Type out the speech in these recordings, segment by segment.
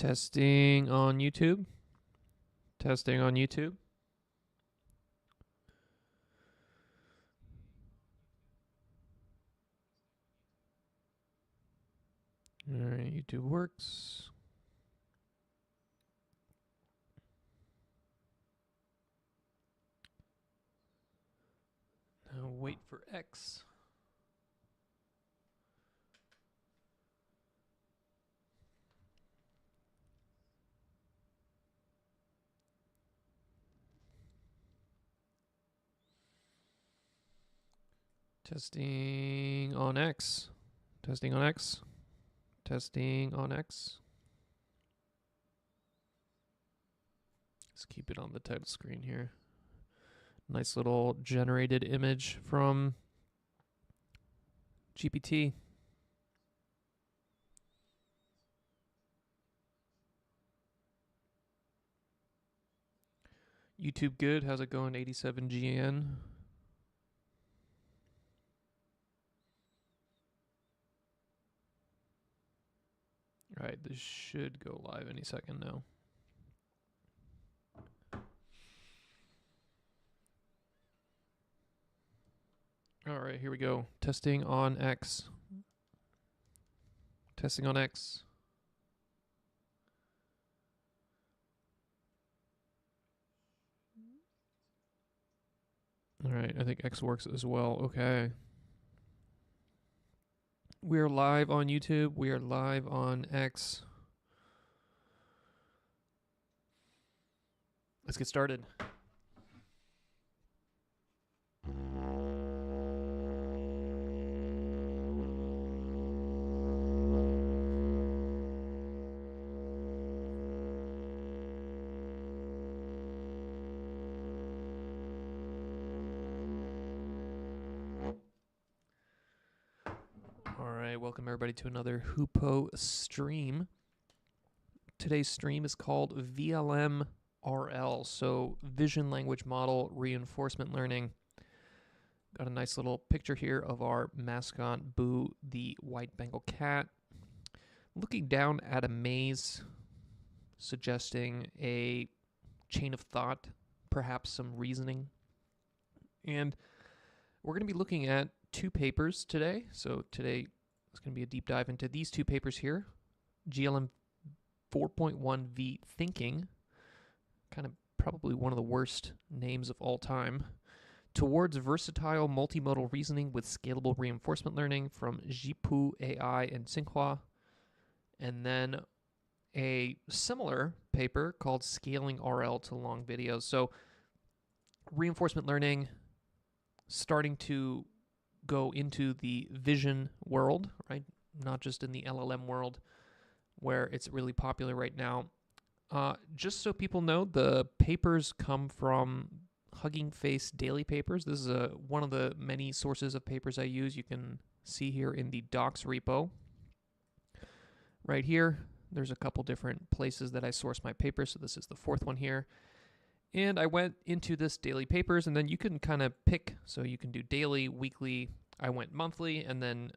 Testing on YouTube. Testing on YouTube. All right, YouTube works. Now wait for X. Testing on X. Testing on X. Testing on X. Let's keep it on the title screen here. Nice little generated image from GPT. YouTube good. How's it going? 87 GN. All right, this should go live any second now. All right, here we go. Testing on X. Testing on X. All right, I think X works as well. Okay. We are live on YouTube. We are live on X. Let's get started. Welcome everybody to another Hupo stream. Today's stream is called Vlm Rl, so Vision Language Model Reinforcement Learning. Got a nice little picture here of our mascot, Boo, the white Bengal cat, looking down at a maze, suggesting a chain of thought, perhaps some reasoning. And we're going to be looking at two papers today. So today it's going to be a deep dive into these two papers here. GLM 4.1V Thinking, kind of probably one of the worst names of all time, Towards Versatile Multimodal Reasoning with Scalable Reinforcement Learning from GRPO AI and Tsinghua. And then a similar paper called Scaling RL to Long Videos. So reinforcement learning starting to go into the vision world, right? Not just in the LLM world where it's really popular right now. Just so people know, the papers come from Hugging Face Daily Papers. This is one of the many sources of papers I use. You can see here in the docs repo. Right here, there's a couple different places that I source my papers. So this is the fourth one here. And I went into this daily papers, and then you can kind of pick. So you can do daily, weekly. I went monthly, and then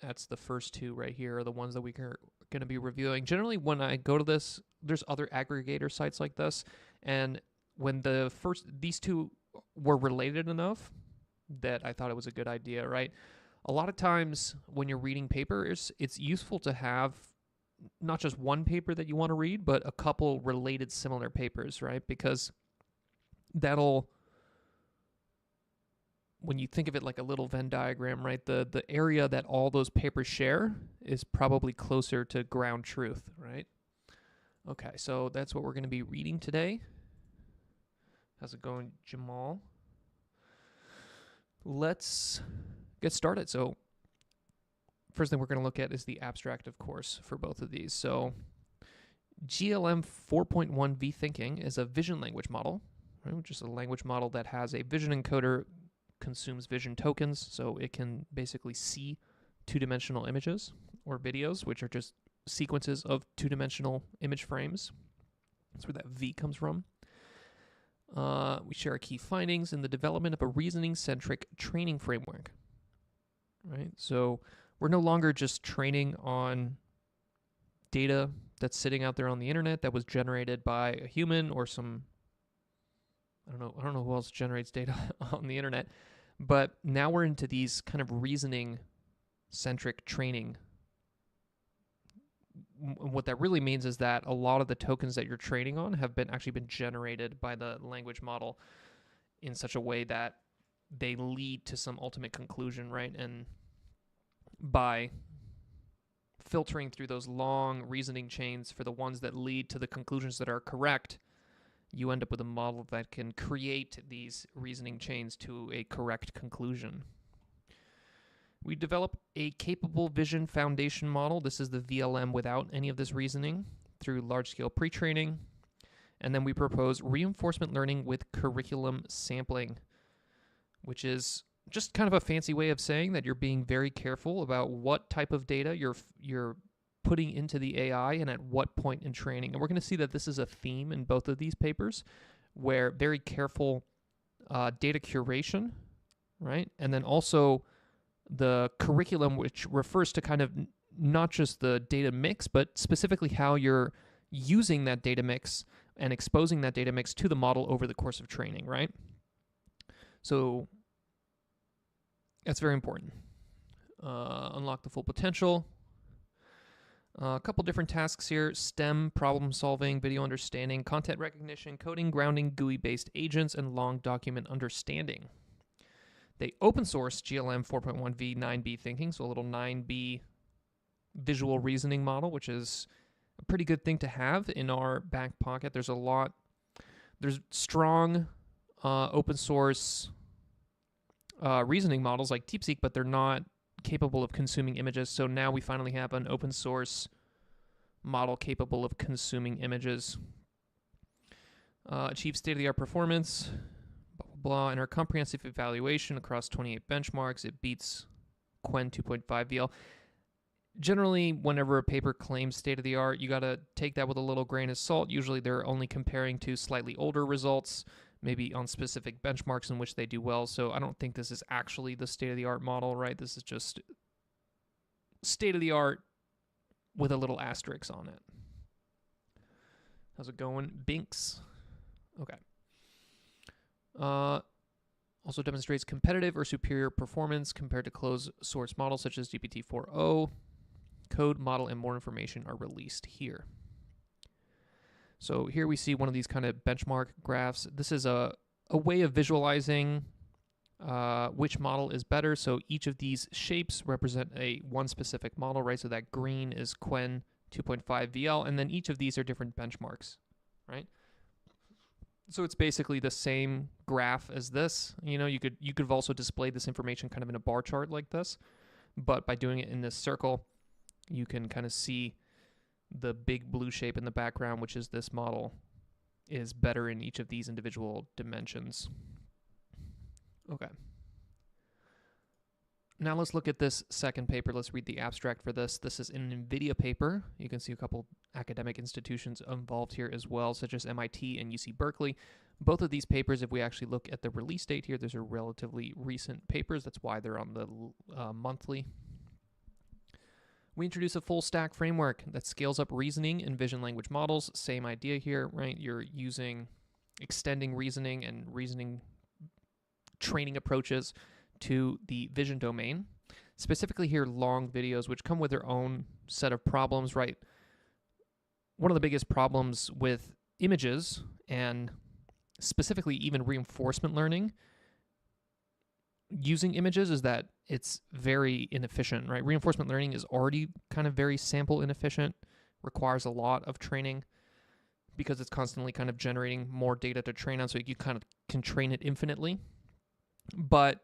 that's the first two right here are the ones that we are going to be reviewing. Generally, when I go to this, there's other aggregator sites like this. And when these two were related enough that I thought it was a good idea, right? A lot of times when you're reading papers, it's useful to have not just one paper that you want to read, but a couple related similar papers, right? Because that'll, when you think of it like a little Venn diagram, right, the area that all those papers share is probably closer to ground truth, right? Okay, so that's what we're going to be reading today. How's it going, Jamal? Let's get started. So first thing we're going to look at is the abstract, of course, for both of these. So GLM 4.1V Thinking is a vision language model, right, which is a language model that has a vision encoder, consumes vision tokens, so it can basically see two-dimensional images or videos, which are just sequences of two-dimensional image frames. That's where that V comes from. We share our key findings in the development of a reasoning-centric training framework, right? So we're no longer just training on data that's sitting out there on the internet that was generated by a human or some, I don't know who else generates data on the internet, but now we're into these kind of reasoning-centric training. What that really means is that a lot of the tokens that you're training on have actually been generated by the language model in such a way that they lead to some ultimate conclusion, right? And by filtering through those long reasoning chains for the ones that lead to the conclusions that are correct, you end up with a model that can create these reasoning chains to a correct conclusion. We develop a capable vision foundation model. This is the VLM without any of this reasoning through large-scale pre-training. And then we propose reinforcement learning with curriculum sampling, which is just kind of a fancy way of saying that you're being very careful about what type of data you're putting into the AI and at what point in training. And we're going to see that this is a theme in both of these papers, where very careful data curation, right? And then also the curriculum, which refers to kind of not just the data mix, but specifically how you're using that data mix and exposing that data mix to the model over the course of training, right? So that's very important. Unlock the full potential. A couple different tasks here: STEM, problem solving, video understanding, content recognition, coding, grounding, GUI-based agents, and long document understanding. They open source GLM 4.1v 9b thinking, so a little 9b visual reasoning model, which is a pretty good thing to have in our back pocket. There's strong open source reasoning models like DeepSeek, but they're not capable of consuming images. So now we finally have an open source model capable of consuming images. Achieve state-of-the-art performance, blah, blah, blah. In our comprehensive evaluation across 28 benchmarks, it beats Qwen 2.5 VL. Generally, whenever a paper claims state-of-the-art, you got to take that with a little grain of salt. Usually they're only comparing to slightly older results, maybe on specific benchmarks in which they do well. So I don't think this is actually the state-of-the-art model, right? This is just state-of-the-art with a little asterisk on it. How's it going? Binks. Okay. Also demonstrates competitive or superior performance compared to closed source models such as GPT-4o. Code, model, and more information are released here. So here we see one of these kind of benchmark graphs. This is a way of visualizing which model is better. So each of these shapes represent one specific model, right? So that green is Qwen 2.5 VL, and then each of these are different benchmarks, right? So it's basically the same graph as this. You know, you could have also displayed this information kind of in a bar chart like this, but by doing it in this circle, you can kind of see the big blue shape in the background, which is this model, is better in each of these individual dimensions. Okay. Now let's look at this second paper. Let's read the abstract for this. This is an NVIDIA paper. You can see a couple academic institutions involved here as well, such as MIT and UC Berkeley. Both of these papers, if we actually look at the release date here, those are relatively recent papers. That's why they're on the monthly. We introduce a full stack framework that scales up reasoning and vision language models. Same idea here, right? You're using extending reasoning and reasoning training approaches to the vision domain. Specifically here, long videos, which come with their own set of problems, right? One of the biggest problems with images, and specifically even reinforcement learning using images, is that it's very inefficient, right? Reinforcement learning is already kind of very sample inefficient, requires a lot of training because it's constantly kind of generating more data to train on, so you kind of can train it infinitely. But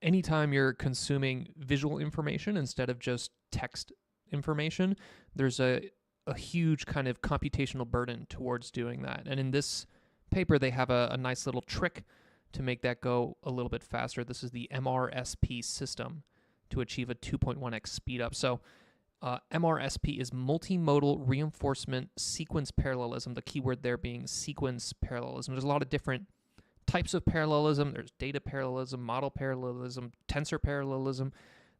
anytime you're consuming visual information instead of just text information, there's a huge kind of computational burden towards doing that. And in this paper, they have a nice little trick to make that go a little bit faster. This is the MRSP system to achieve a 2.1x speed up. So MRSP is multimodal reinforcement sequence parallelism, the keyword there being sequence parallelism. There's a lot of different types of parallelism. There's data parallelism, model parallelism, tensor parallelism.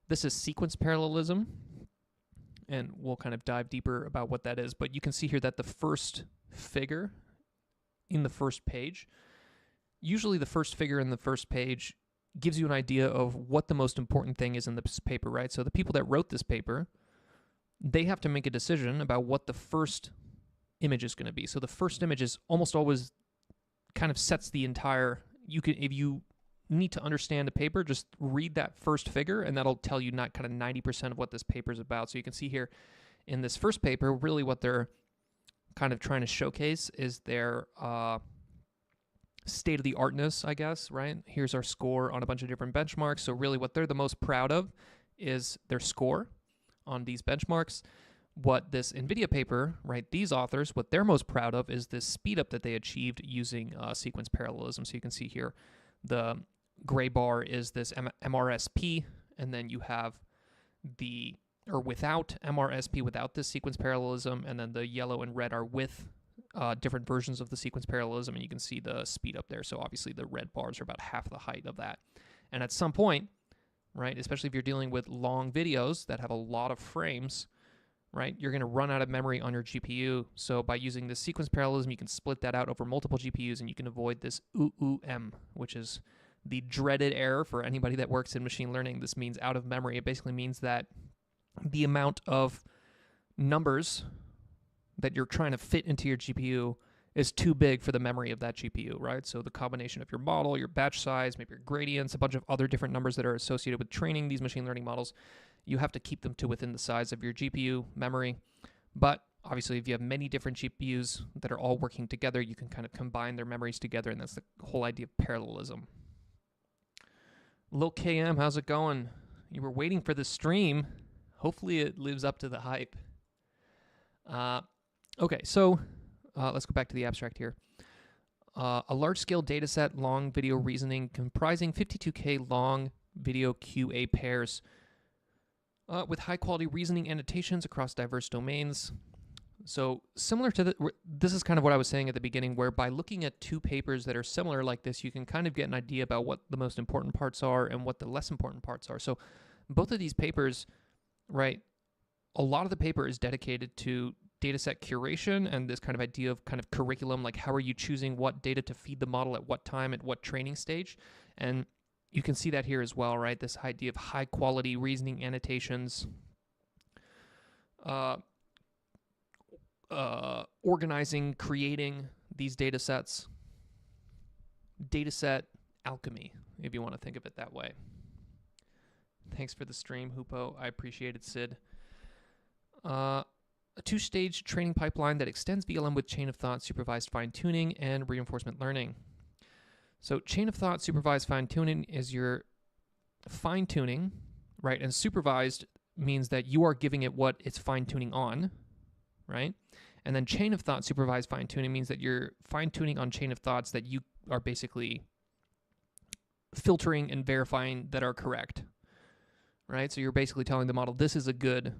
This is sequence parallelism. and we'll kind of dive deeper about what that is. But you can see here that the first figure in the first page, usually the first figure in the first page gives you an idea of what the most important thing is in this paper, right? So the people that wrote this paper, they have to make a decision about what the first image is going to be. So the first image is almost always kind of sets the entire, if you need to understand a paper, just read that first figure and that'll tell you not kind of 90% of what this paper is about. So you can see here in this first paper, really what they're kind of trying to showcase is their state-of-the-artness, I guess, right? Here's our score on a bunch of different benchmarks. So really what they're the most proud of is their score on these benchmarks. What this NVIDIA paper, right, these authors, what they're most proud of is this speed up that they achieved using sequence parallelism. So you can see here the gray bar is this MRSP, and then you have without MRSP, without this sequence parallelism, and then the yellow and red are with different versions of the sequence parallelism, and you can see the speed up there. So obviously the red bars are about half the height of that. And at some point, right, especially if you're dealing with long videos that have a lot of frames, right, you're going to run out of memory on your GPU. So by using this sequence parallelism, you can split that out over multiple GPUs, and you can avoid this OOM, which is the dreaded error for anybody that works in machine learning. This means out of memory. It basically means that the amount of numbers that you're trying to fit into your GPU is too big for the memory of that GPU, right? So the combination of your model, your batch size, maybe your gradients, a bunch of other different numbers that are associated with training these machine learning models, you have to keep them to within the size of your GPU memory. But obviously, if you have many different GPUs that are all working together, you can kind of combine their memories together, and that's the whole idea of parallelism. Lil KM, how's it going? You were waiting for the stream. Hopefully it lives up to the hype. Okay, so let's go back to the abstract here. A large-scale dataset, long video reasoning comprising 52K long video QA pairs with high-quality reasoning annotations across diverse domains. So similar to this is kind of what I was saying at the beginning, where by looking at two papers that are similar like this, you can kind of get an idea about what the most important parts are and what the less important parts are. So both of these papers, right, a lot of the paper is dedicated to dataset curation and this kind of idea of kind of curriculum, like how are you choosing what data to feed the model at what time, at what training stage. And you can see that here as well, right? This idea of high quality reasoning annotations, organizing, creating these data sets, dataset alchemy, if you want to think of it that way. Thanks for the stream, Hupo. I appreciate it, Sid. A two-stage training pipeline that extends VLM with chain of thought, supervised fine-tuning, and reinforcement learning. So chain of thought, supervised fine-tuning is your fine-tuning, right? And supervised means that you are giving it what it's fine-tuning on, right? And then chain of thought, supervised fine-tuning means that you're fine-tuning on chain of thoughts that you are basically filtering and verifying that are correct, right? So you're basically telling the model, this is a good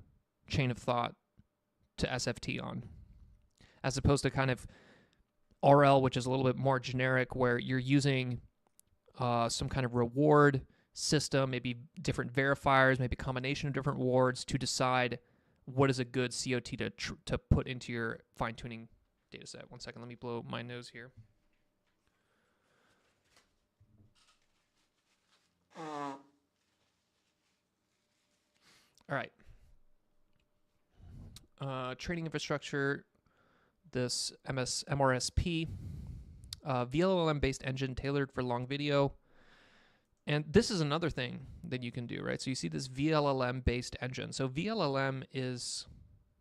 chain of thought to SFT on, as opposed to kind of RL, which is a little bit more generic, where you're using some kind of reward system, maybe different verifiers, maybe a combination of different rewards to decide what is a good COT to put into your fine-tuning data set. One second, let me blow my nose here. All right. Training infrastructure, this MRSP, VLM-based engine tailored for long video. And this is another thing that you can do, right? So you see this VLM-based engine. So VLM is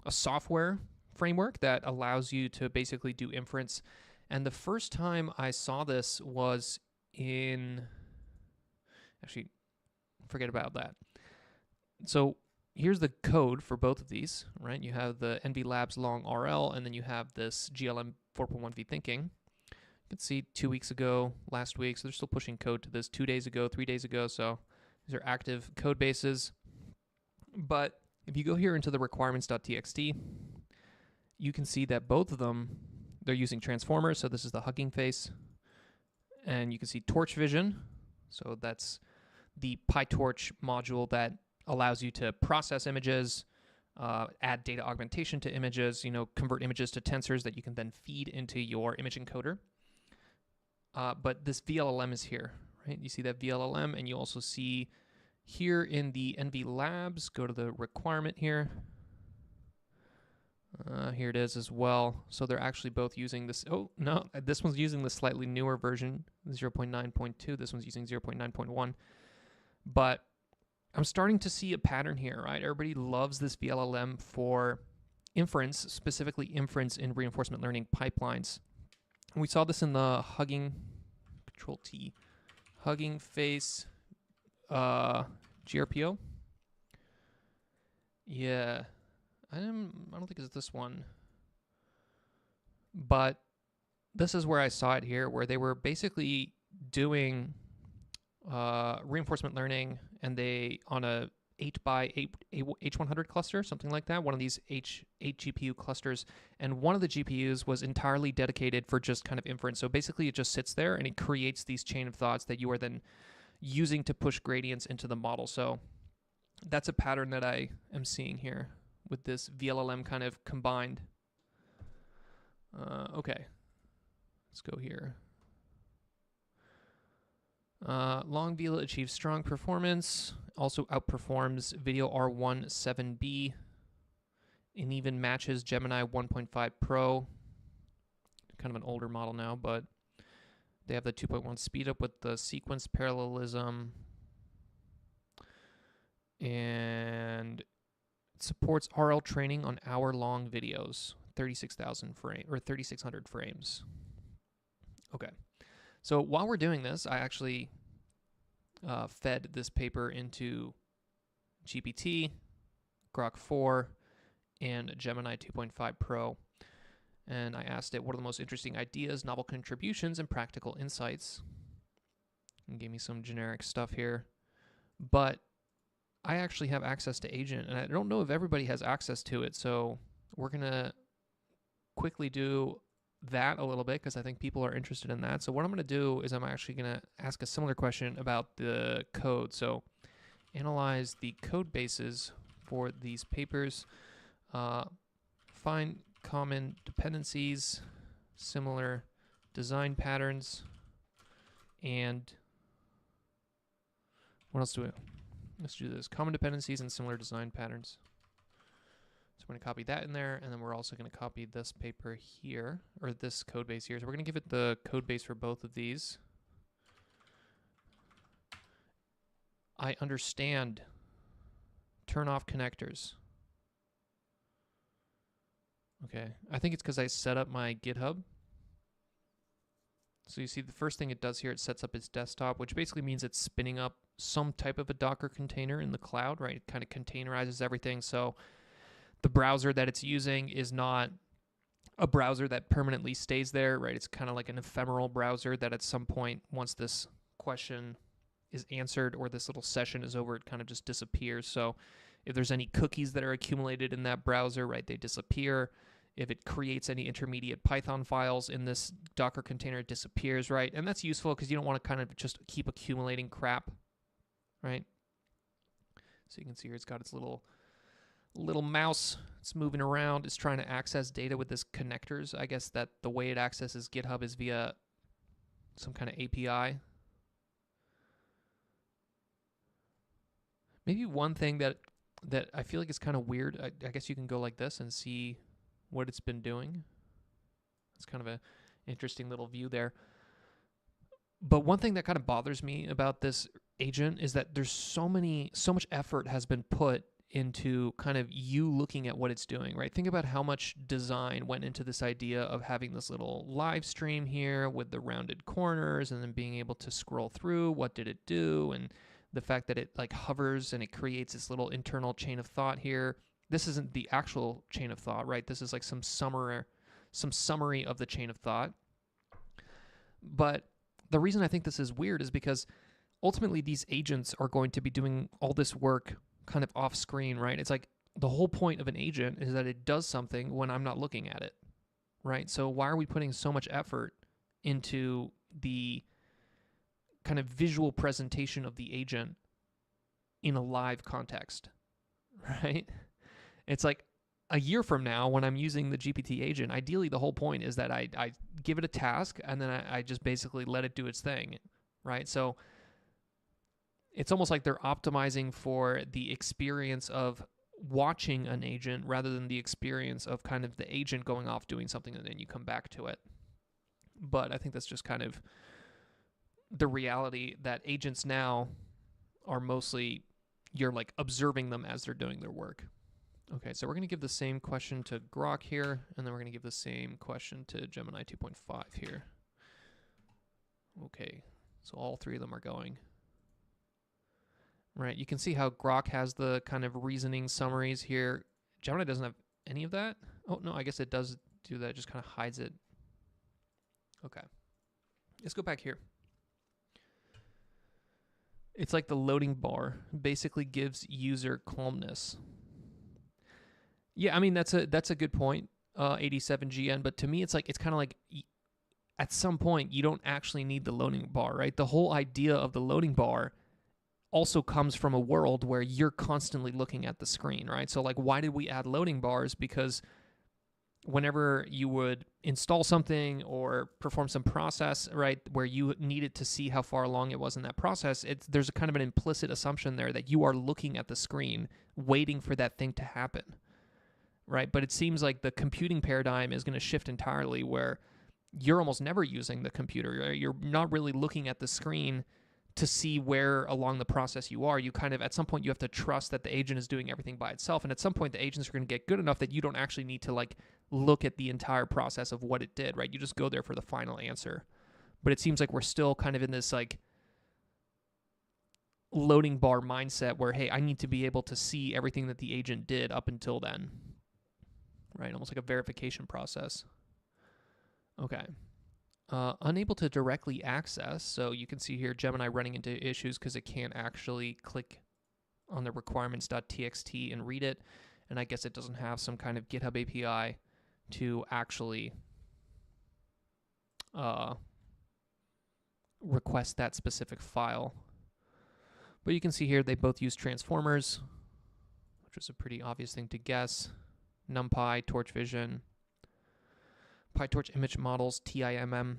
a software framework that allows you to basically do inference. And the first time I saw this was in, actually, forget about that. So here's the code for both of these, right? You have the NV Labs long RL, and then you have this GLM 4.1V thinking. You can see 2 weeks ago, last week, so they're still pushing code to this 2 days ago, 3 days ago, so these are active code bases. But if you go here into the requirements.txt, you can see that both of them, they're using transformers, so this is the Hugging Face, and you can see torch vision, so that's the PyTorch module that allows you to process images, add data augmentation to images, convert images to tensors that you can then feed into your image encoder. But this VLLM is here, right? You see that VLLM, and you also see here in the NV Labs, go to the requirement here. Here it is as well. So they're actually both using this. Oh, no, this one's using the slightly newer version, 0.9.2. This one's using 0.9.1. But I'm starting to see a pattern here, right? Everybody loves this VLLM for inference, specifically inference in reinforcement learning pipelines. And we saw this in the Hugging, Control-T, Hugging Face GRPO. Yeah, I don't think it's this one. But this is where I saw it here, where they were basically doing reinforcement learning, and they on a 8x8 H100 cluster, something like that, one of these 8 GPU clusters, and one of the GPUs was entirely dedicated for just kind of inference. So basically it just sits there and it creates these chain of thoughts that you are then using to push gradients into the model. So that's a pattern that I am seeing here with this VLLM kind of combined. Okay, let's go here. Longview achieves strong performance, also outperforms Video R1 7B, and even matches Gemini 1.5 Pro. Kind of an older model now, but they have the 2.1 speed up with the sequence parallelism, and it supports RL training on hour-long videos, 36,000 frame or 3,600 frames. Okay. So while we're doing this, I actually fed this paper into GPT, Grok 4, and Gemini 2.5 Pro. And I asked it, what are the most interesting ideas, novel contributions, and practical insights? And gave me some generic stuff here. But I actually have access to Agent, and I don't know if everybody has access to it. So we're going to quickly do that a little bit because I think people are interested in that. So what I'm going to do is I'm actually going to ask a similar question about the code. So analyze the code bases for these papers, find common dependencies, similar design patterns, and what else do we? Let's do this. Common dependencies and similar design patterns. So we're going to copy that in there, and then we're also going to copy this paper here, or this code base here. So we're going to give it the code base for both of these. I understand. Turn off connectors. Okay, I think it's because I set up my GitHub. So you see the first thing it does here, it sets up its desktop, which basically means it's spinning up some type of a Docker container in the cloud, right? It kind of containerizes everything. So the browser that it's using is not a browser that permanently stays there, right? It's kind of like an ephemeral browser that at some point, once this question is answered or this little session is over, it kind of just disappears. So if there's any cookies that are accumulated in that browser, right, they disappear. If it creates any intermediate Python files in this Docker container, it disappears, right? And that's useful because you don't want to kind of just keep accumulating crap, right? So you can see here it's got its little mouse. It's moving around. It's trying to access data with this connectors. I guess that the way it accesses GitHub is via some kind of API. Maybe one thing that I feel like is kind of weird, I guess you can go like this and see what it's been doing. It's kind of an interesting little view there. But one thing that kind of bothers me about this agent is that there's so much effort has been put into kind of you looking at what it's doing, right? Think about how much design went into this idea of having this little live stream here with the rounded corners and then being able to scroll through what did it do, and the fact that it like hovers and it creates this little internal chain of thought here. This isn't the actual chain of thought, right? This is like some summary of the chain of thought. But the reason I think this is weird is because ultimately these agents are going to be doing all this work kind of off screen, right? It's like the whole point of an agent is that it does something when I'm not looking at it, right? So why are we putting so much effort into the kind of visual presentation of the agent in a live context, right? It's like a year from now when I'm using the GPT agent, ideally the whole point is that I give it a task and then I just basically let it do its thing, right? So it's almost like they're optimizing for the experience of watching an agent rather than the experience of kind of the agent going off doing something and then you come back to it. But I think that's just kind of the reality that agents now are mostly, you're like observing them as they're doing their work. Okay, so we're going to give the same question to Grok here, and then we're going to give the same question to Gemini 2.5 here. Okay, so all three of them are going. Right, you can see how Grok has the kind of reasoning summaries here. Gemini doesn't have any of that. Oh, no, I guess it does do that. It just kind of hides it. Okay, let's go back here. It's like the loading bar basically gives user calmness. Yeah, I mean, that's a good point, 87GN, but to me, it's kind of like at some point, you don't actually need the loading bar, right? The whole idea of the loading bar also comes from a world where you're constantly looking at the screen, right? So like, why did we add loading bars? Because whenever you would install something or perform some process, right, where you needed to see how far along it was in that process, there's a kind of an implicit assumption there that you are looking at the screen, waiting for that thing to happen, right? But it seems like the computing paradigm is going to shift entirely where you're almost never using the computer, right? You're not really looking at the screen to see where along the process you are. You kind of, at some point, you have to trust that the agent is doing everything by itself. And at some point, the agents are going to get good enough that you don't actually need to like look at the entire process of what it did, right? You just go there for the final answer. But it seems like we're still kind of in this like loading bar mindset where, hey, I need to be able to see everything that the agent did up until then, right? Almost like a verification process. Okay. Unable to directly access. So you can see here Gemini running into issues because it can't actually click on the requirements.txt and read it. And I guess it doesn't have some kind of GitHub API to actually request that specific file. But you can see here they both use transformers, which was a pretty obvious thing to guess. NumPy, Torch Vision, PyTorch image models, TIMM,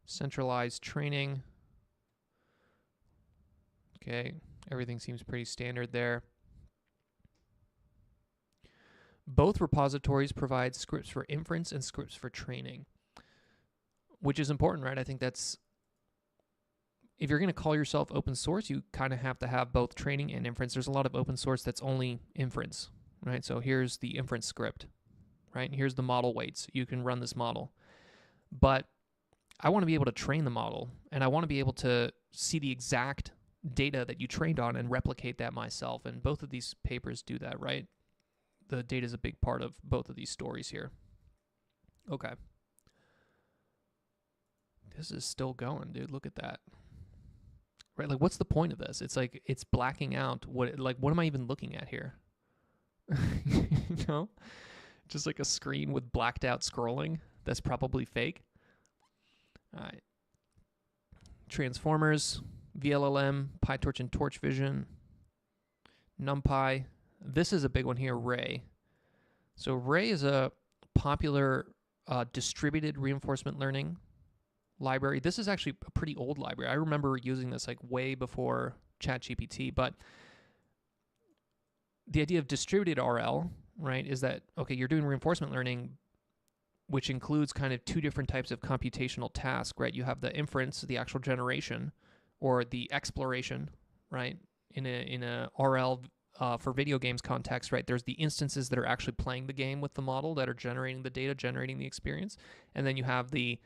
centralized training. Okay, everything seems pretty standard there. Both repositories provide scripts for inference and scripts for training, which is important, right? I think that's, if you're going to call yourself open source, you kind of have to have both training and inference. There's a lot of open source that's only inference, right? So here's the inference script, right? Here's the model weights. You can run this model. But I want to be able to train the model, and I want to be able to see the exact data that you trained on and replicate that myself. And both of these papers do that, right? The data is a big part of both of these stories here. Okay. This is still going, dude. Look at that. Right? Like, what's the point of this? It's like, it's blacking out. What am I even looking at here? You know? Just like a screen with blacked out scrolling. That's probably fake. All right. Transformers, VLLM, PyTorch and Torch Vision, NumPy. This is a big one here, Ray. So Ray is a popular distributed reinforcement learning library. This is actually a pretty old library. I remember using this like way before ChatGPT, but the idea of distributed RL, right, is that, okay, you're doing reinforcement learning, which includes kind of two different types of computational tasks, right? You have the inference, the actual generation, or the exploration, right? In a RL for video games context, right? There's the instances that are actually playing the game with the model that are generating the data, generating the experience, and then you have the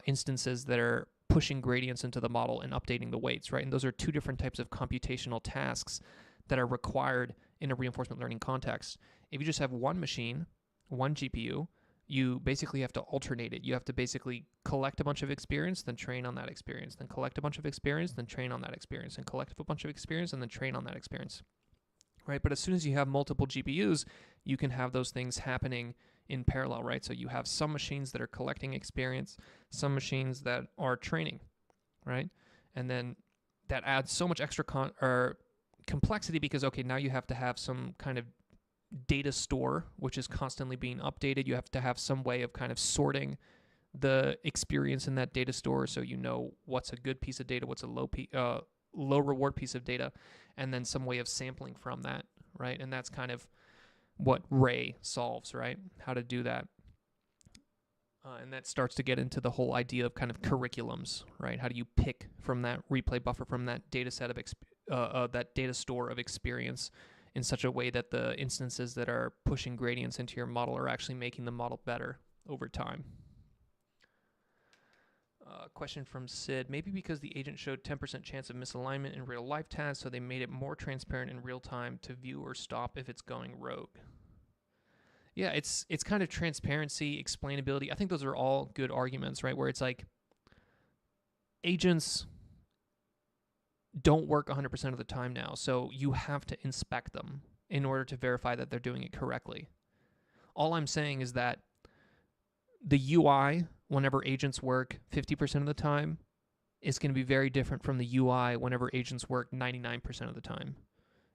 instances that are pushing gradients into the model and updating the weights, right? And those are two different types of computational tasks that are required in a reinforcement learning context. If you just have one machine, one GPU, you basically have to alternate it. You have to basically collect a bunch of experience, then train on that experience, then collect a bunch of experience, then train on that experience, and collect a bunch of experience, and then train on that experience, right? But as soon as you have multiple GPUs, you can have those things happening in parallel, right? So you have some machines that are collecting experience, some machines that are training, right? And then that adds so much extra complexity because, okay, now you have to have some kind of data store, which is constantly being updated. You have to have some way of kind of sorting the experience in that data store so you know what's a good piece of data, what's a low reward piece of data, and then some way of sampling from that, right? And that's kind of what Ray solves, right? How to do that. And that starts to get into the whole idea of kind of curriculums, right? How do you pick from that replay buffer, from that data set of that data store of experience in such a way that the instances that are pushing gradients into your model are actually making the model better over time. Question from Sid. Maybe because the agent showed 10% chance of misalignment in real life tasks, so they made it more transparent in real time to view or stop if it's going rogue. Yeah, it's kind of transparency, explainability. I think those are all good arguments, right? Where it's like agents don't work 100% of the time now, so you have to inspect them in order to verify that they're doing it correctly. All I'm saying is that the UI, whenever agents work 50% of the time, is going to be very different from the UI whenever agents work 99% of the time.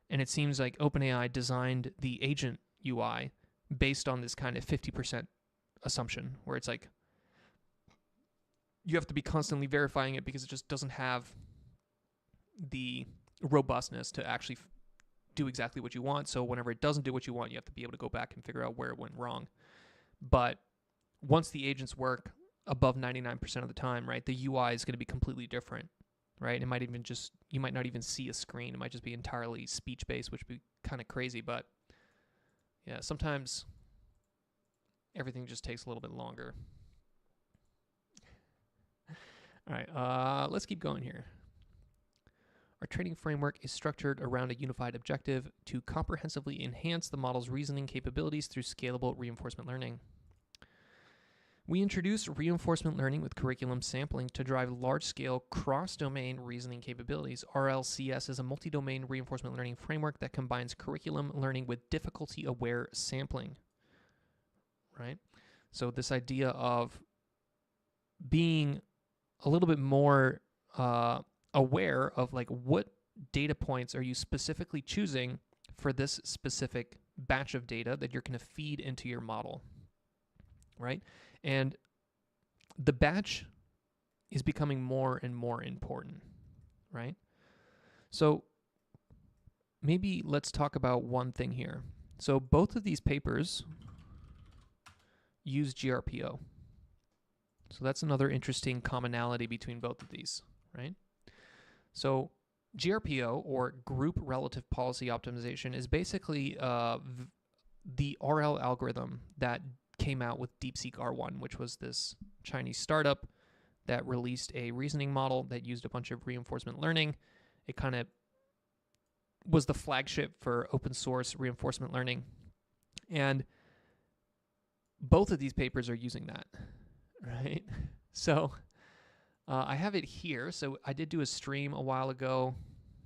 And it seems like OpenAI designed the agent UI based on this kind of 50% assumption, where it's like you have to be constantly verifying it because it just doesn't have the robustness to actually do exactly what you want. So whenever it doesn't do what you want, you have to be able to go back and figure out where it went wrong. But once the agents work above 99% of the time, right, the UI is going to be completely different, right? It might even just, you might not even see a screen. It might just be entirely speech-based, which would be kind of crazy. But yeah, sometimes everything just takes a little bit longer. All right, let's keep going here. Our training framework is structured around a unified objective to comprehensively enhance the model's reasoning capabilities through scalable reinforcement learning. We introduce reinforcement learning with curriculum sampling to drive large-scale cross-domain reasoning capabilities. RLCS is a multi-domain reinforcement learning framework that combines curriculum learning with difficulty-aware sampling, right? So this idea of being a little bit more aware of like what data points are you specifically choosing for this specific batch of data that you're going to feed into your model, right? And the batch is becoming more and more important, right? So maybe let's talk about one thing here. So both of these papers use GRPO. So that's another interesting commonality between both of these, right? So GRPO, or Group Relative Policy Optimization, is basically the RL algorithm that came out with DeepSeek R1, which was this Chinese startup that released a reasoning model that used a bunch of reinforcement learning. It kind of was the flagship for open source reinforcement learning. And both of these papers are using that, right? So I have it here. So I did do a stream a while ago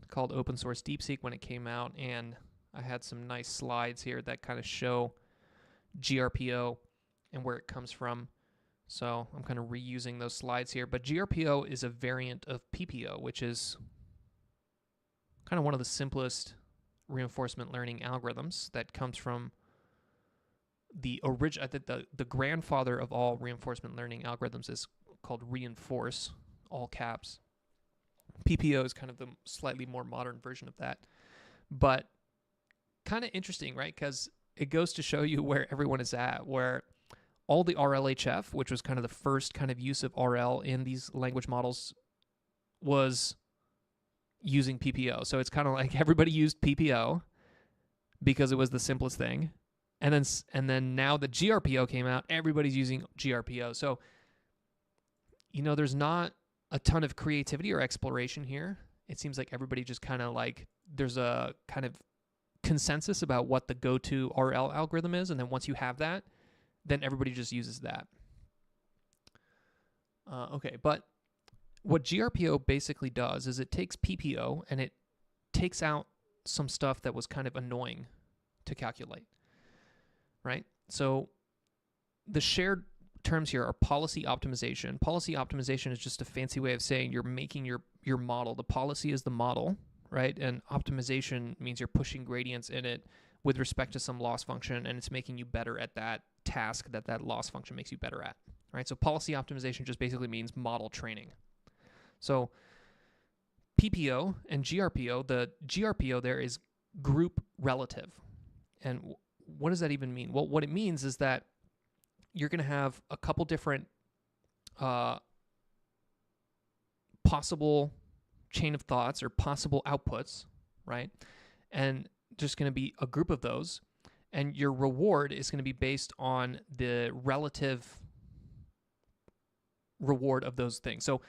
called Open Source DeepSeek when it came out, and I had some nice slides here that kind of show GRPO and where it comes from. So I'm kind of reusing those slides here. But GRPO is a variant of PPO, which is kind of one of the simplest reinforcement learning algorithms that comes from the original. I think the grandfather of all reinforcement learning algorithms is called reinforce, all caps. PPO is kind of the slightly more modern version of that. But kind of interesting, right? Because it goes to show you where everyone is at, where all the RLHF, which was kind of the first kind of use of RL in these language models, was using PPO. So it's kind of like everybody used PPO because it was the simplest thing. And then now that GRPO came out, everybody's using GRPO. So, you know, there's not a ton of creativity or exploration here. It seems like everybody just kind of like, there's a kind of consensus about what the go-to RL algorithm is, and then once you have that, then everybody just uses that. Okay, but what GRPO basically does is it takes PPO and it takes out some stuff that was kind of annoying to calculate, right? So the shared terms here are policy optimization. Policy optimization is just a fancy way of saying you're making your model. The policy is the model, right? And optimization means you're pushing gradients in it with respect to some loss function, and it's making you better at that task that loss function makes you better at, right? So policy optimization just basically means model training. So PPO and GRPO, the GRPO there is group relative. And what does that even mean? Well, what it means is that you're going to have a couple different possible chain of thoughts or possible outputs, right? And just going to be a group of those. And your reward is going to be based on the relative reward of those things. So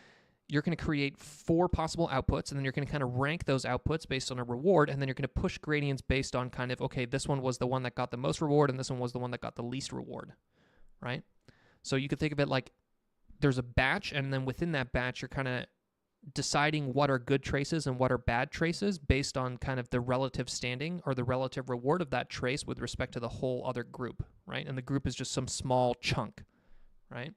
you're going to create 4 possible outputs, and then you're going to kind of rank those outputs based on a reward, and then you're going to push gradients based on kind of, okay, this one was the one that got the most reward, and this one was the one that got the least reward, right? So you could think of it like there's a batch, and then within that batch, you're kind of deciding what are good traces and what are bad traces based on kind of the relative standing or the relative reward of that trace with respect to the whole other group, right? And the group is just some small chunk, right?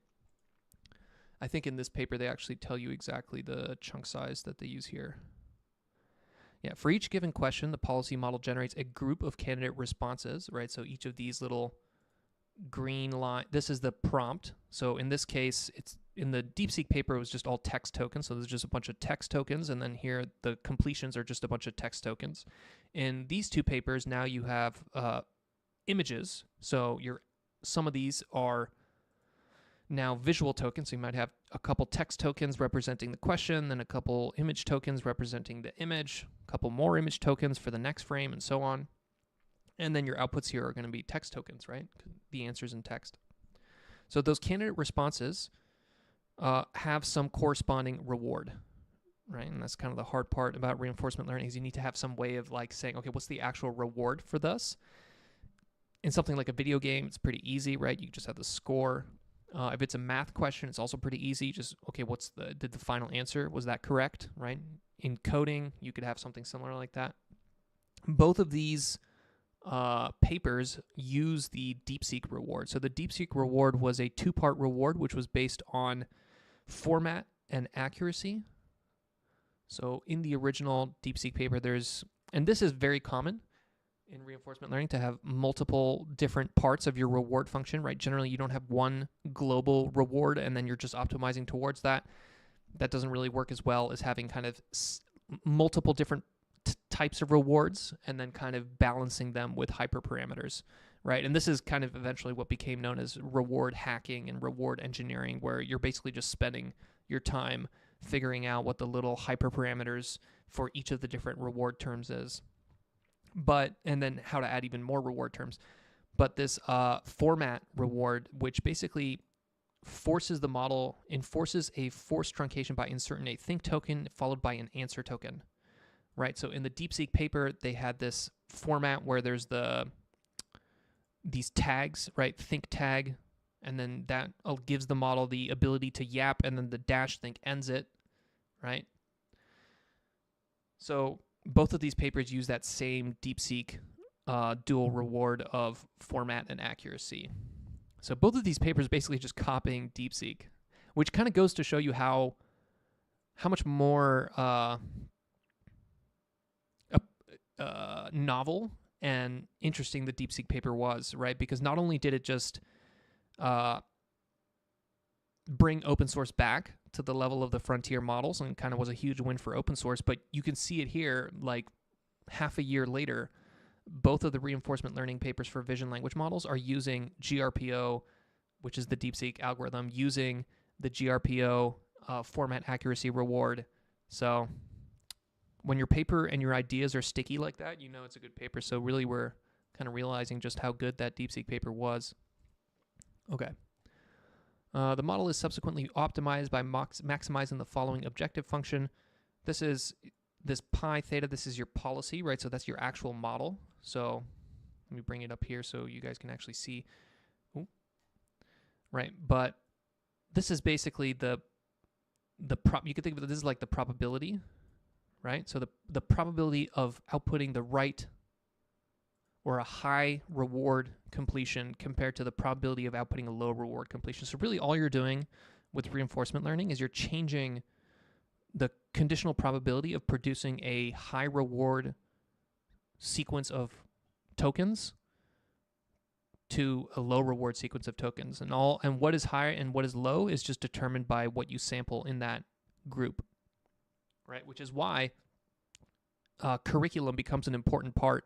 I think in this paper, they actually tell you exactly the chunk size that they use here. Yeah, for each given question, the policy model generates a group of candidate responses, right? So each of these little green line, this is the prompt. So in this case, it's in the DeepSeek paper, it was just all text tokens. So there's just a bunch of text tokens. And then here, the completions are just a bunch of text tokens. In these 2 papers, now you have images. So some of these are now visual tokens. So you might have a couple text tokens representing the question, then a couple image tokens representing the image, a couple more image tokens for the next frame, and so on. And then your outputs here are going to be text tokens, right? The answers in text. So those candidate responses have some corresponding reward, right? And that's kind of the hard part about reinforcement learning is you need to have some way of like saying, okay, what's the actual reward for this? In something like a video game, it's pretty easy, right? You just have the score. If it's a math question, it's also pretty easy. Just, okay, did the final answer, was that correct, right? In coding, you could have something similar like that. Both of these papers use the DeepSeek reward. So the DeepSeek reward was a 2-part reward, which was based on format and accuracy. So in the original DeepSeek paper, and this is very common in reinforcement learning to have multiple different parts of your reward function, right? Generally, you don't have one global reward and then you're just optimizing towards that. That doesn't really work as well as having kind of multiple different types of rewards and then kind of balancing them with hyperparameters, right? And this is kind of eventually what became known as reward hacking and reward engineering, where you're basically just spending your time figuring out what the little hyperparameters for each of the different reward terms is. And then how to add even more reward terms. But this format reward, which basically enforces a forced truncation by inserting a think token followed by an answer token, right? So in the DeepSeek paper, they had this format where there's these tags, right? Think tag, and then that gives the model the ability to yap, and then the dash think ends it, right? So both of these papers use that same DeepSeek dual reward of format and accuracy. So both of these papers basically just copying DeepSeek, which kind of goes to show you how much more novel and interesting the DeepSeek paper was, right? Because not only did it just bring open source back to the level of the frontier models and kind of was a huge win for open source, but you can see it here, like half a year later, both of the reinforcement learning papers for vision language models are using GRPO, which is the DeepSeek algorithm, using the GRPO format accuracy reward. So when your paper and your ideas are sticky like that, you know it's a good paper. So really we're kind of realizing just how good that DeepSeek paper was. Okay. The model is subsequently optimized by maximizing the following objective function. This is this pi theta. This is your policy, right? So that's your actual model. So let me bring it up here so you guys can actually see. Ooh. Right, but this is basically you could think of it, this is like the probability, right? So the probability of outputting the right or a high reward completion compared to the probability of outputting a low reward completion. So really all you're doing with reinforcement learning is you're changing the conditional probability of producing a high reward sequence of tokens to a low reward sequence of tokens. And what is high and what is low is just determined by what you sample in that group, right? Which is why curriculum becomes an important part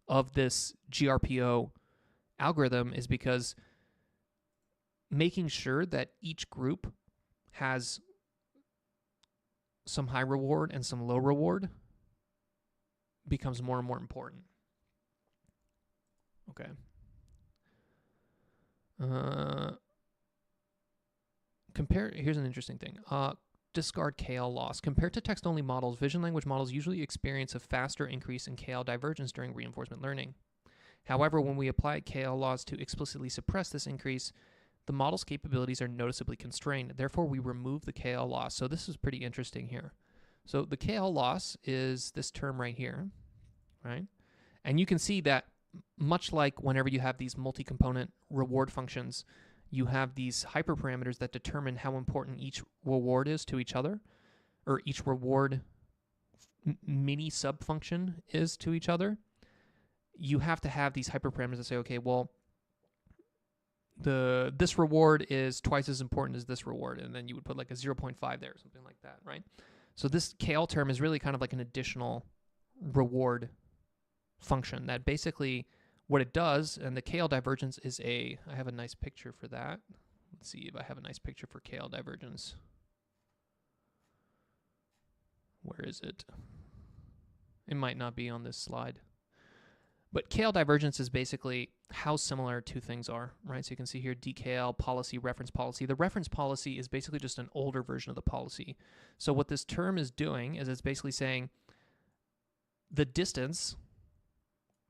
of this GRPO algorithm, is because making sure that each group has some high reward and some low reward becomes more and more important. Okay. Here's an interesting thing. Discard KL loss. Compared to text-only models, vision language models usually experience a faster increase in KL divergence during reinforcement learning. However, when we apply KL loss to explicitly suppress this increase, the model's capabilities are noticeably constrained. Therefore, we remove the KL loss. So this is pretty interesting here. So the KL loss is this term right here, right? And you can see that much like whenever you have these multi-component reward functions, you have these hyperparameters that determine how important each reward is to each other, or each reward mini sub-function is to each other. You have to have these hyperparameters that say, okay, well, this reward is twice as important as this reward, and then you would put like a 0.5 there or something like that, right? So this KL term is really kind of like an additional reward function that basically what it does, and the KL divergence is I have a nice picture for that. Let's see if I have a nice picture for KL divergence. Where is it? It might not be on this slide. But KL divergence is basically how similar two things are, right? So you can see here DKL, policy, reference policy. The reference policy is basically just an older version of the policy. So what this term is doing is it's basically saying the distance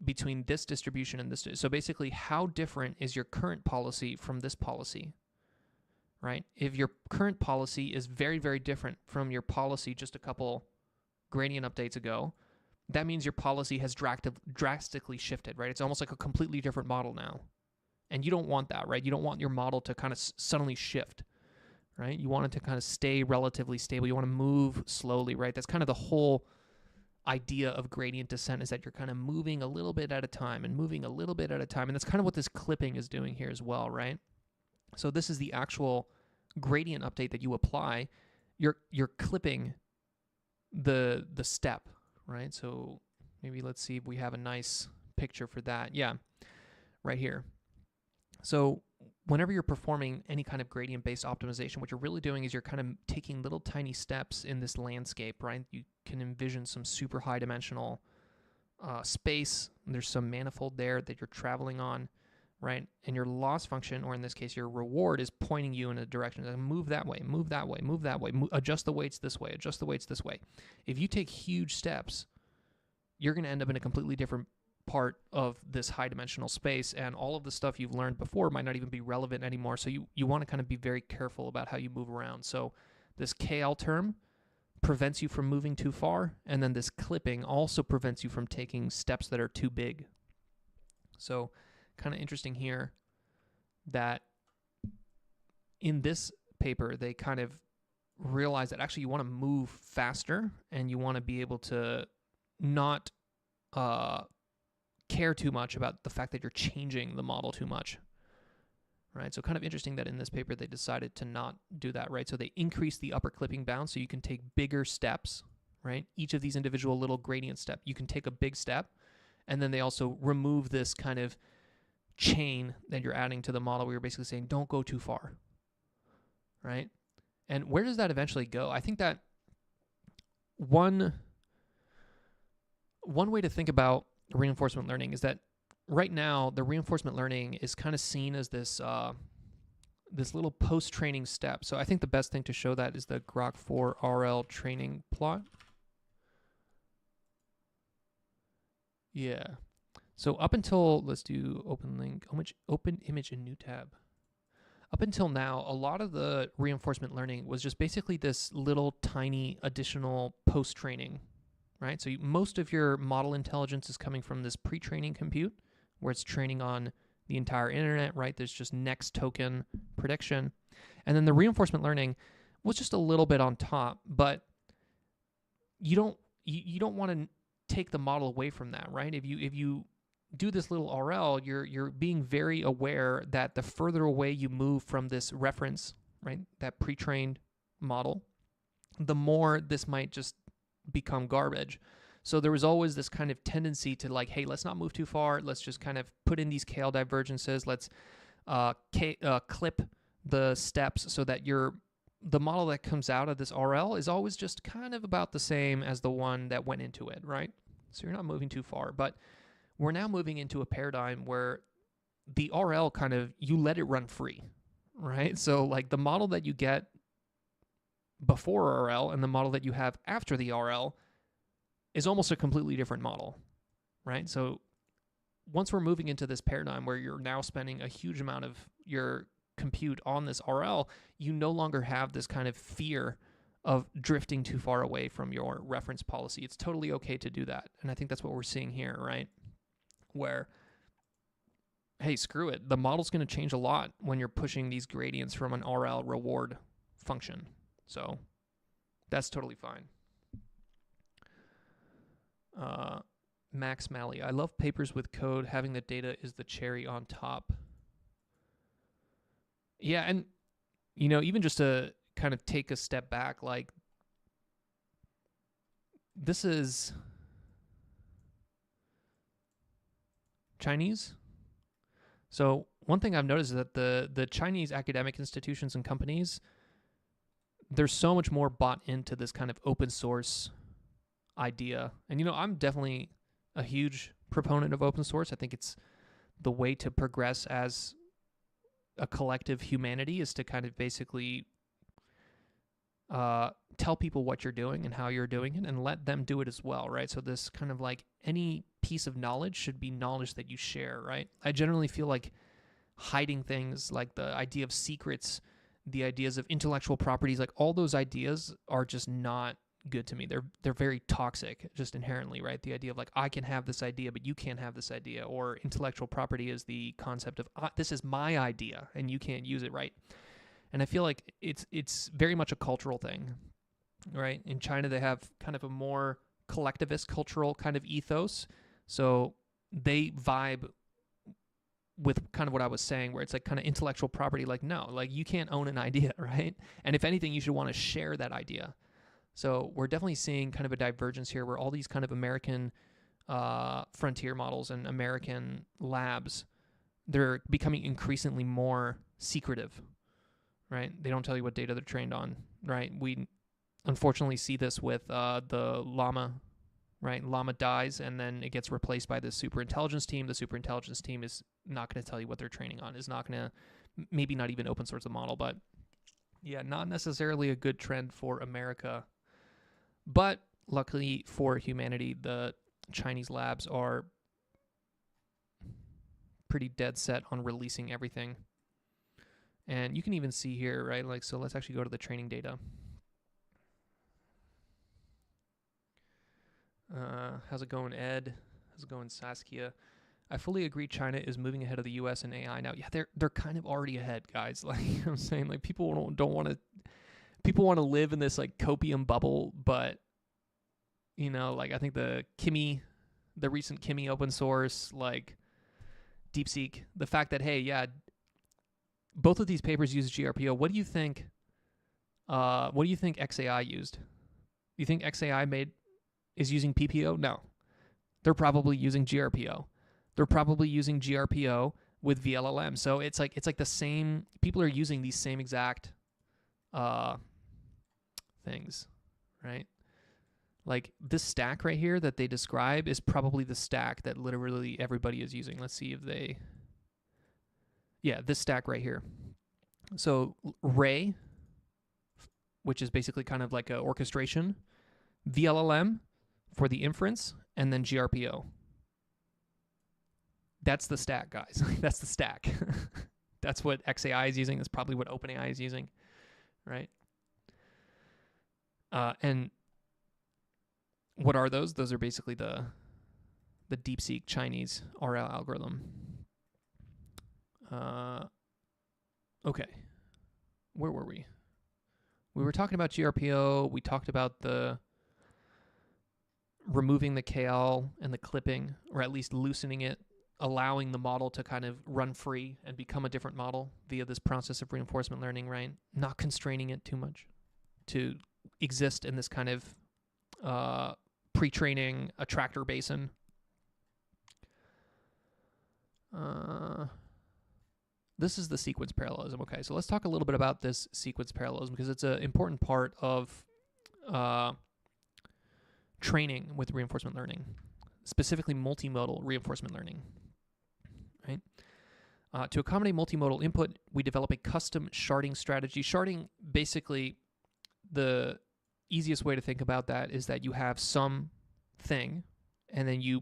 between this distribution and this. So basically, how different is your current policy from this policy, right? If your current policy is very, very different from your policy just a couple gradient updates ago, that means your policy has drastically shifted, right? It's almost like a completely different model now. And you don't want that, right? You don't want your model to kind of suddenly shift, right? You want it to kind of stay relatively stable. You want to move slowly, right? That's kind of the whole idea of gradient descent, is that you're kind of moving a little bit at a time and moving a little bit at a time. And that's kind of what this clipping is doing here as well, right? So this is the actual gradient update that you apply. You're clipping the step, right? So maybe let's see if we have a nice picture for that. Yeah, right here. So whenever you're performing any kind of gradient-based optimization, what you're really doing is you're kind of taking little tiny steps in this landscape, right? You can envision some super high dimensional space. There's some manifold there that you're traveling on, right? And your loss function, or in this case, your reward, is pointing you in a direction. Like, move that way, move that way, move that way, adjust the weights this way, adjust the weights this way. If you take huge steps, you're going to end up in a completely different part of this high dimensional space, and all of the stuff you've learned before might not even be relevant anymore. So you want to kind of be very careful about how you move around. So this KL term prevents you from moving too far, and then this clipping also prevents you from taking steps that are too big. So kind of interesting here that in this paper they kind of realize that actually you want to move faster, and you want to be able to not care too much about the fact that you're changing the model too much, right? So kind of interesting that in this paper they decided to not do that, right? So they increased the upper clipping bound so you can take bigger steps, right? Each of these individual little gradient step, you can take a big step, and then they also remove this kind of chain that you're adding to the model where you're basically saying don't go too far, right? And where does that eventually go? I think that one way to think about reinforcement learning is that right now the reinforcement learning is kind of seen as this this little post-training step. So I think the best thing to show that is the Vlm Rl training plot. Yeah. So up until, let's do open link, open image in new tab. Up until now, a lot of the reinforcement learning was just basically this little tiny additional post-training, right? So most of your model intelligence is coming from this pre-training compute, where it's training on the entire internet, right? There's just next token prediction. And then the reinforcement learning was just a little bit on top, but you don't want to take the model away from that, right? If you do this little RL, you're being very aware that the further away you move from this reference, right, that pre-trained model, the more this might just become garbage. So there was always this kind of tendency to like, hey, let's not move too far. Let's just kind of put in these KL divergences. Let's clip the steps so that the model that comes out of this RL is always just kind of about the same as the one that went into it, right? So you're not moving too far. But we're now moving into a paradigm where the RL kind of, you let it run free, right? So like the model that you get before RL and the model that you have after the RL is almost a completely different model, right? So once we're moving into this paradigm where you're now spending a huge amount of your compute on this RL, you no longer have this kind of fear of drifting too far away from your reference policy. It's totally okay to do that. And I think that's what we're seeing here, right? Where, hey, screw it. The model's going to change a lot when you're pushing these gradients from an RL reward function. So that's totally fine. Max Malley, I love papers with code. Having the data is the cherry on top. Yeah, and, you know, even just to kind of take a step back, like, this is Chinese. So one thing I've noticed is that the Chinese academic institutions and companies, they're so much more bought into this kind of open source idea. And, you know, I'm definitely a huge proponent of open source. I think it's the way to progress as a collective humanity, is to kind of basically tell people what you're doing and how you're doing it and let them do it as well, right? So this kind of like, any piece of knowledge should be knowledge that you share, right? I generally feel like hiding things, like the idea of secrets, the ideas of intellectual properties, like all those ideas are just not good to me. They're very toxic just inherently, right? The idea of like, I can have this idea, but you can't have this idea, or intellectual property is the concept of this is my idea and you can't use it, right? And I feel like it's very much a cultural thing, right? In China, they have kind of a more collectivist cultural kind of ethos. So they vibe with kind of what I was saying, where it's like kind of intellectual property, like, no, like you can't own an idea, right? And if anything, you should want to share that idea. So we're definitely seeing kind of a divergence here where all these kind of American frontier models and American labs, they're becoming increasingly more secretive, right? They don't tell you what data they're trained on, right? We unfortunately see this with the llama, right? Llama dies and then it gets replaced by the superintelligence team. The superintelligence team is not going to tell you what they're training on, is not going to, maybe not even open source the model, but yeah, not necessarily a good trend for America. But luckily for humanity, the Chinese labs are pretty dead set on releasing everything. And you can even see here, right? Like, so let's actually go to the training data. How's it going, Ed? How's it going, Saskia? I fully agree China is moving ahead of the US in AI now. Yeah, they're kind of already ahead, guys. Like, you know what I'm saying, like, people don't want to, people want to live in this like copium bubble, but, you know, like, I think the recent Kimi open source, like DeepSeek, the fact that, hey, yeah, both of these papers use GRPO. What do you think XAI used? Do you think XAI is using PPO? No. They're probably using GRPO. They're probably using GRPO with VLLM. So it's like the same, people are using these same exact things, right? Like this stack right here that they describe is probably the stack that literally everybody is using. Let's see if this stack right here. So Ray, which is basically kind of like an orchestration, VLLM for the inference, and then GRPO. That's the stack, guys. That's the stack. That's what XAI is using. That's probably what OpenAI is using, right? And what are those? Those are basically the DeepSeek Chinese RL algorithm. Okay. Where were we? We were talking about GRPO. We talked about the removing the KL and the clipping, or at least loosening it, allowing the model to kind of run free and become a different model via this process of reinforcement learning, right? Not constraining it too much to exist in this kind of pre-training attractor basin. This is the sequence parallelism. Okay, so let's talk a little bit about this sequence parallelism because it's an important part of training with reinforcement learning, specifically multimodal reinforcement learning, right? To accommodate multimodal input, we develop a custom sharding strategy. Sharding, basically, the easiest way to think about that is that you have some thing, and then you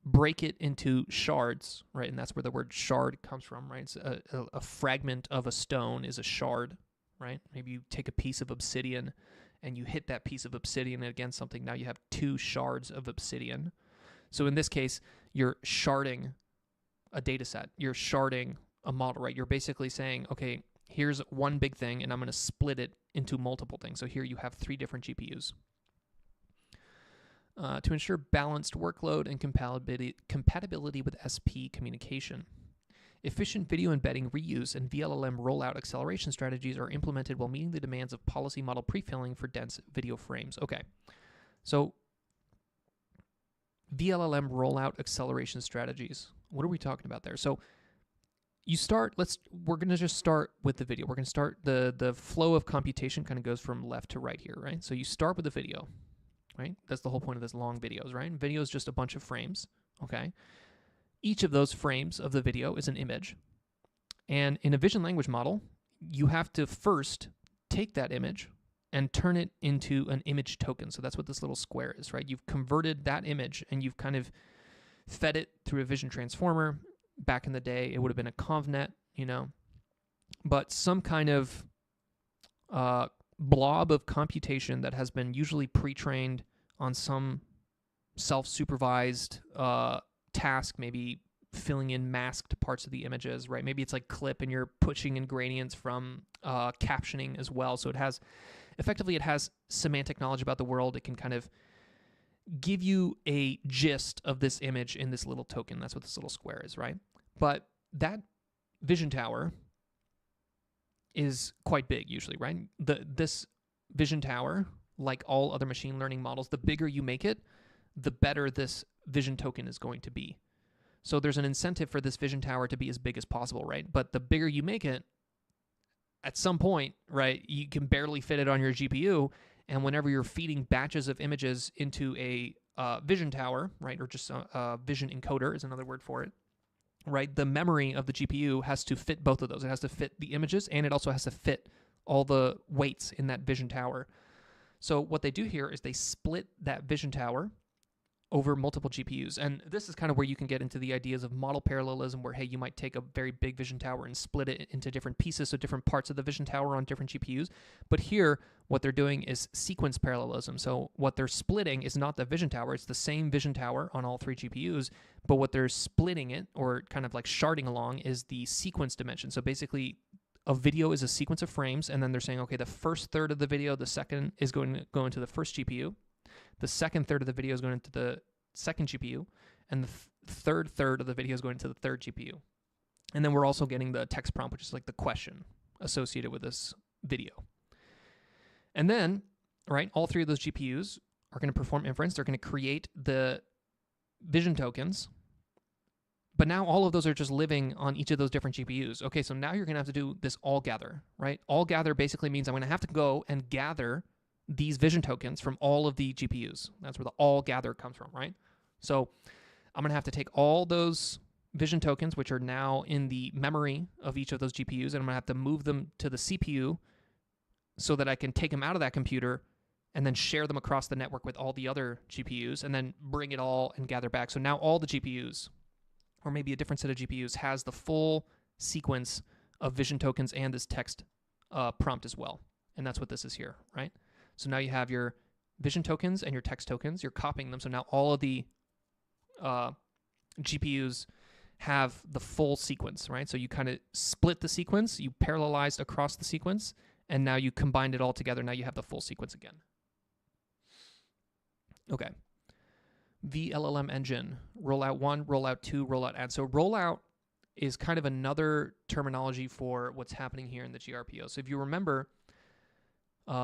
break it into shards, right? And that's where the word shard comes from, right? It's a fragment of a stone is a shard, right? Maybe you take a piece of obsidian and you hit that piece of obsidian against something. Now you have 2 shards of obsidian. So in this case, you're sharding a data set. You're sharding a model, right? You're basically saying, okay, here's one big thing, and I'm going to split it into multiple things. So here you have 3 different GPUs. To ensure balanced workload and compatibility with SP communication. Efficient video embedding, reuse, and VLM rollout acceleration strategies are implemented while meeting the demands of policy model prefilling for dense video frames. Okay, so VLM rollout acceleration strategies. What are we talking about there? So you start, we're going to just start with the video. We're going to start, the flow of computation kind of goes from left to right here, right? So you start with the video. Right? That's the whole point of this long videos, right? Video is just a bunch of frames, okay? Each of those frames of the video is an image. And in a vision language model, you have to first take that image and turn it into an image token. So that's what this little square is, right? You've converted that image and you've kind of fed it through a vision transformer. Back in the day, it would have been a convnet, you know, but some kind of blob of computation that has been usually pre-trained on some self-supervised task, maybe filling in masked parts of the images, right? Maybe it's like clip and you're pushing in gradients from captioning as well. So it has, effectively, it has semantic knowledge about the world. It can kind of give you a gist of this image in this little token. That's what this little square is, right? But that vision tower is quite big usually, right? This vision tower, like all other machine learning models, the bigger you make it, the better this vision token is going to be. So there's an incentive for this vision tower to be as big as possible, right? But the bigger you make it, at some point, right, you can barely fit it on your GPU, and whenever you're feeding batches of images into a vision tower, right, or just a vision encoder is another word for it, right, the memory of the GPU has to fit both of those. It has to fit the images, and it also has to fit all the weights in that vision tower. So what they do here is they split that vision tower over multiple GPUs. And this is kind of where you can get into the ideas of model parallelism, where, hey, you might take a very big vision tower and split it into different pieces, so different parts of the vision tower on different GPUs. But here, what they're doing is sequence parallelism. So what they're splitting is not the vision tower, it's the same vision tower on all 3 GPUs, but what they're splitting it, or kind of like sharding along, is the sequence dimension. So basically, a video is a sequence of frames, and then they're saying, okay, the first third of the video, the second is going to go into the first GPU. The second third of the video is going into the second GPU, and the third third of the video is going into the third GPU. And then we're also getting the text prompt, which is like the question associated with this video. And then, right, all 3 of those GPUs are going to perform inference. They're going to create the vision tokens. But now all of those are just living on each of those different GPUs. Okay, so now you're going to have to do this all gather, right? All gather basically means I'm going to have to go and gather these vision tokens from all of the GPUs. That's where the all gather comes from, right? So I'm going to have to take all those vision tokens, which are now in the memory of each of those GPUs, and I'm going to have to move them to the CPU so that I can take them out of that computer and then share them across the network with all the other GPUs, and then bring it all and gather back. So now all the GPUs, or maybe a different set of GPUs, has the full sequence of vision tokens and this text prompt as well. And that's what this is here, right? So now you have your vision tokens and your text tokens. You're copying them. So now all of the GPUs have the full sequence, right? So you kind of split the sequence, you parallelized across the sequence, and now you combined it all together. Now you have the full sequence again. Okay. VLLM engine, rollout 1, rollout 2, rollout add. So rollout is kind of another terminology for what's happening here in the GRPO. So if you remember,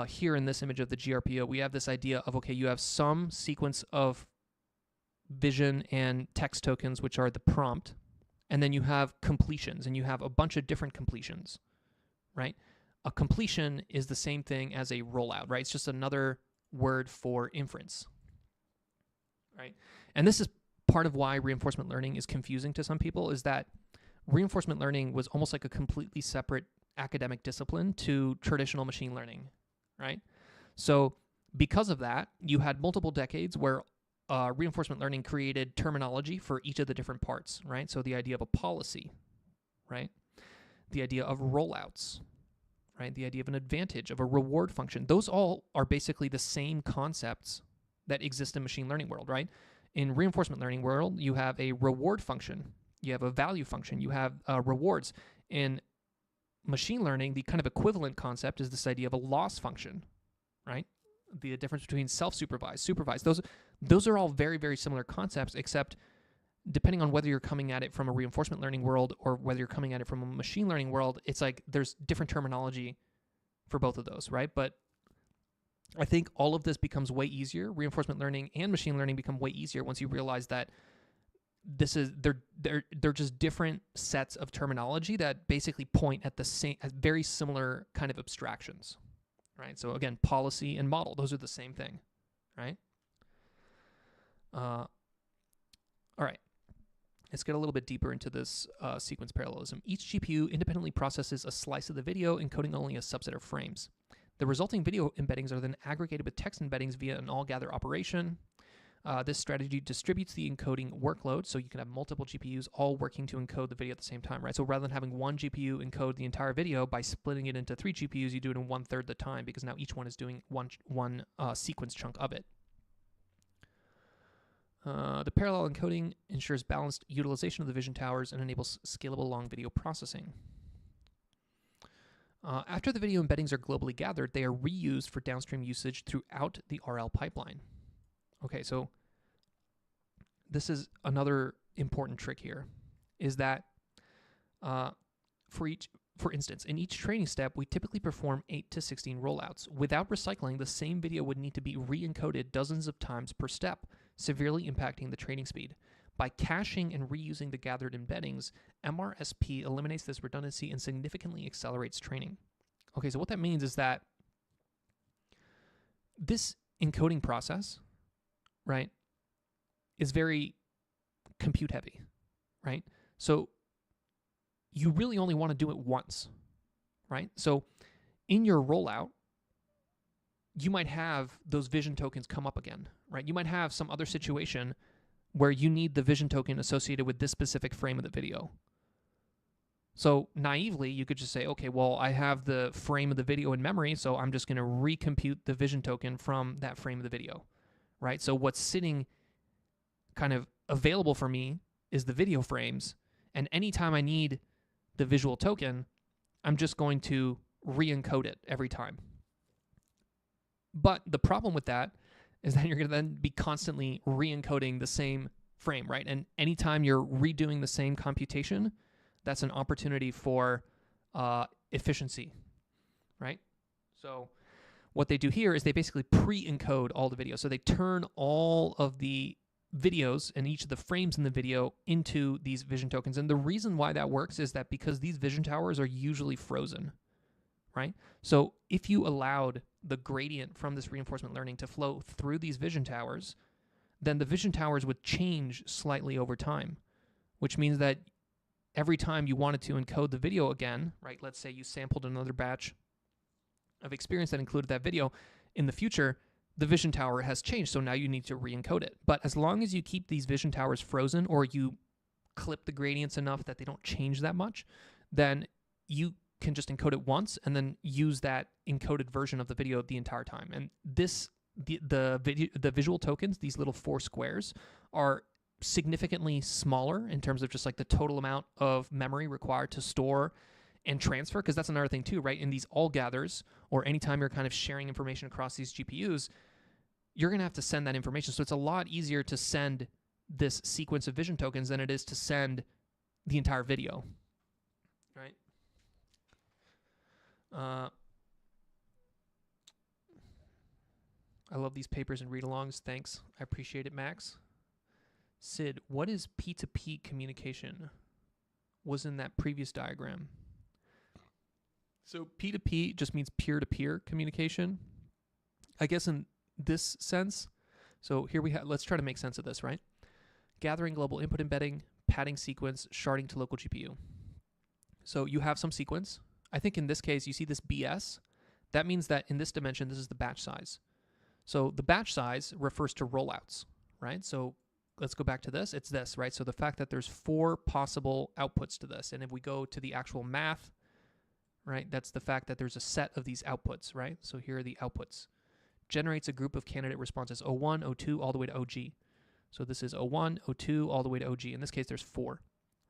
here in this image of the GRPO, we have this idea of, okay, you have some sequence of vision and text tokens, which are the prompt, and then you have completions, and you have a bunch of different completions, right? A completion is the same thing as a rollout, right? It's just another word for inference, right? And this is part of why reinforcement learning is confusing to some people, is that reinforcement learning was almost like a completely separate academic discipline to traditional machine learning, right? So because of that, you had multiple decades where reinforcement learning created terminology for each of the different parts, right? So the idea of a policy, right? The idea of rollouts, right? The idea of an advantage, of a reward function. Those all are basically the same concepts that exist in machine learning world, right? In reinforcement learning world, you have a reward function, you have a value function, you have rewards. In machine learning, the kind of equivalent concept is this idea of a loss function, right? The difference between self-supervised, supervised. Those are all very, very similar concepts, except depending on whether you're coming at it from a reinforcement learning world or whether you're coming at it from a machine learning world, it's like there's different terminology for both of those, right? But I think all of this becomes way easier. Reinforcement learning and machine learning become way easier once you realize that they're just different sets of terminology that basically point at the same, at very similar kind of abstractions, right? So again, policy and model, those are the same thing, right? All right. Let's get a little bit deeper into this sequence parallelism. Each GPU independently processes a slice of the video, encoding only a subset of frames. The resulting video embeddings are then aggregated with text embeddings via an all-gather operation. This strategy distributes the encoding workload, so you can have multiple GPUs all working to encode the video at the same time, right? So rather than having one GPU encode the entire video, by splitting it into 3 GPUs, you do it in 1/3 the time, because now each one is doing one sequence chunk of it. The parallel encoding ensures balanced utilization of the vision towers and enables scalable long video processing. After the video embeddings are globally gathered, they are reused for downstream usage throughout the RL pipeline. Okay, so this is another important trick here, is that for instance, in each training step, we typically perform 8 to 16 rollouts. Without recycling, the same video would need to be re-encoded dozens of times per step, severely impacting the training speed. By caching and reusing the gathered embeddings, MRSP eliminates this redundancy and significantly accelerates training. Okay, so what that means is that this encoding process, right, is very compute heavy, right? So you really only want to do it once, right? So in your rollout, you might have those vision tokens come up again, right? You might have some other situation where you need the vision token associated with this specific frame of the video. So naively, you could just say, okay, well, I have the frame of the video in memory, so I'm just going to recompute the vision token from that frame of the video, right? So what's sitting kind of available for me is the video frames, and anytime I need the visual token, I'm just going to re-encode it every time. But the problem with that is that you're going to then be constantly re-encoding the same frame, right? And anytime you're redoing the same computation, that's an opportunity for efficiency, right? So what they do here is they basically pre-encode all the videos. So they turn all of the videos and each of the frames in the video into these vision tokens. And the reason why that works is that because these vision towers are usually frozen, right? So if you allowed the gradient from this reinforcement learning to flow through these vision towers, then the vision towers would change slightly over time, which means that every time you wanted to encode the video again, right? Let's say you sampled another batch of experience that included that video. In the future, the vision tower has changed, so now you need to re-encode it. But as long as you keep these vision towers frozen, or you clip the gradients enough that they don't change that much, then you can just encode it once and then use that encoded version of the video the entire time. And this, the visual tokens, these little 4 squares, are significantly smaller in terms of just like the total amount of memory required to store and transfer, because that's another thing too, right? In these all gathers, or anytime you're kind of sharing information across these GPUs, you're going to have to send that information. So it's a lot easier to send this sequence of vision tokens than it is to send the entire video, right? I love these papers and read-alongs. Thanks. I appreciate it, Max. Sid, what is P2P communication? Was in that previous diagram. So P2P just means peer-to-peer communication. I guess in this sense, so here we have, let's try to make sense of this, right? Gathering global input embedding, padding sequence, sharding to local GPU. So you have some sequence. I think in this case, you see this BS. That means that in this dimension, this is the batch size. So the batch size refers to rollouts, right? So let's go back to this. It's this, right? So the fact that there's 4 possible outputs to this. And if we go to the actual math, right, that's the fact that there's a set of these outputs, right? So here are the outputs. Generates a group of candidate responses, O1, O2, all the way to OG. So this is O1, O2, all the way to OG. In this case, there's 4,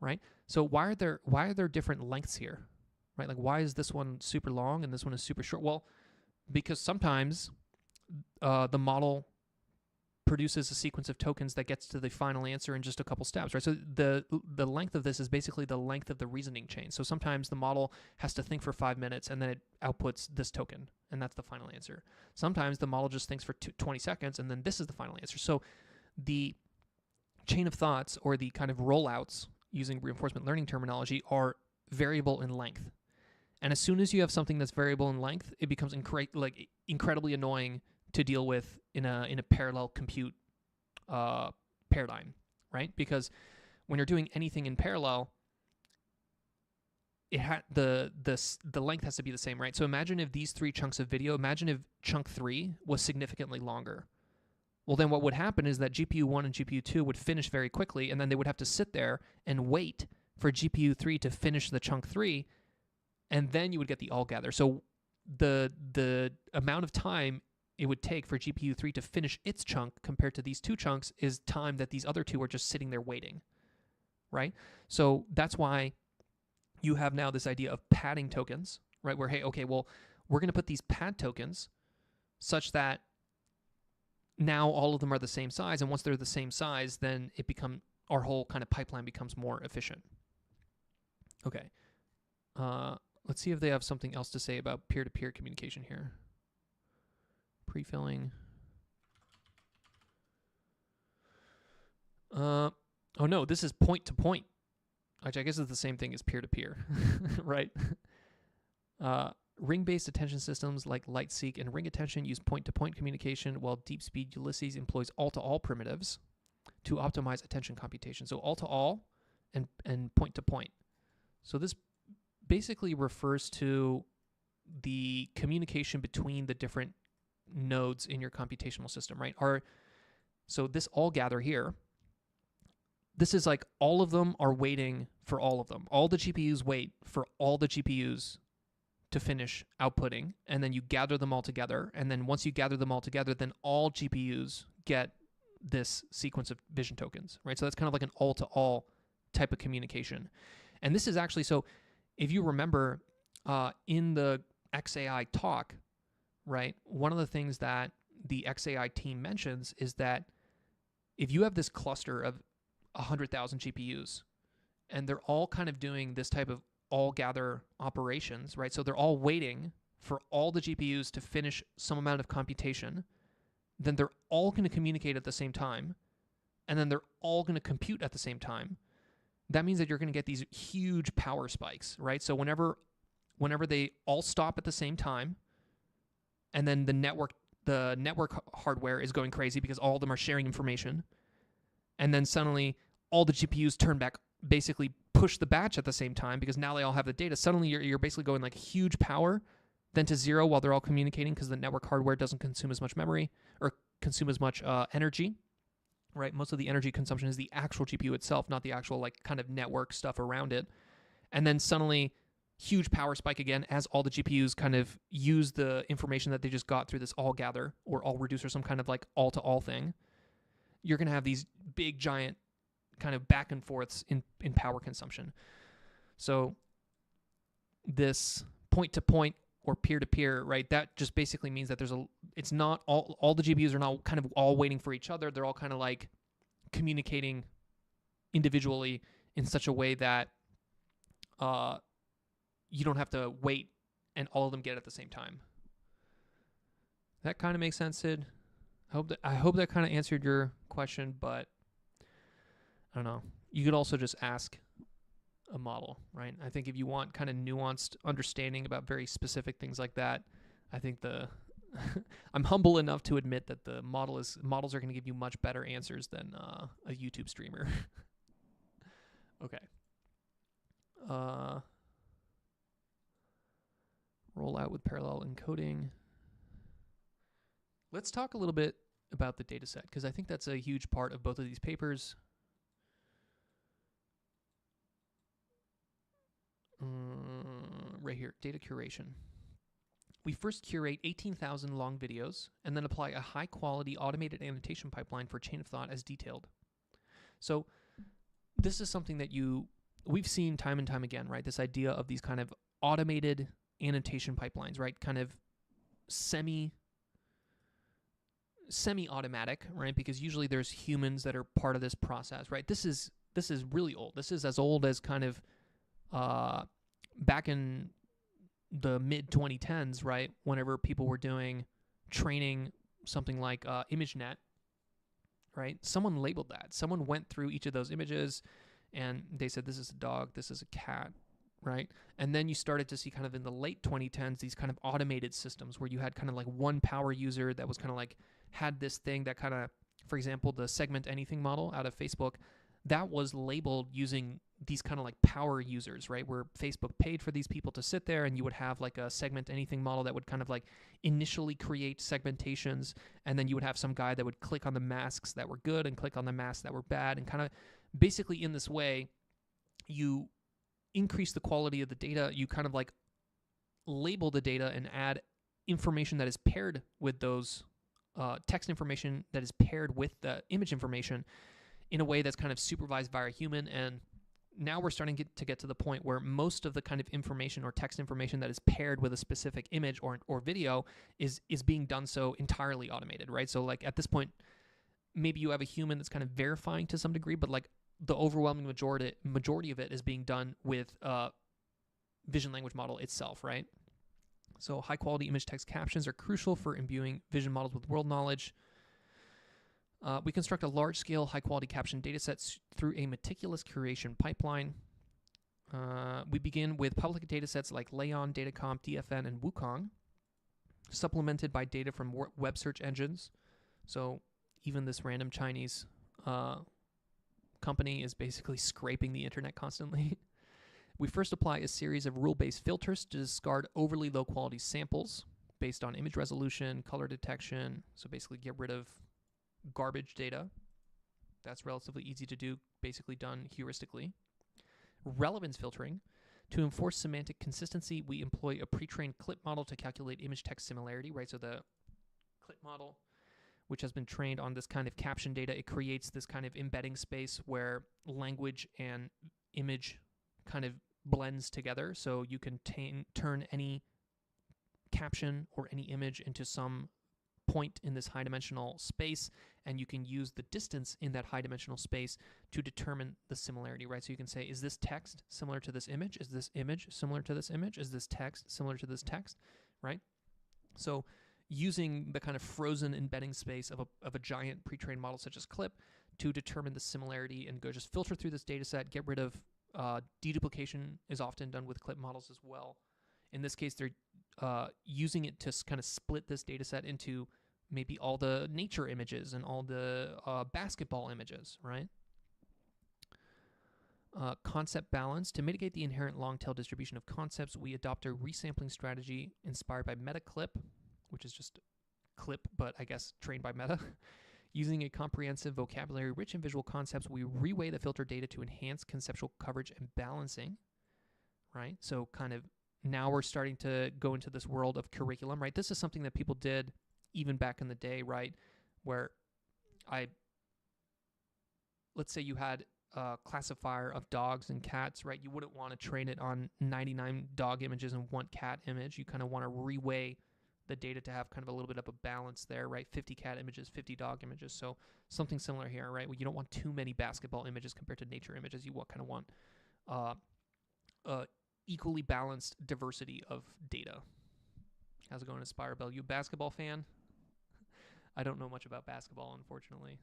right? So why are there different lengths here, right? Like why is this one super long and this one is super short? Well, because sometimes the model produces a sequence of tokens that gets to the final answer in just a couple steps, right? So the length of this is basically the length of the reasoning chain. So sometimes the model has to think for 5 minutes and then it outputs this token, and that's the final answer. Sometimes the model just thinks for 20 seconds and then this is the final answer. So the chain of thoughts, or the kind of rollouts using reinforcement learning terminology, are variable in length. And as soon as you have something that's variable in length, it becomes incredibly annoying to deal with in a parallel compute paradigm, right? Because when you're doing anything in parallel, the length has to be the same, right? So imagine if these 3 chunks of video, imagine if chunk 3 was significantly longer. Well, then what would happen is that GPU 1 and GPU 2 would finish very quickly, and then they would have to sit there and wait for GPU 3 to finish the chunk 3, and then you would get the all gather. So the amount of time it would take for GPU 3 to finish its chunk compared to these 2 chunks is time that these other 2 are just sitting there waiting, right? So that's why you have now this idea of padding tokens, right? Where, hey, okay, well, we're going to put these pad tokens such that now all of them are the same size, and once they're the same size, then our whole kind of pipeline becomes more efficient. Okay. Let's see if they have something else to say about peer-to-peer communication here. Pre-filling. Oh no, this is point-to-point, which I guess is the same thing as peer-to-peer, right? Ring-based attention systems like LightSeek and Ring Attention use point-to-point communication, while DeepSpeed Ulysses employs all-to-all primitives to optimize attention computation. So all-to-all and point-to-point. So this basically refers to the communication between the different nodes in your computational system, right? So this all gather here, this is like all of them are waiting for all of them. All the GPUs wait for all the GPUs to finish outputting, and then you gather them all together, and then once you gather them all together, then all GPUs get this sequence of vision tokens, right? So that's kind of like an all-to-all type of communication. And this is actually, so if you remember in the XAI talk, right, one of the things that the XAI team mentions is that if you have this cluster of 100,000 GPUs, and they're all kind of doing this type of all gather operations, right? So they're all waiting for all the GPUs to finish some amount of computation, then they're all going to communicate at the same time, and then they're all going to compute at the same time. That means that you're going to get these huge power spikes, right? So whenever they all stop at the same time, and then the network hardware is going crazy because all of them are sharing information, and then suddenly all the GPUs turn back, basically push the batch at the same time because now they all have the data. Suddenly you're basically going like huge power, then to 0 while they're all communicating because the network hardware doesn't consume as much memory or consume as much energy, right? Most of the energy consumption is the actual GPU itself, not the actual like kind of network stuff around it. And then suddenly huge power spike again as all the GPUs kind of use the information that they just got through this all gather or all reduce or some kind of like all-to-all thing. You're going to have these big giant kind of back and forths in power consumption. So this point-to-point or peer-to-peer, right, that just basically means that it's not all the GPUs are not kind of all waiting for each other. They're all kind of like communicating individually in such a way that you don't have to wait and all of them get it at the same time. That kind of makes sense, Sid. I hope that kind of answered your question, but I don't know. You could also just ask a model, right? I think if you want kind of nuanced understanding about very specific things like that, I think I'm humble enough to admit that the models are going to give you much better answers than a YouTube streamer. Okay. Roll out with parallel encoding. Let's talk a little bit about the data set, because I think that's a huge part of both of these papers. Right here, data curation. We first curate 18,000 long videos and then apply a high-quality automated annotation pipeline for chain of thought as detailed. So this is something that we've seen time and time again, right? This idea of these kind of automated annotation pipelines, right? Kind of semi-automatic, right? Because usually there's humans that are part of this process, right? This is really old. This is as old as kind of back in the mid 2010s, right? Whenever people were doing training something like ImageNet, right? Someone labeled that. Someone went through each of those images and they said, this is a dog, this is a cat, right? And then you started to see kind of in the late 2010s, these kind of automated systems where you had kind of like one power user that was kind of like had this thing that kind of, for example, the segment anything model out of Facebook, that was labeled using these kind of like power users, right? Where Facebook paid for these people to sit there and you would have like a segment anything model that would kind of like initially create segmentations, and then you would have some guy that would click on the masks that were good and click on the masks that were bad, and kind of basically in this way, you increase the quality of the data, you kind of like label the data and add information that is paired with those text information that is paired with the image information in a way that's kind of supervised by a human. And now we're starting to get to the point where most of the kind of information or text information that is paired with a specific image or video is being done so entirely automated, right? So like at this point, maybe you have a human that's kind of verifying to some degree, but like the overwhelming majority of it is being done with vision language model itself, right? So high quality image text captions are crucial for imbuing vision models with world knowledge. We construct a large-scale, high-quality caption datasets through a meticulous curation pipeline. We begin with public datasets like Leon, Datacomp, DFN, and Wukong, supplemented by data from web search engines. So even this random Chinese company is basically scraping the internet constantly. We first apply a series of rule-based filters to discard overly low-quality samples based on image resolution, color detection, so basically get rid of garbage data. That's relatively easy to do, basically done heuristically. Relevance filtering. To enforce semantic consistency, we employ a pre-trained clip model to calculate image-text similarity, right? So the clip model, which has been trained on this kind of caption data, it creates this kind of embedding space where language and image kind of blends together. So you can turn any caption or any image into some point in this high-dimensional space, and you can use the distance in that high-dimensional space to determine the similarity, right? So you can say, is this text similar to this image? Is this image similar to this image? Is this text similar to this text, right? So using the kind of frozen embedding space of a giant pre-trained model such as CLIP to determine the similarity and go just filter through this data set, get rid of deduplication is often done with CLIP models as well. In this case, they're using it to kind of split this data set into maybe all the nature images and all the basketball images, right? Concept balance. To mitigate the inherent long-tail distribution of concepts, we adopt a resampling strategy inspired by MetaClip, which is just clip, but I guess trained by Meta. Using a comprehensive vocabulary rich in visual concepts, we reweigh the filter data to enhance conceptual coverage and balancing, right? So kind of now we're starting to go into this world of curriculum, right? This is something that people did even back in the day, right? Where let's say you had a classifier of dogs and cats, right? You wouldn't want to train it on 99 dog images and one cat image. You kind of want to reweigh the data to have kind of a little bit of a balance there, right? 50 cat images, 50 dog images. So something similar here, right? Well, you don't want too many basketball images compared to nature images. You kind of want equally balanced diversity of data. How's it going, Aspire Bell? You a basketball fan? I don't know much about basketball, unfortunately.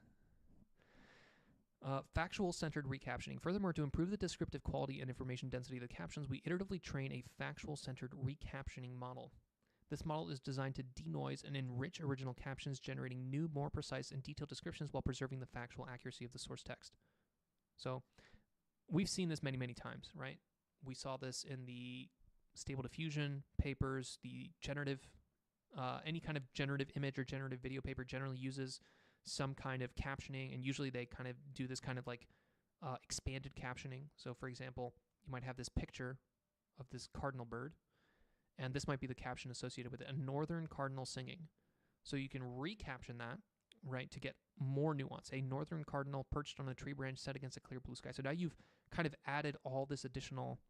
Factual-centered recaptioning. Furthermore, to improve the descriptive quality and information density of the captions, we iteratively train a factual-centered recaptioning model. This model is designed to denoise and enrich original captions, generating new, more precise and detailed descriptions while preserving the factual accuracy of the source text. So we've seen this many, many times, right? We saw this in the Stable Diffusion papers, the generative, any kind of generative image or generative video paper generally uses some kind of captioning, and usually they kind of do this kind of like expanded captioning. So for example, you might have this picture of this cardinal bird, and this might be the caption associated with it, a northern cardinal singing. So you can recaption that, right, to get more nuance. A northern cardinal perched on a tree branch set against a clear blue sky. So now you've kind of added all this additional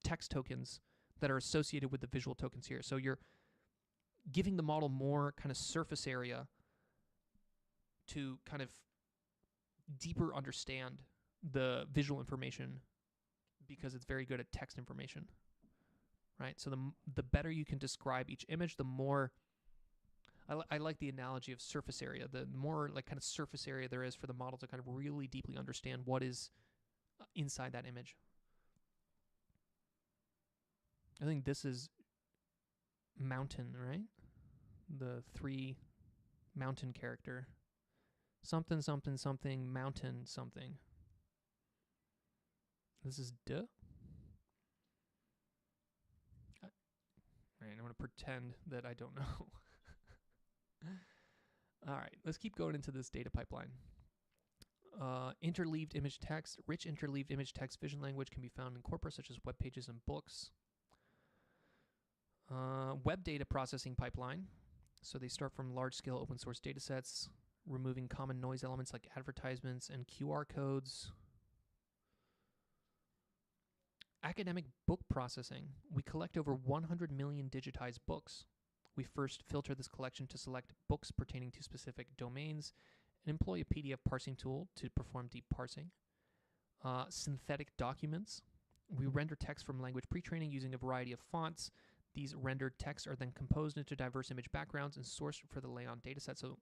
text tokens that are associated with the visual tokens here. So you're giving the model more kind of surface area to kind of deeper understand the visual information because it's very good at text information, right? So the better you can describe each image, the more, I like the analogy of surface area, the more like kind of surface area there is for the model to kind of really deeply understand what is inside that image. I think this is mountain, right? The 3 mountain character. Something, something, something, mountain, something. This is duh. All right, I'm going to pretend that I don't know. All right, let's keep going into this data pipeline. Interleaved image text. Rich interleaved image text vision language can be found in corpora such as web pages and books. Web data processing pipeline. So they start from large-scale open-source data sets, removing common noise elements like advertisements and QR codes. Academic book processing. We collect over 100 million digitized books. We first filter this collection to select books pertaining to specific domains and employ a PDF parsing tool to perform deep parsing. Synthetic documents. We render text from language pre-training using a variety of fonts. These rendered texts are then composed into diverse image backgrounds and sourced for the Layon dataset. So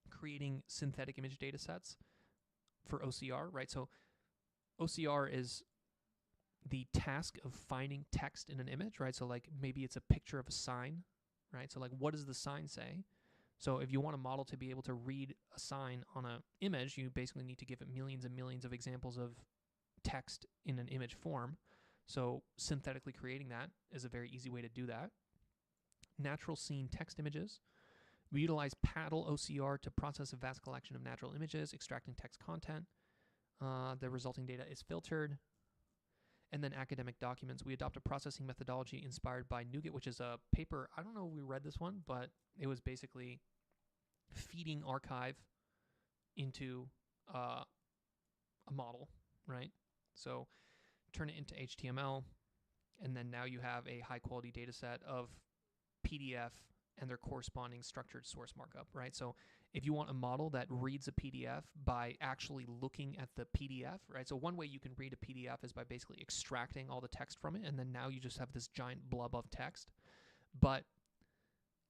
creating synthetic image datasets for OCR, right? So OCR is the task of finding text in an image, right? So like maybe it's a picture of a sign, right? So like what does the sign say? So if you want a model to be able to read a sign on an image, you basically need to give it millions and millions of examples of text in an image form. So synthetically creating that is a very easy way to do that. Natural scene text images. We utilize Paddle OCR to process a vast collection of natural images, extracting text content. The resulting data is filtered. And then academic documents. We adopt a processing methodology inspired by NuGet, which is a paper. I don't know if we read this one, but it was basically feeding archive into a model, right? So turn it into HTML, and then now you have a high-quality data set of PDF and their corresponding structured source markup, right? So if you want a model that reads a PDF by actually looking at the PDF, right? So one way you can read a PDF is by basically extracting all the text from it, and then now you just have this giant blob of text. But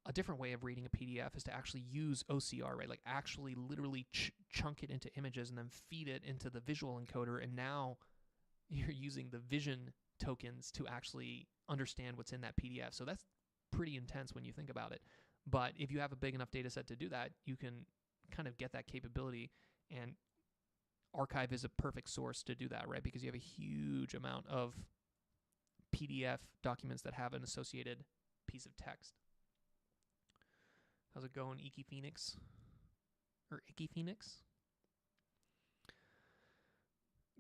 a different way of reading a PDF is to actually use OCR, right? Like actually literally chunk it into images and then feed it into the visual encoder, and now you're using the vision tokens to actually understand what's in that PDF. So that's pretty intense when you think about it. But if you have a big enough data set to do that, you can kind of get that capability, and Archive is a perfect source to do that, right? Because you have a huge amount of PDF documents that have an associated piece of text. How's it going, Icky Phoenix? Or Icky Phoenix?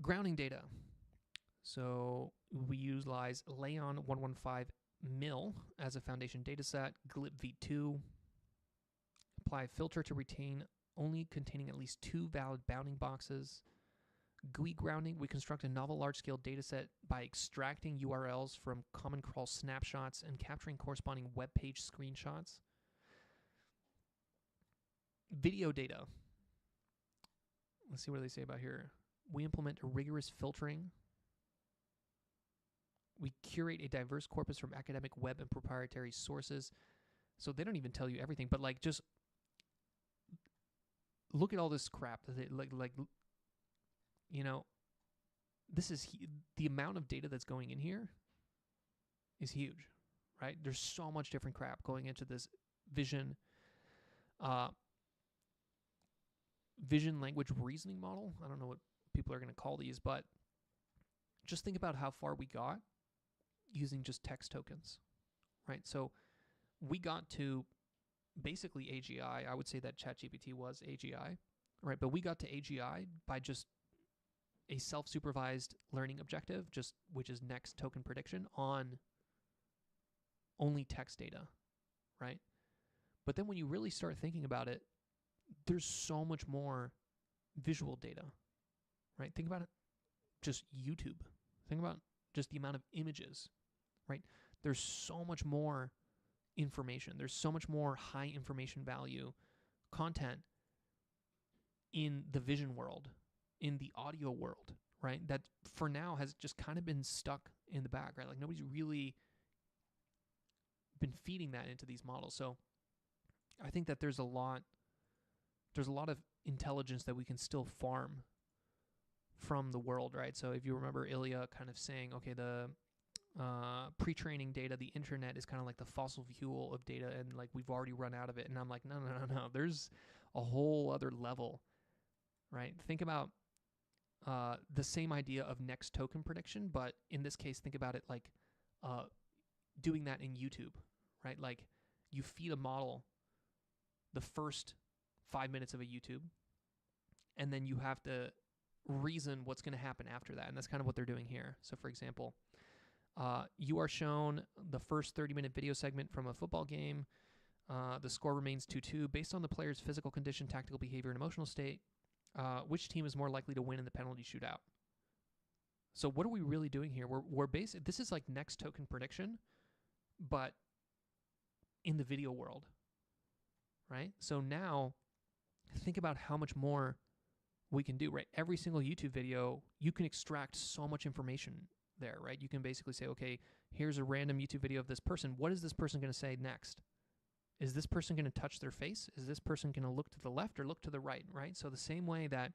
Grounding data. So we utilize Layon 115 mil as a foundation dataset, glib v2, apply a filter to retain only containing at least 2 valid bounding boxes, GUI grounding, we construct a novel large-scale dataset by extracting URLs from common crawl snapshots and capturing corresponding web page screenshots. Video data. Let's see what they say about here. We implement a rigorous filtering. We curate a diverse corpus from academic, web, and proprietary sources. So they don't even tell you everything, but like just look at all this crap that they like you know, this is the amount of data that's going in here is huge, right? There's so much different crap going into this vision language reasoning model. I don't know what people are going to call these, but just think about how far we got using just text tokens, right? So we got to basically AGI. I would say that ChatGPT was AGI, right? But we got to AGI by just a self-supervised learning objective, which is next token prediction on only text data, right? But then when you really start thinking about it, there's so much more visual data, right? Think about it, just YouTube. Think about just the amount of images, right? There's so much more information. There's so much more high information value content in the vision world, in the audio world, right? That for now has just kind of been stuck in the back, right? Like nobody's really been feeding that into these models. So I think that there's a lot of intelligence that we can still farm from the world, right? So if you remember Ilya kind of saying, okay, the pre-training data, the internet is kind of like the fossil fuel of data, and like we've already run out of it. And I'm like, no. There's a whole other level, right? Think about the same idea of next token prediction, but in this case, think about it like doing that in YouTube, right? Like you feed a model the first 5 minutes of a YouTube, and then you have to reason what's going to happen after that. And that's kind of what they're doing here. So for example, you are shown the first 30-minute video segment from a football game. The score remains 2-2. Based on the player's physical condition, tactical behavior, and emotional state, which team is more likely to win in the penalty shootout? So what are we really doing here? We're basically, this is like next token prediction, but in the video world, right? So now think about how much more we can do, right? Every single YouTube video, you can extract so much information there, right? You can basically say, okay, here's a random YouTube video of this person. What is this person going to say next? Is this person going to touch their face? Is this person going to look to the left or look to the right, right? So the same way that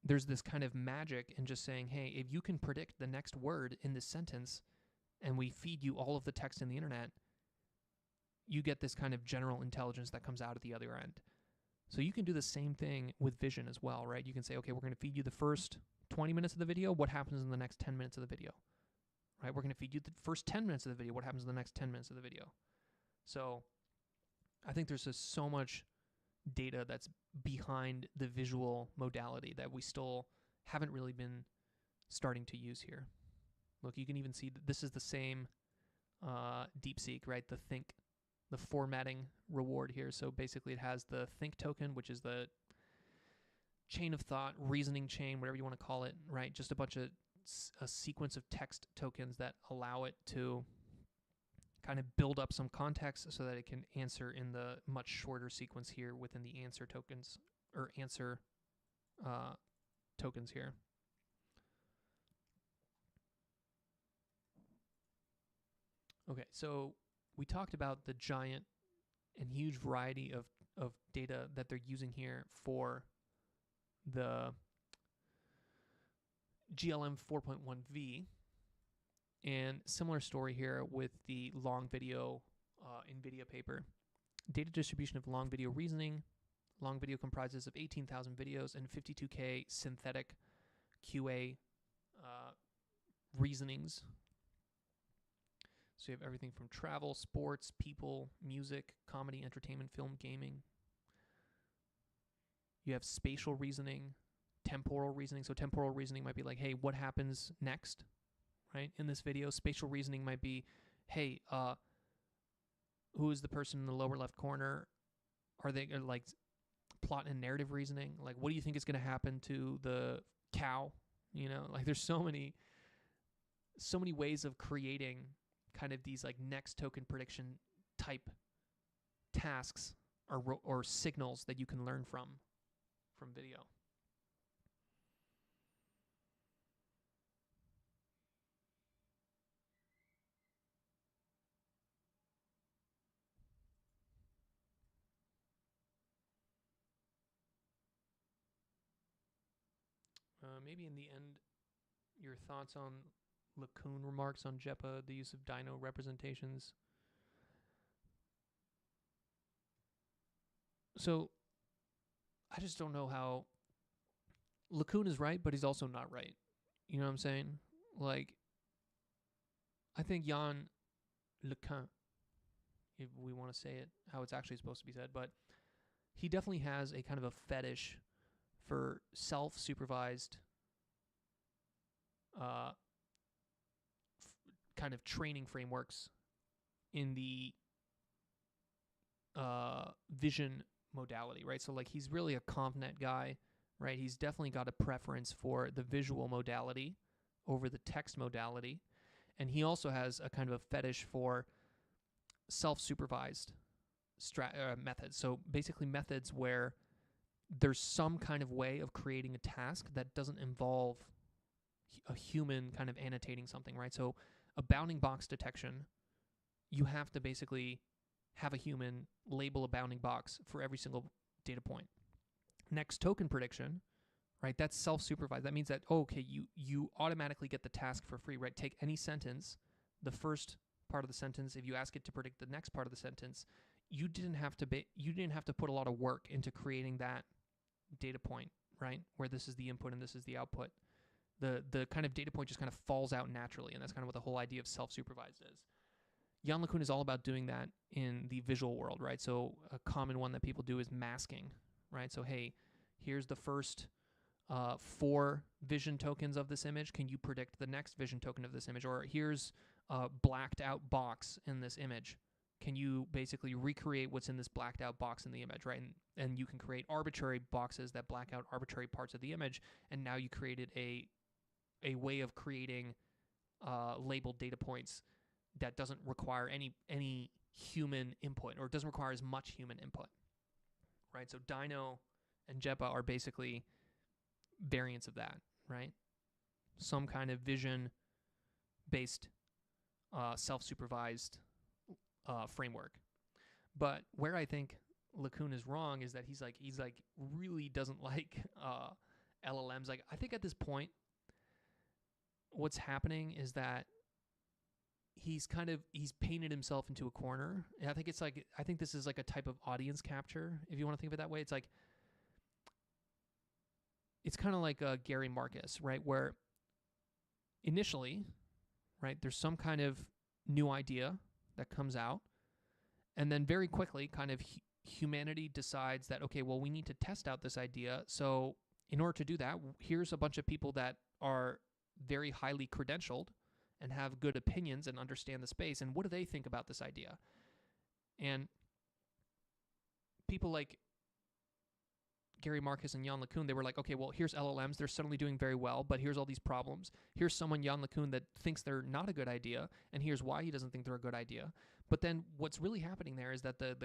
there's this kind of magic in just saying, hey, if you can predict the next word in this sentence and we feed you all of the text in the internet, you get this kind of general intelligence that comes out at the other end. So you can do the same thing with vision as well, right? You can say, okay, we're going to feed you the first 20 minutes of the video. What happens in the next 10 minutes of the video, right? We're going to feed you the first 10 minutes of the video. What happens in the next 10 minutes of the video? So I think there's just so much data that's behind the visual modality that we still haven't really been starting to use here. Look, you can even see that this is the same DeepSeek, right? The formatting reward here. So basically it has the think token, which is the chain of thought, reasoning chain, whatever you want to call it, right? Just a sequence of text tokens that allow it to kind of build up some context so that it can answer in the much shorter sequence here within the answer tokens or answer tokens here. Okay, so we talked about the giant and huge variety of data that they're using here for the GLM 4.1V, and similar story here with the long video NVIDIA paper. Data distribution of long video reasoning. Long video comprises of 18,000 videos and 52K synthetic QA reasonings. So you have everything from travel, sports, people, music, comedy, entertainment, film, gaming. You have spatial reasoning, temporal reasoning. So temporal reasoning might be like, hey, what happens next, right? In this video, spatial reasoning might be, hey, who is the person in the lower left corner? Are they like plot and narrative reasoning. Like, what do you think is going to happen to the cow? You know, like there's so many ways of creating kind of these like next token prediction type tasks or signals that you can learn from video. Maybe in the end, your thoughts on LeCun remarks on GRPO, the use of dino representations. So I just don't know how LeCun is right, but he's also not right. You know what I'm saying? Like, I think Jan LeCun, if we want to say it how it's actually supposed to be said, but he definitely has a kind of a fetish for self-supervised kind of training frameworks in the vision modality, right? So like he's really a ConvNet guy, right? He's definitely got a preference for the visual modality over the text modality. And he also has a kind of a fetish for self-supervised methods. So basically methods where there's some kind of way of creating a task that doesn't involve a human kind of annotating something, right? So a bounding box detection, you have to basically have a human label a bounding box for every single data point. Next token prediction, right? That's self-supervised. That means that, okay, you automatically get the task for free, right? Take any sentence, the first part of the sentence, if you ask it to predict the next part of the sentence, you didn't have to put a lot of work into creating that data point, right? Where this is the input and this is the output. The kind of data point just kind of falls out naturally, and that's kind of what the whole idea of self-supervised is. Jan LeCun is all about doing that in the visual world, right? So a common one that people do is masking, right? So, hey, here's the first 4 vision tokens of this image. Can you predict the next vision token of this image? Or here's a blacked out box in this image. Can you basically recreate what's in this blacked out box in the image, right? And you can create arbitrary boxes that black out arbitrary parts of the image, and now you created a way of creating labeled data points that doesn't require any human input, or doesn't require as much human input, right? So Dino and GRPO are basically variants of that, right? Some kind of vision-based, self-supervised framework. But where I think LeCun is wrong is that he's like really doesn't like LLMs. Like, I think at this point, what's happening is that he's painted himself into a corner. And I think this is like a type of audience capture, if you want to think of it that way. It's like, it's kind of like Gary Marcus, right? Where initially, right, there's some kind of new idea that comes out, and then very quickly kind of humanity decides that, okay, well, we need to test out this idea. So in order to do that, here's a bunch of people that are very highly credentialed and have good opinions and understand the space, and what do they think about this idea? And people like Gary Marcus and Jan LeCun, they were like, okay, well, here's LLMs. They're suddenly doing very well, but here's all these problems. Here's someone, Jan LeCun, that thinks they're not a good idea, and here's why he doesn't think they're a good idea. But then what's really happening there is that the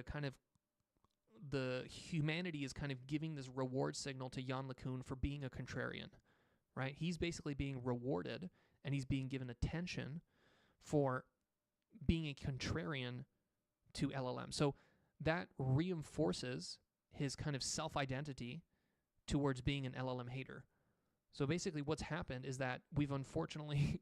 humanity is kind of giving this reward signal to Jan LeCun for being a contrarian, right? He's basically being rewarded, and he's being given attention for being a contrarian to LLM. So that reinforces his kind of self-identity towards being an LLM hater. So basically what's happened is that we've unfortunately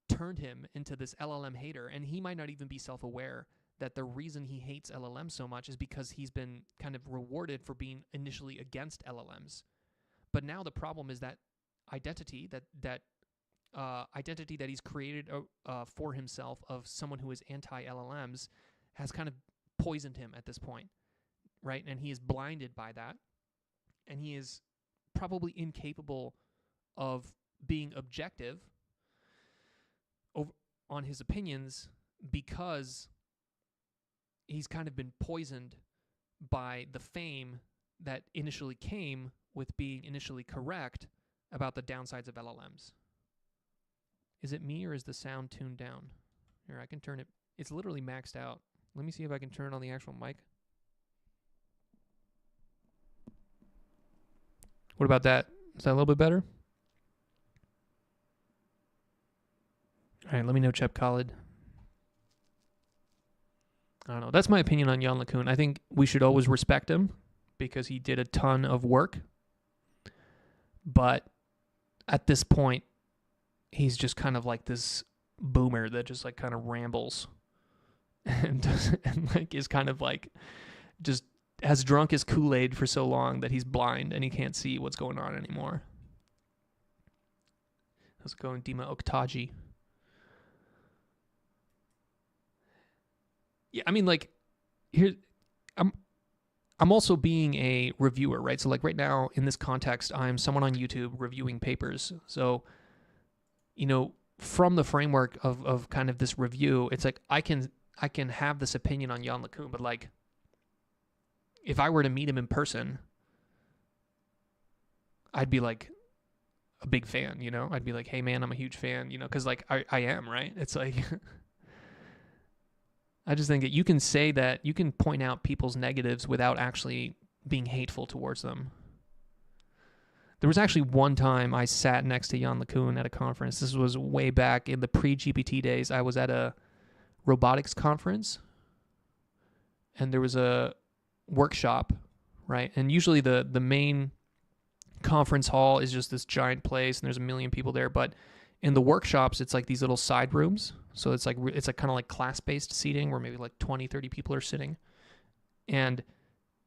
turned him into this LLM hater, and he might not even be self-aware that the reason he hates LLM so much is because he's been kind of rewarded for being initially against LLMs. But now the problem is that identity that he's created for himself of someone who is anti-LLMs has kind of poisoned him at this point, right? And he is blinded by that, and he is probably incapable of being objective on his opinions because he's kind of been poisoned by the fame that initially came with being initially correct about the downsides of LLMs. Is it me or is the sound tuned down? Here, I can turn it. It's literally maxed out. Let me see if I can turn it on the actual mic. What about that? Is that a little bit better? All right, let me know, Chep Khalid. I don't know. That's my opinion on Jan LeCun. I think we should always respect him because he did a ton of work. But at this point, he's just kind of like this boomer that just like kind of rambles and like is kind of like just has drunk his Kool-Aid for so long that he's blind and he can't see what's going on anymore. How's it going, Dima Oktaji? Yeah, I mean, like, here, I'm also being a reviewer, right? So, like, right now, in this context, I'm someone on YouTube reviewing papers. So, you know, from the framework of kind of this review, it's like I can have this opinion on Jan LeCun, but, like, if I were to meet him in person, I'd be, like, a big fan, you know? I'd be like, hey, man, I'm a huge fan, you know? Because, like, I am, right? It's like... I just think that you can say that, you can point out people's negatives without actually being hateful towards them. There was actually one time I sat next to Jan LeCun at a conference. This was way back in the pre-GPT days. I was at a robotics conference, and there was a workshop, right? And usually the main conference hall is just this giant place, and there's a million people there, but in the workshops, it's like these little side rooms. So it's like kind of like class-based seating where maybe like 20, 30 people are sitting. And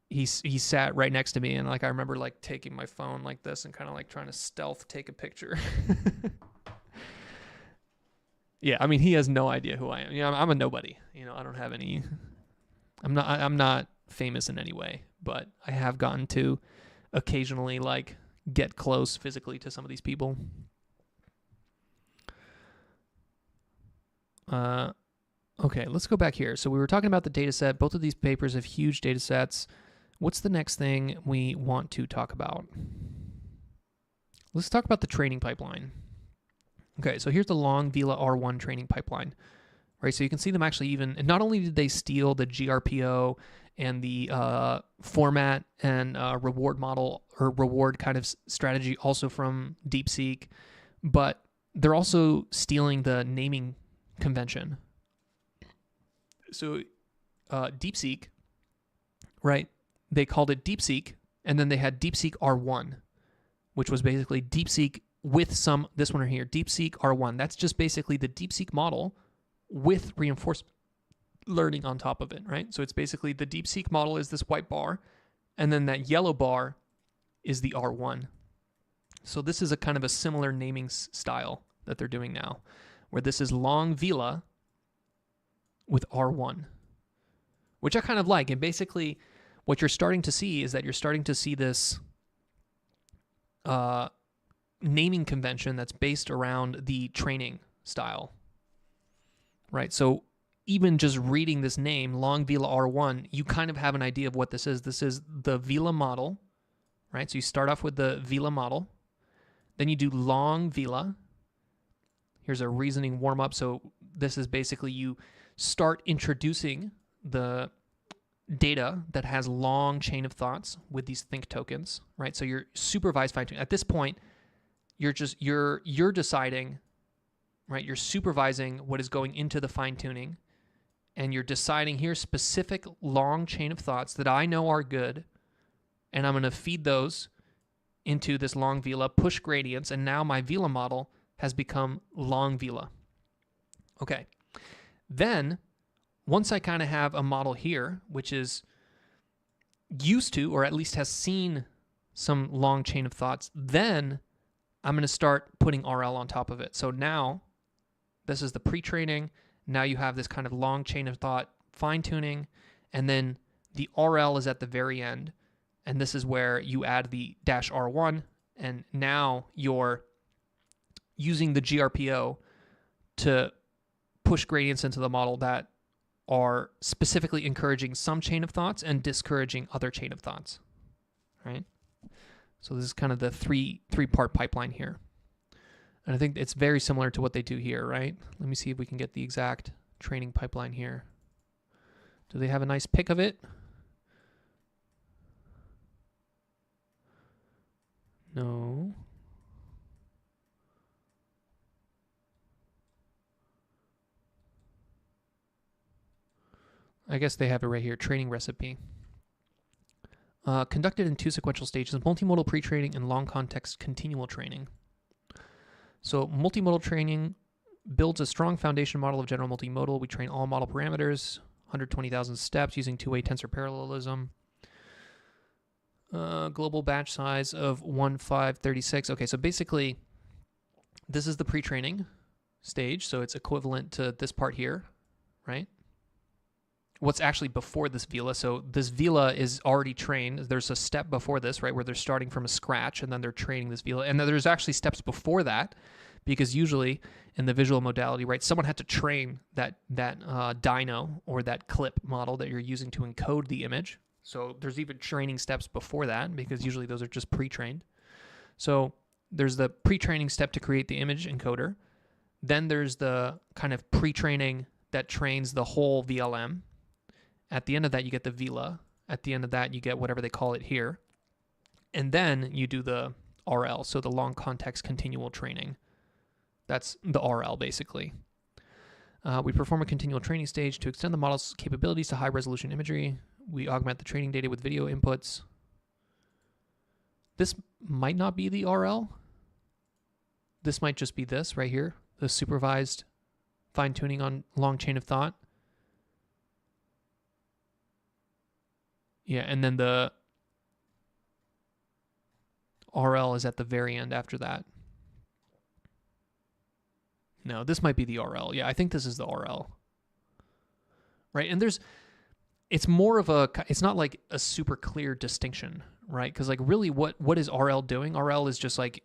he sat right next to me, and like I remember like taking my phone like this and kind of like trying to stealth take a picture. Yeah, I mean, he has no idea who I am. You know, I'm a nobody. You know, I don't have any. I'm not famous in any way, but I have gotten to occasionally like get close physically to some of these people. Okay, let's go back here. So we were talking about the data set. Both of these papers have huge data sets. What's the next thing we want to talk about? Let's talk about the training pipeline. Okay, so here's the long Vlm R1 training pipeline, right? So you can see them actually even, and not only did they steal the GRPO and the format and reward model or reward kind of strategy also from DeepSeek, but they're also stealing the naming convention. So DeepSeek, right? They called it DeepSeek, and then they had DeepSeek R1, which was basically DeepSeek with some, this one right here, DeepSeek R1. That's just basically the DeepSeek model with reinforcement learning on top of it, right? So it's basically the DeepSeek model is this white bar, and then that yellow bar is the R1. So this is a kind of a similar naming style that they're doing now, where this is long Vlm with R1, which I kind of like. And basically what you're starting to see is that you're starting to see this naming convention that's based around the training style, right? So even just reading this name, long Vlm R1, you kind of have an idea of what this is. This is the Vlm model, right? So you start off with the Vlm model, then you do long Vlm. Here's a reasoning warm-up. So this is basically you start introducing the data that has long chain of thoughts with these think tokens, right? So you're supervised fine-tuning. At this point, you're deciding, right? You're supervising what is going into the fine-tuning, and you're deciding here's specific long chain of thoughts that I know are good, and I'm going to feed those into this long Vlm, push gradients, and now my Vlm model has become long Vlm. Okay. Then, once I kind of have a model here, which is used to, or at least has seen some long chain of thoughts, then I'm going to start putting RL on top of it. So now, this is the pre-training. Now you have this kind of long chain of thought fine-tuning, and then the RL is at the very end, and this is where you add the -R1, and now you're using the GRPO to push gradients into the model that are specifically encouraging some chain of thoughts and discouraging other chain of thoughts. right? So this is kind of the three-part pipeline here. And I think it's very similar to what they do here, right? Let me see if we can get the exact training pipeline here. Do they have a nice pic of it? No. I guess they have it right here, training recipe. Conducted in 2 sequential stages, multimodal pre-training and long context continual training. So multimodal training builds a strong foundation model of general multimodal. We train all model parameters, 120,000 steps using two-way tensor parallelism. Global batch size of 1,536. Okay, so basically, this is the pre-training stage, so it's equivalent to this part here, right? What's actually before this Vila. So this Vila is already trained. There's a step before this, right, where they're starting from a scratch and then they're training this Vila. And then there's actually steps before that, because usually in the visual modality, right, someone had to train that dyno or that clip model that you're using to encode the image. So there's even training steps before that, because usually those are just pre-trained. So there's the pre-training step to create the image encoder. Then there's the kind of pre-training that trains the whole VLM. At the end of that, you get the Vila. At the end of that, you get whatever they call it here. And then you do the RL, so the long context continual training. That's the RL, basically. We perform a continual training stage to extend the model's capabilities to high-resolution imagery. We augment the training data with video inputs. This might not be the RL. This might just be this right here, the supervised fine-tuning on long chain of thought. Yeah, and then the RL is at the very end after that. No, this might be the RL. Yeah, I think this is the RL. Right, and it's more of a, it's not like a super clear distinction, right? Because like really what is RL doing? RL is just like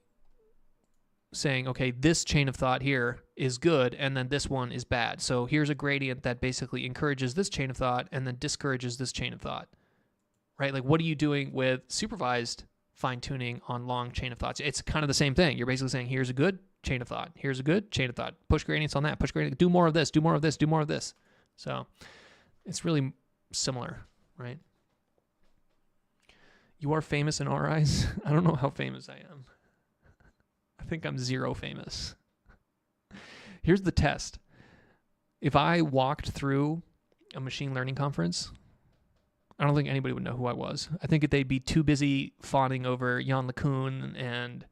saying, okay, this chain of thought here is good and then this one is bad. So here's a gradient that basically encourages this chain of thought and then discourages this chain of thought. Right? Like, what are you doing with supervised fine-tuning on long chain of thoughts? It's kind of the same thing. You're basically saying, here's a good chain of thought. Here's a good chain of thought. Push gradients on that. Push gradients. Do more of this. Do more of this. Do more of this. So it's really similar, right? You are famous in our eyes. I don't know how famous I am. I think I'm zero famous. Here's the test. If I walked through a machine learning conference, I don't think anybody would know who I was. I think they'd be too busy fawning over Jan LeCun and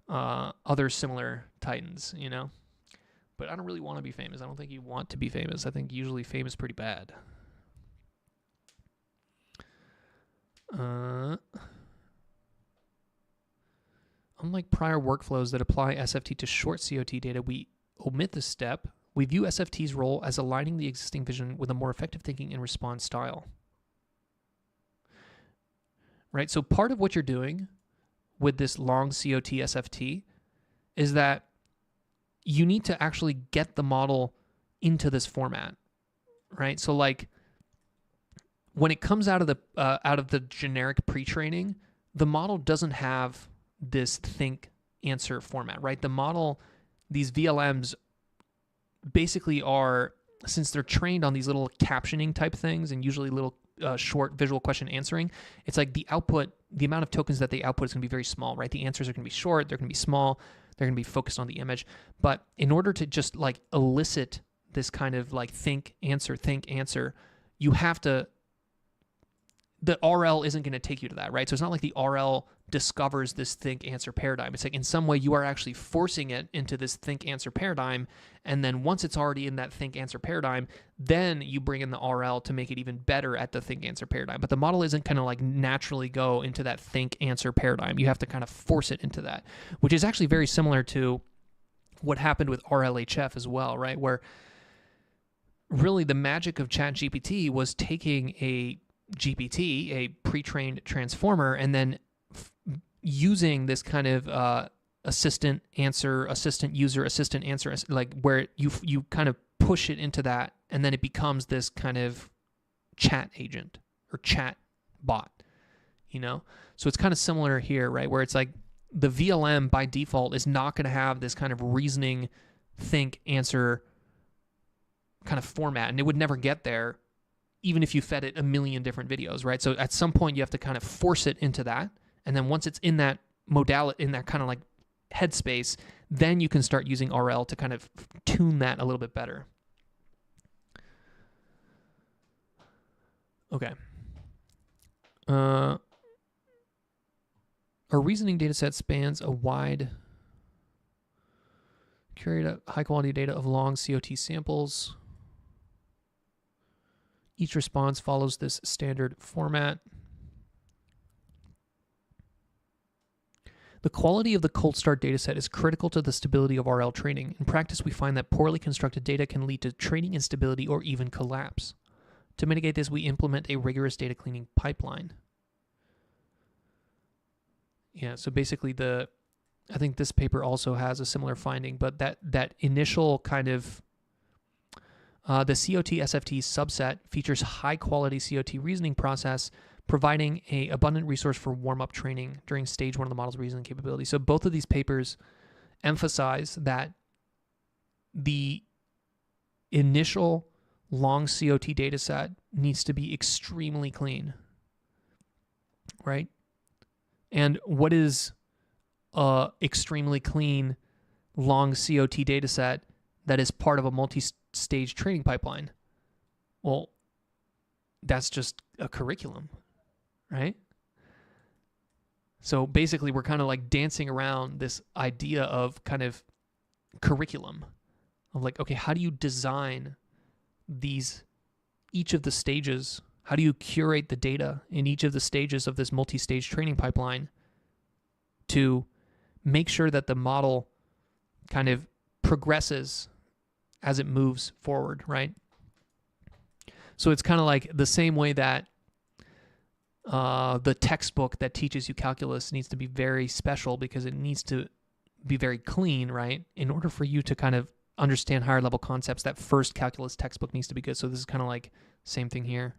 other similar titans, you know? But I don't really want to be famous. I don't think you want to be famous. I think usually fame is pretty bad. Unlike prior workflows that apply SFT to short COT data, we omit this step. We view SFT's role as aligning the existing vision with a more effective thinking and response style. Right, so part of what you're doing with this long COT SFT is that you need to actually get the model into this format, right? So like when it comes out of the generic pre-training, the model doesn't have this think answer format, right? The model, these VLMs basically are, since they're trained on these little captioning type things and usually little short visual question answering, it's like the output, the amount of tokens that they output is going to be very small, right? The answers are going to be short, they're going to be small, they're going to be focused on the image. But in order to just like elicit this kind of like think, answer, you have to, the RL isn't going to take you to that, right? So it's not like the RL discovers this think, answer paradigm. It's like in some way you are actually forcing it into this think, answer paradigm. And then once it's already in that think, answer paradigm, then you bring in the RL to make it even better at the think, answer paradigm. But the model isn't kind of like naturally go into that think, answer paradigm. You have to kind of force it into that, which is actually very similar to what happened with RLHF as well, right? Where really the magic of ChatGPT was taking a GPT, a pre-trained transformer, and then using this kind of assistant answer, assistant user, assistant answer, like where you kind of push it into that, and then it becomes this kind of chat agent or chat bot, you know? So it's kind of similar here, right? Where it's like the VLM by default is not going to have this kind of reasoning, think, answer kind of format, and it would never get there even if you fed it a million different videos, right? So at some point you have to kind of force it into that, and then once it's in that modality, in that kind of like headspace, then you can start using RL to kind of tune that a little bit better. Okay. A reasoning data set spans a wide curated high quality data of long COT samples. Each response follows this standard format. The quality of the cold start dataset is critical to the stability of RL training. In practice, we find that poorly constructed data can lead to training instability or even collapse. To mitigate this, we implement a rigorous data cleaning pipeline. Yeah, so basically I think this paper also has a similar finding, but that initial kind of the COT SFT subset features high quality COT reasoning process, providing an abundant resource for warm-up training during stage 1 of the model's reasoning capability. So both of these papers emphasize that the initial long COT data set needs to be extremely clean, right? And what is a extremely clean long COT data set that is part of a multi-stage training pipeline? Well, that's just a curriculum, right? So basically we're kind of like dancing around this idea of kind of curriculum of like, okay, how do you design each of the stages? How do you curate the data in each of the stages of this multi-stage training pipeline to make sure that the model kind of progresses as it moves forward, right? So it's kind of like the same way that the textbook that teaches you calculus needs to be very special because it needs to be very clean, right? In order for you to kind of understand higher level concepts, that first calculus textbook needs to be good. So this is kind of like same thing here.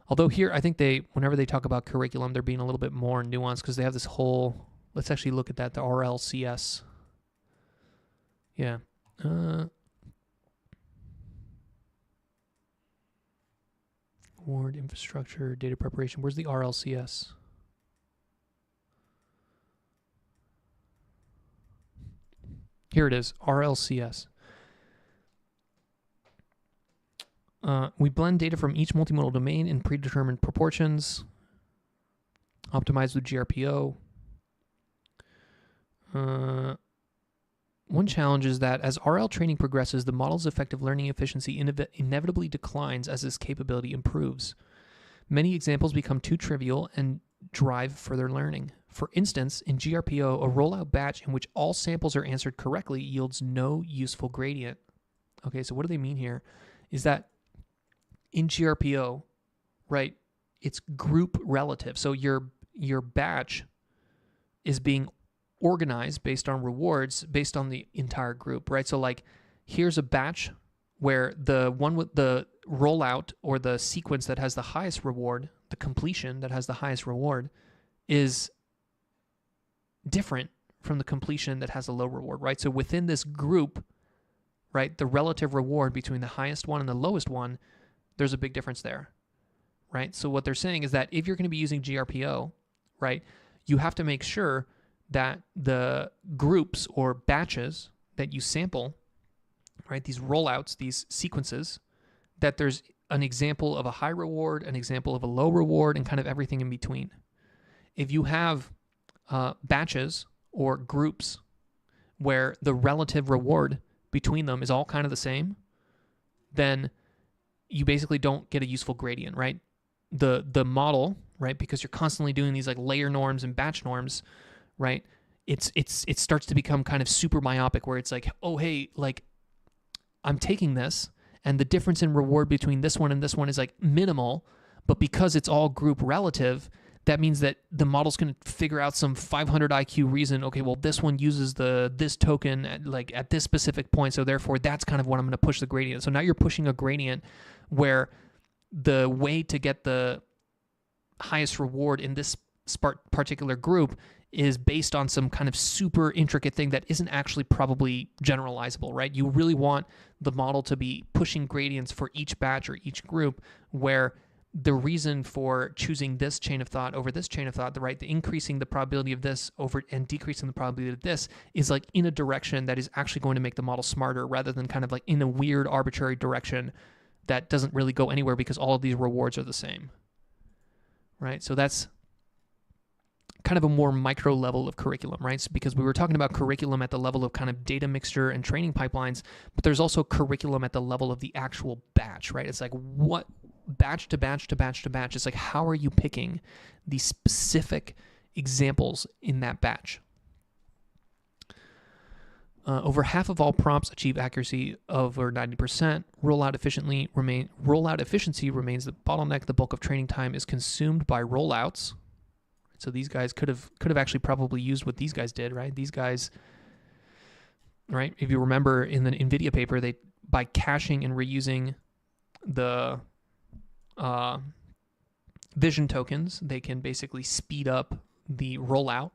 Although here, I think whenever they talk about curriculum, they're being a little bit more nuanced because they have this whole, let's actually look at that, the RLCS. Yeah. Ward infrastructure, data preparation. Where's the RLCS? Here it is, RLCS. We blend data from each multimodal domain in predetermined proportions, optimized with GRPO. One challenge is that as RL training progresses, the model's effective learning efficiency inevitably declines as this capability improves. Many examples become too trivial and drive further learning. For instance, in GRPO, a rollout batch in which all samples are answered correctly yields no useful gradient. Okay, so what do they mean here? Is that in GRPO, right, it's group relative. So your batch is being organized based on rewards based on the entire group, right? So like here's a batch where the one with the rollout or the sequence that has the highest reward, the completion that has the highest reward, is different from the completion that has a low reward, right? So within this group, right, the relative reward between the highest one and the lowest one, there's a big difference there, right? So what they're saying is that if you're going to be using GRPO, right, you have to make sure that the groups or batches that you sample, right, these rollouts, these sequences, that there's an example of a high reward, an example of a low reward, and kind of everything in between. If you have batches or groups where the relative reward between them is all kind of the same, then you basically don't get a useful gradient, right? The model, right, because you're constantly doing these like layer norms and batch norms, right? It starts to become kind of super myopic where it's like, oh, hey, like I'm taking this and the difference in reward between this one and this one is like minimal, but because it's all group relative, that means that the model's going to figure out some 500 IQ reason. Okay, well, this one uses this token at this specific point, so therefore that's kind of what I'm going to push the gradient. So now you're pushing a gradient where the way to get the highest reward in this particular group is based on some kind of super intricate thing that isn't actually probably generalizable, right? You really want the model to be pushing gradients for each batch or each group, where the reason for choosing this chain of thought over this chain of thought, the increasing the probability of this over and decreasing the probability of this is like in a direction that is actually going to make the model smarter, rather than kind of like in a weird arbitrary direction that doesn't really go anywhere because all of these rewards are the same, right? So that's kind of a more micro level of curriculum, right? So because we were talking about curriculum at the level of kind of data mixture and training pipelines, but there's also curriculum at the level of the actual batch, right? It's like what batch to batch to batch to batch. It's like, how are you picking the specific examples in that batch? Over half of all prompts achieve accuracy over 90%. Rollout efficiency remains the bottleneck. The bulk of training time is consumed by rollouts. So these guys could have actually probably used what these guys did, right? These guys, right? If you remember in the NVIDIA paper, they by caching and reusing the vision tokens, they can basically speed up the rollout.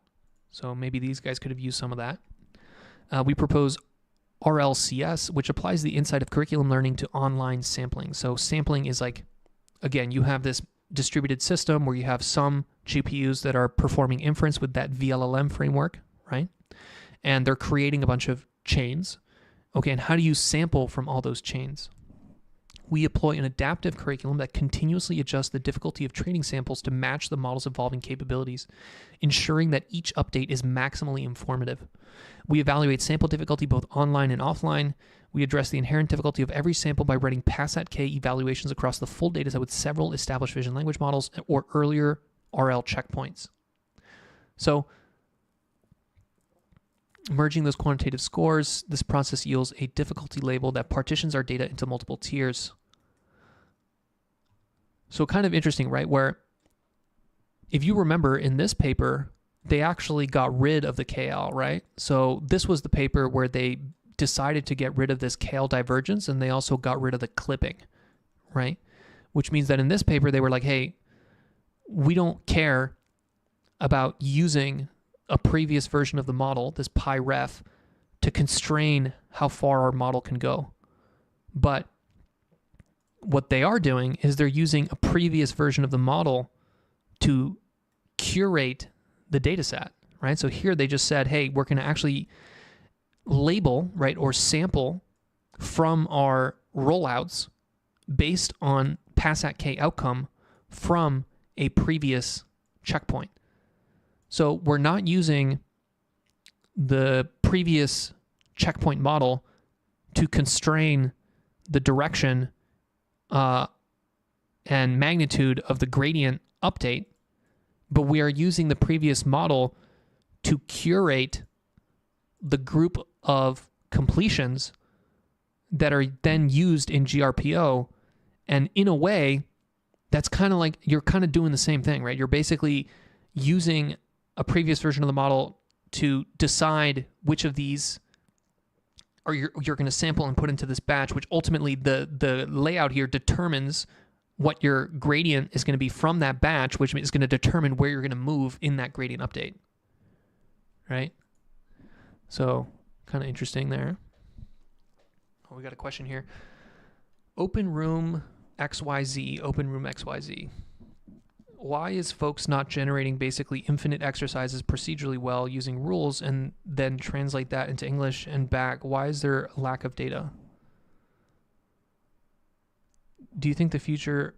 So maybe these guys could have used some of that. We propose RLCS, which applies the insight of curriculum learning to online sampling. So sampling is like, again, you have this distributed system where you have some GPUs that are performing inference with that VLM framework, right? And they're creating a bunch of chains. Okay, and how do you sample from all those chains? We employ an adaptive curriculum that continuously adjusts the difficulty of training samples to match the model's evolving capabilities, ensuring that each update is maximally informative. We evaluate sample difficulty both online and offline. We address the inherent difficulty of every sample by running PASAT-K evaluations across the full dataset with several established vision language models or earlier RL checkpoints. So, merging those quantitative scores, this process yields a difficulty label that partitions our data into multiple tiers. So kind of interesting, right? Where if you remember in this paper, they actually got rid of the KL, right? So this was the paper where they decided to get rid of this KL divergence, and they also got rid of the clipping, right? Which means that in this paper, they were like, hey, we don't care about using a previous version of the model, this pi-ref, to constrain how far our model can go. But what they are doing is they're using a previous version of the model to curate the data set, right? So here they just said, hey, we're going to actually label, right, or sample from our rollouts based on PASAT-K outcome from a previous checkpoint. So we're not using the previous checkpoint model to constrain the direction and magnitude of the gradient update, but we are using the previous model to curate the group of completions that are then used in GRPO. And in a way, that's kind of like, you're kind of doing the same thing, right? You're basically using a previous version of the model to decide which of these are you're going to sample and put into this batch, which ultimately the layout here determines what your gradient is going to be from that batch, which is going to determine where you're going to move in that gradient update, right? So kind of interesting there. Oh, we got a question here. Open room XYZ. Why is folks not generating basically infinite exercises procedurally well using rules and then translate that into English and back? Why is there a lack of data? Do you think the future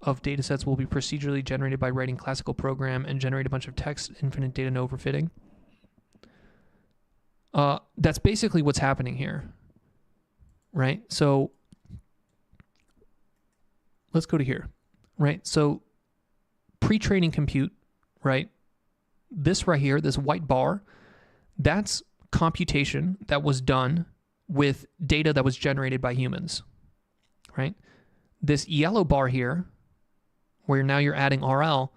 of data sets will be procedurally generated by writing classical program and generate a bunch of text, infinite data, no overfitting? That's basically what's happening here, right? So let's go to here, right? So pre-training compute, right? This right here, this white bar, that's computation that was done with data that was generated by humans, right? This yellow bar here, where now you're adding RL,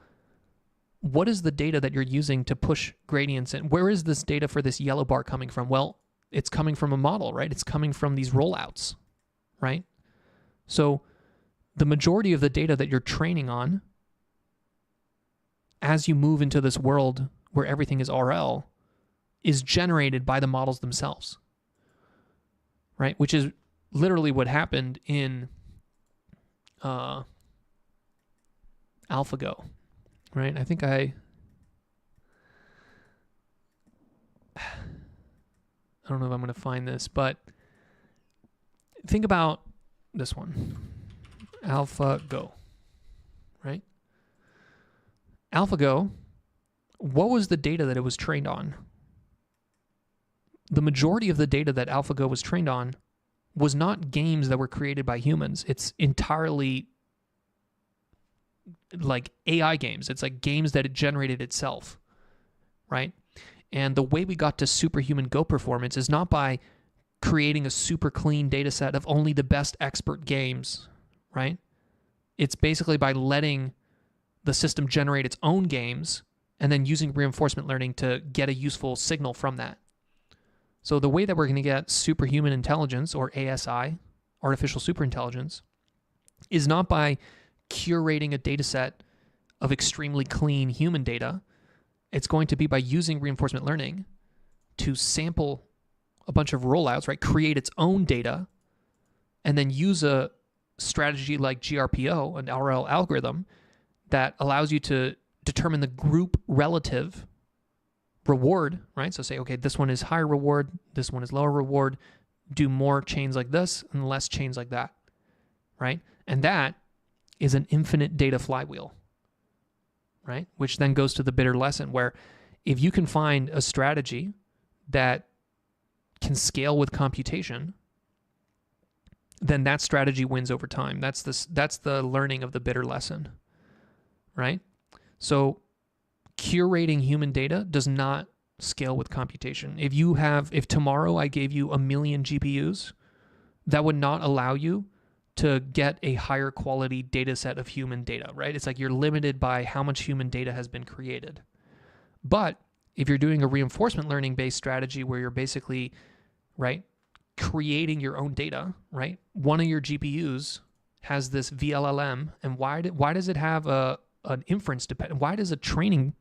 what is the data that you're using to push gradients in? Where is this data for this yellow bar coming from? Well, it's coming from a model, right? It's coming from these rollouts, right? So the majority of the data that you're training on as you move into this world where everything is RL, is generated by the models themselves, right? Which is literally what happened in AlphaGo, right? I think I don't know if I'm going to find this, but think about this one, AlphaGo, right? AlphaGo, what was the data that it was trained on? The majority of the data that AlphaGo was trained on was not games that were created by humans. It's entirely like AI games. It's like games that it generated itself, right? And the way we got to superhuman Go performance is not by creating a super clean data set of only the best expert games, right? It's basically by letting the system generate its own games and then using reinforcement learning to get a useful signal from that. So the way that we're going to get superhuman intelligence, or ASI, artificial superintelligence, is not by curating a data set of extremely clean human data. It's going to be by using reinforcement learning to sample a bunch of rollouts, right? Create its own data, and then use a strategy like GRPO, an RL algorithm, that allows you to determine the group relative reward, right? So say, okay, this one is higher reward, this one is lower reward, do more chains like this and less chains like that, right? And that is an infinite data flywheel, right? Which then goes to the bitter lesson, where if you can find a strategy that can scale with computation, then that strategy wins over time. That's the learning of the bitter lesson, right? So curating human data does not scale with computation. If tomorrow I gave you 1 million GPUs, that would not allow you to get a higher quality data set of human data, right? It's like you're limited by how much human data has been created. But if you're doing a reinforcement learning based strategy where you're basically, right, creating your own data, right? One of your GPUs has this VLLM, and why does it have an inference dependent? Why does a training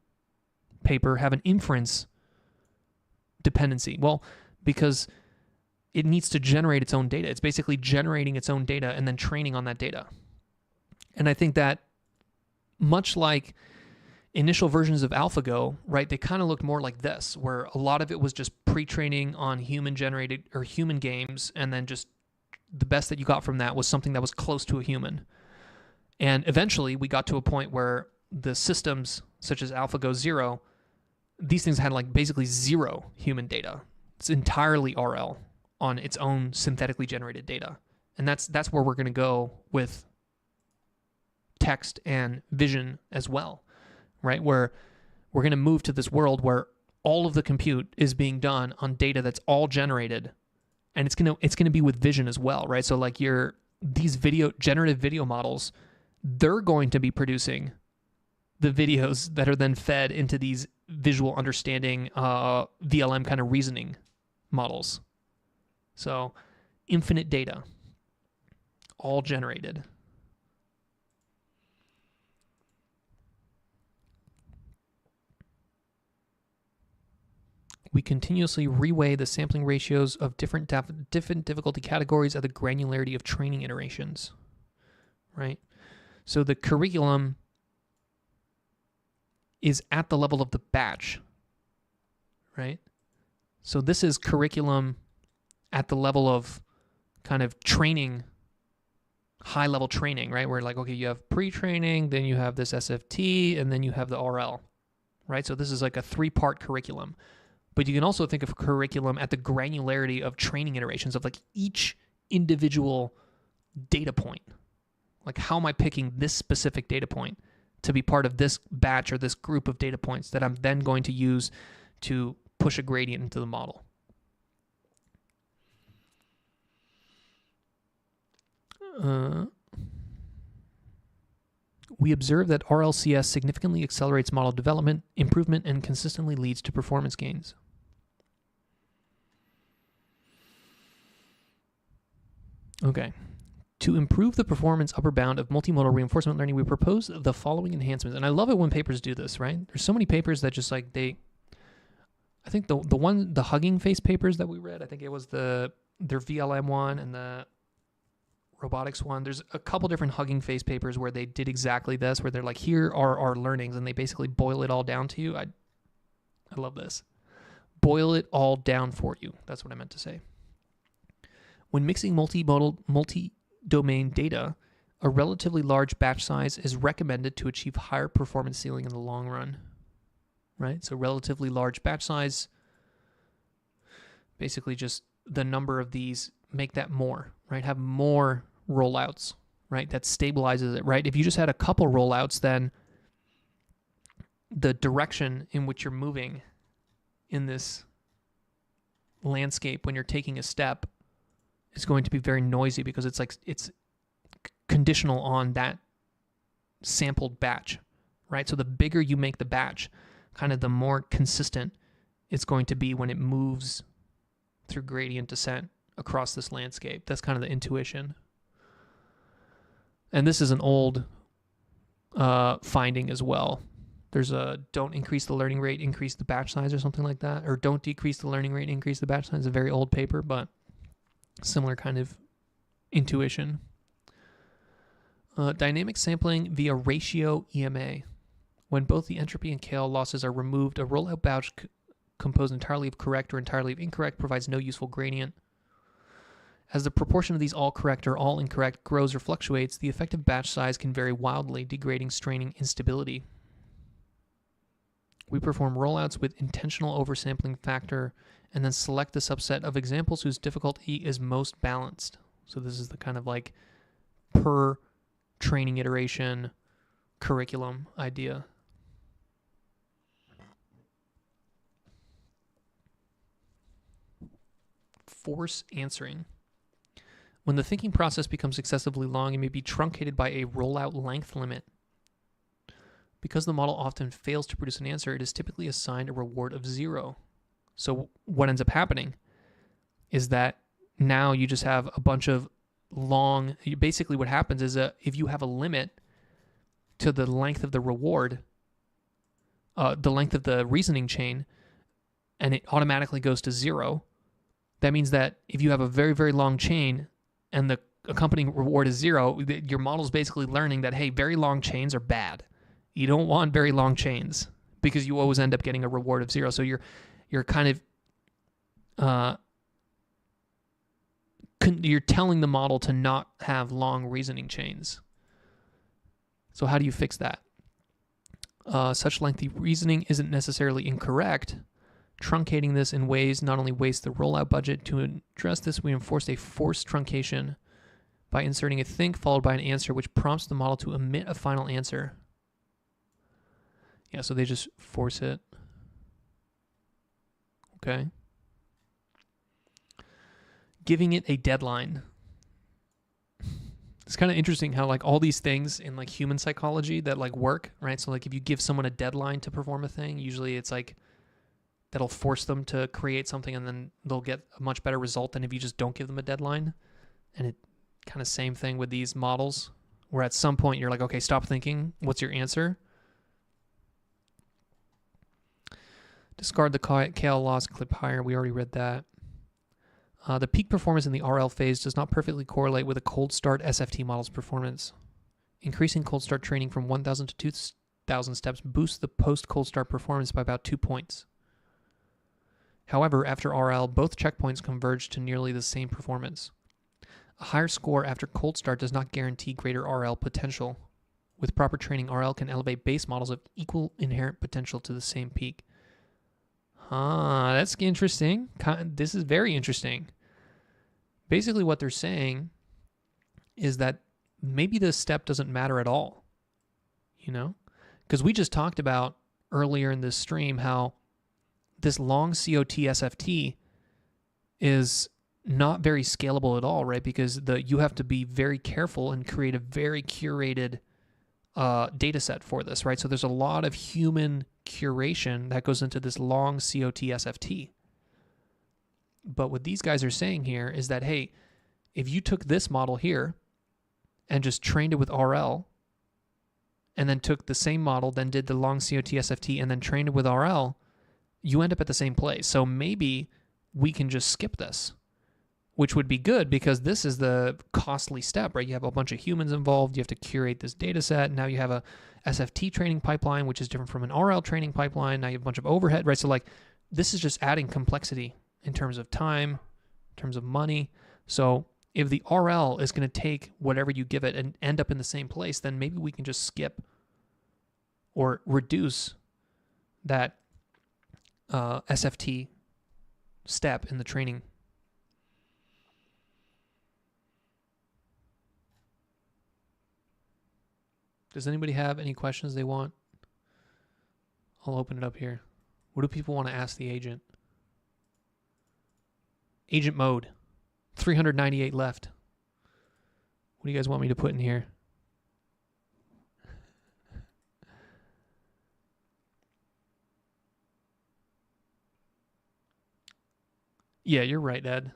paper have an inference dependency? Well, because it needs to generate its own data. It's basically generating its own data and then training on that data. And I think that much like initial versions of AlphaGo, right, they kind of looked more like this, where a lot of it was just pre-training on human-generated or human games, and then just the best that you got from that was something that was close to a human. And eventually we got to a point where the systems, such as AlphaGo 0, these things had like basically zero human data. It's entirely RL on its own synthetically generated data. And that's where we're going to go with text and vision as well, right? Where we're going to move to this world where all of the compute is being done on data that's all generated, and it's going to be with vision as well, right? So like these generative video models, they're going to be producing the videos that are then fed into these visual understanding VLM kind of reasoning models. So infinite data, all generated. We continuously reweigh the sampling ratios of different difficulty categories at the granularity of training iterations, right? So the curriculum is at the level of the batch, right? So this is curriculum at the level of kind of training, high-level training, right? Where like, okay, you have pre-training, then you have this SFT, and then you have the RL, right? So this is like a 3-part curriculum. But you can also think of curriculum at the granularity of training iterations of like each individual data point. Like, how am I picking this specific data point to be part of this batch or this group of data points that I'm then going to use to push a gradient into the model? We observe that RLCS significantly accelerates model development, improvement, and consistently leads to performance gains. Okay. To improve the performance upper bound of multimodal reinforcement learning, we propose the following enhancements. And I love it when papers do this, right? There's so many papers that just like I think the Hugging Face papers that we read, I think it was their VLM one and the robotics one. There's a couple different Hugging Face papers where they did exactly this, where they're like, here are our learnings, and they basically boil it all down to you. I love this. Boil it all down for you. That's what I meant to say. When mixing multi-domain data, a relatively large batch size is recommended to achieve higher performance ceiling in the long run. Right? So relatively large batch size, basically just the number of these, make that more, right? Have more rollouts, right? That stabilizes it, right? If you just had a couple rollouts, then the direction in which you're moving in this landscape when you're taking a step is going to be very noisy because it's conditional on that sampled batch, right? So the bigger you make the batch, kind of the more consistent it's going to be when it moves through gradient descent across this landscape. That's kind of the intuition. And this is an old finding as well. There's a don't increase the learning rate, increase the batch size or something like that. Or don't decrease the learning rate, increase the batch size. It's a very old paper, but similar kind of intuition. Dynamic sampling via ratio EMA. When both the entropy and KL losses are removed, a rollout batch composed entirely of correct or entirely of incorrect provides no useful gradient. As the proportion of these all correct or all incorrect grows or fluctuates, the effective batch size can vary wildly, degrading, straining instability. We perform rollouts with intentional oversampling factor and then select the subset of examples whose difficulty is most balanced. So this is the kind of like per training iteration curriculum idea. Force answering. When the thinking process becomes excessively long, it may be truncated by a rollout length limit. Because the model often fails to produce an answer, it is typically assigned a reward of 0. So what ends up happening is that now you just have a bunch of long, basically what happens is if you have a limit to the length of the reward, the length of the reasoning chain, and it automatically goes to 0, that means that if you have a very, very long chain and the accompanying reward is 0, your model's basically learning that, hey, very long chains are bad. You don't want very long chains because you always end up getting a reward of 0. So you're kind of you're telling the model to not have long reasoning chains. So how do you fix that? Such lengthy reasoning isn't necessarily incorrect. Truncating this in ways not only wastes the rollout budget. To address this, we enforce a forced truncation by inserting a think followed by an answer, which prompts the model to omit a final answer. Yeah, so they just force it. Okay. Giving it a deadline. It's kind of interesting how like all these things in like human psychology that like work, right? So like if you give someone a deadline to perform a thing, usually it's like that'll force them to create something and then they'll get a much better result than if you just don't give them a deadline. And it kind of same thing with these models where at some point you're like, okay, stop thinking. What's your answer? Discard the KL loss, clip higher. We already read that. The peak performance in the RL phase does not perfectly correlate with a cold start SFT model's performance. Increasing cold start training from 1,000 to 2,000 steps boosts the post-cold start performance by about 2 points. However, after RL, both checkpoints converge to nearly the same performance. A higher score after cold start does not guarantee greater RL potential. With proper training, RL can elevate base models of equal inherent potential to the same peak. That's interesting. This is very interesting. Basically what they're saying is that maybe this step doesn't matter at all, you know? Because we just talked about earlier in this stream how this long COT SFT is not very scalable at all, right? Because you have to be very careful and create a very curated data set for this, right? So there's a lot of human curation that goes into this long COT SFT. But what these guys are saying here is that, hey, if you took this model here and just trained it with RL, and then took the same model, then did the long COT SFT, and then trained it with RL, you end up at the same place. So maybe we can just skip this, which would be good because this is the costly step, right? You have a bunch of humans involved. You have to curate this data set. Now you have a SFT training pipeline, which is different from an RL training pipeline. Now you have a bunch of overhead, right? So like this is just adding complexity in terms of time, in terms of money. So if the RL is going to take whatever you give it and end up in the same place, then maybe we can just skip or reduce that SFT step in the training. Does anybody have any questions they want? I'll open it up here. What do people want to ask the agent? Agent mode. 398 left. What do you guys want me to put in here? Yeah, you're right, Ed.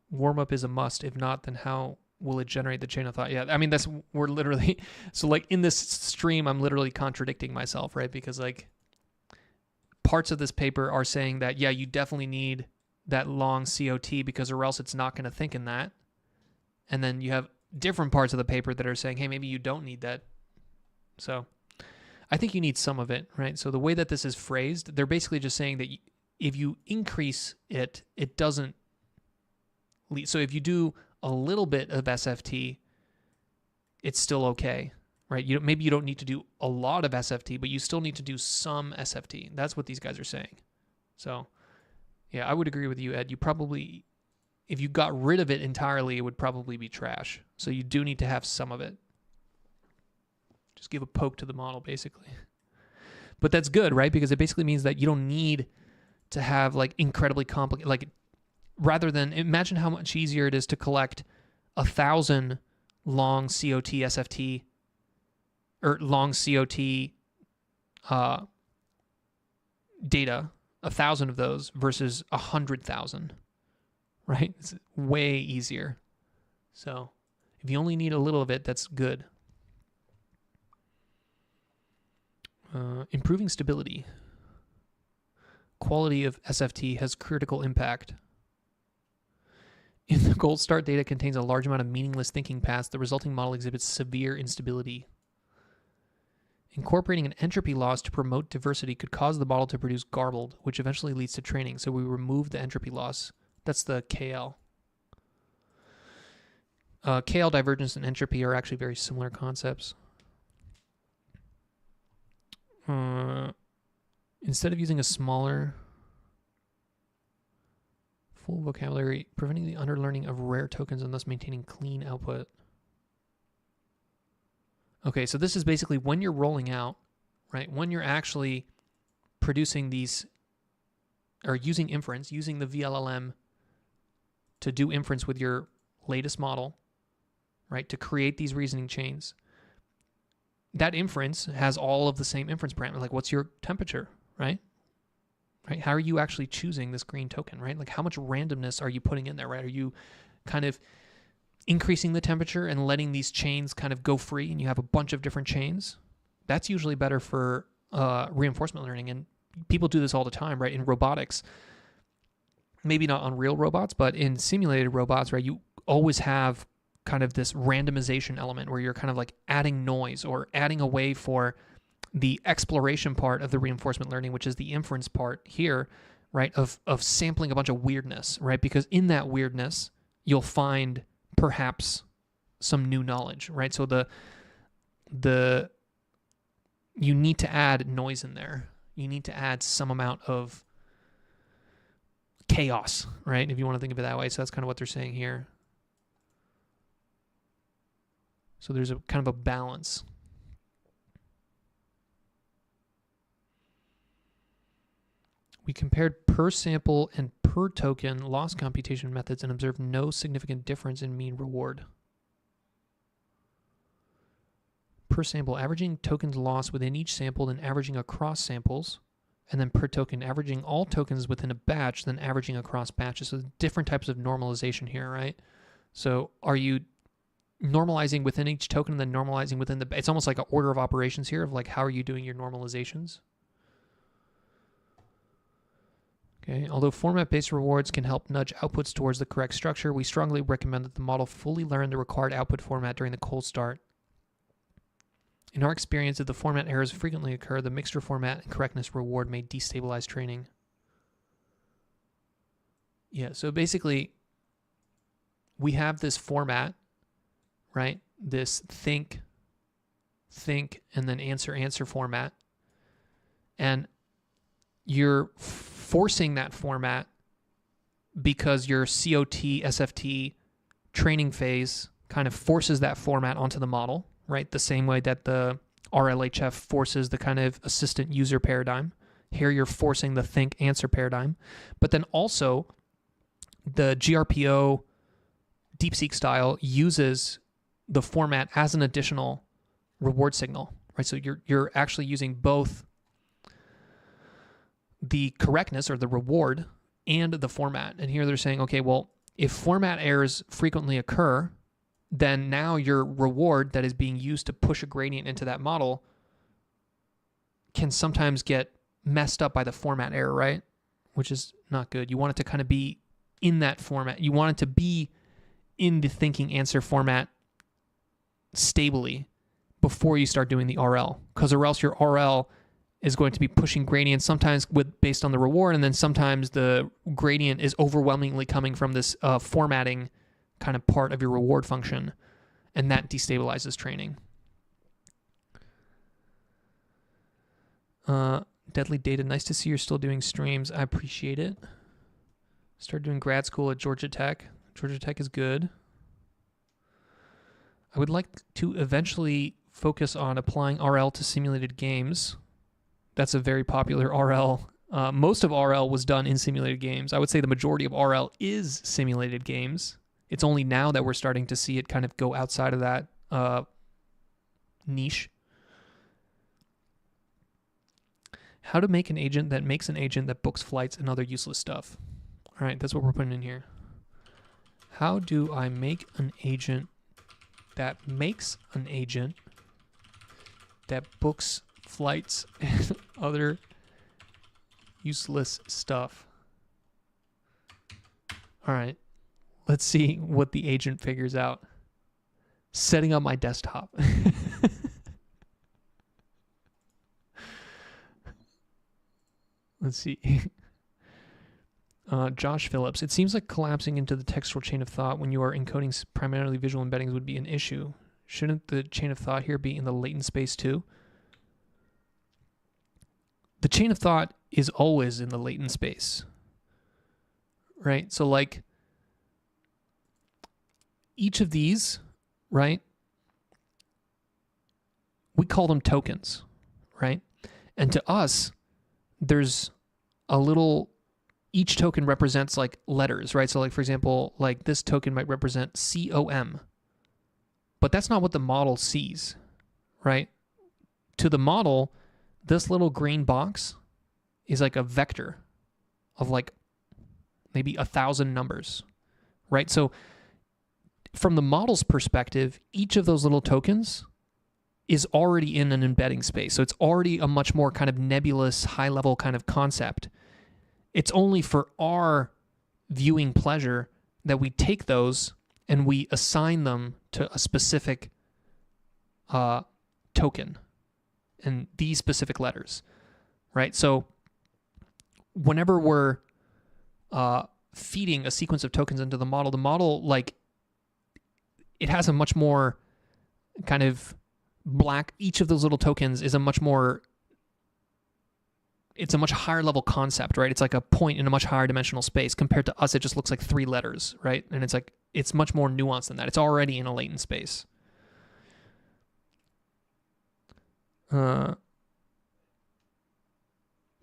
Warm-up is a must. If not, then how will it generate the chain of thought? Yeah, I mean, we're literally, so like in this stream, I'm literally contradicting myself, right? Because like parts of this paper are saying that, yeah, you definitely need that long COT because or else it's not going to think in that. And then you have different parts of the paper that are saying, hey, maybe you don't need that. So I think you need some of it, right? So the way that this is phrased, they're basically just saying that if you increase it, it doesn't lead. So if you do a little bit of SFT, it's still okay, right? Maybe you don't need to do a lot of SFT, but you still need to do some SFT. That's what these guys are saying. So yeah, I would agree with you, Ed. You probably, if you got rid of it entirely, it would probably be trash. So you do need to have some of it. Just give a poke to the model, basically. But that's good, right? Because it basically means that you don't need to have like incredibly complicated, like rather than, imagine how much easier it is to collect 1,000 long COT SFT or long COT data, 1,000 of those versus 100,000, right? It's way easier. So if you only need a little of it, that's good. Improving stability. Quality of SFT has critical impact. If the gold start data contains a large amount of meaningless thinking paths, the resulting model exhibits severe instability. Incorporating an entropy loss to promote diversity could cause the model to produce garbled, which eventually leads to training. So we remove the entropy loss. That's the KL. KL divergence and entropy are actually very similar concepts. Instead of using a smaller full vocabulary, preventing the underlearning of rare tokens and thus maintaining clean output. Okay, so this is basically when you're rolling out, right? When you're actually producing these, or using inference, using the VLLM to do inference with your latest model, right? To create these reasoning chains. That inference has all of the same inference parameters. Like, what's your temperature, right? Right? How are you actually choosing this green token, right? Like, how much randomness are you putting in there, right? Are you kind of increasing the temperature and letting these chains kind of go free and you have a bunch of different chains? That's usually better for reinforcement learning. And people do this all the time, right? In robotics, maybe not on real robots, but in simulated robots, right? You always have kind of this randomization element where you're kind of like adding noise or adding a way for the exploration part of the reinforcement learning, which is the inference part here, right? Of sampling a bunch of weirdness, right? Because in that weirdness, you'll find perhaps some new knowledge, right? So you need to add noise in there. You need to add some amount of chaos, right? If you want to think of it that way. So that's kind of what they're saying here. So there's a kind of a balance. We compared per sample and per token loss computation methods and observed no significant difference in mean reward. Per sample, averaging tokens lost within each sample, then averaging across samples, and then per token, averaging all tokens within a batch, then averaging across batches. So different types of normalization here, right? So are you normalizing within each token and then normalizing within the, it's almost like an order of operations here of like, how are you doing your normalizations? Okay, although format-based rewards can help nudge outputs towards the correct structure, we strongly recommend that the model fully learn the required output format during the cold start. In our experience, if the format errors frequently occur, the mixture format and correctness reward may destabilize training. Yeah, so basically, we have this format, right? This think, and then answer format. And you're forcing that format because your COT, SFT training phase kind of forces that format onto the model, right? The same way that the RLHF forces the kind of assistant user paradigm. Here you're forcing the think answer paradigm. But then also the GRPO DeepSeek style uses the format as an additional reward signal, right? So you're actually using both the correctness or the reward and the format. And here they're saying, okay, well, if format errors frequently occur, then now your reward that is being used to push a gradient into that model can sometimes get messed up by the format error, right? Which is not good. You want it to kind of be in that format. You want it to be in the thinking answer format stably before you start doing the RL, because or else your RL is going to be pushing gradients sometimes based on the reward, and then sometimes the gradient is overwhelmingly coming from this formatting kind of part of your reward function, and that destabilizes training. Deadly Data, nice to see you're still doing streams. I appreciate it. Started doing grad school at Georgia Tech. Georgia Tech is good. I would like to eventually focus on applying RL to simulated games. That's a very popular RL. Most of RL was done in simulated games. I would say the majority of RL is simulated games. It's only now that we're starting to see it kind of go outside of that niche. How to make an agent that makes an agent that books flights and other useless stuff. All right, that's what we're putting in here. How do I make an agent that makes an agent that books flights and other useless stuff? All right, let's see what the agent figures out. Setting up my desktop. Let's see. Josh Phillips, it seems like collapsing into the textual chain of thought when you are encoding primarily visual embeddings would be an issue. Shouldn't the chain of thought here be in the latent space too? The chain of thought is always in the latent space, right? So like each of these, right? We call them tokens, right? And to us, there's a little, each token represents like letters, right? So like, for example, like this token might represent COM, but that's not what the model sees, right? To the model, this little green box is like a vector of like maybe 1,000 numbers, right? So from the model's perspective, each of those little tokens is already in an embedding space. So it's already a much more kind of nebulous, high-level kind of concept. It's only for our viewing pleasure that we take those and we assign them to a specific token and these specific letters, right? So whenever we're feeding a sequence of tokens into the model, like, it has a much more kind of black, each of those little tokens is a much more, it's a much higher level concept, right? It's like a point in a much higher dimensional space. Compared to us, it just looks like 3 letters, right? And it's like, it's much more nuanced than that. It's already in a latent space.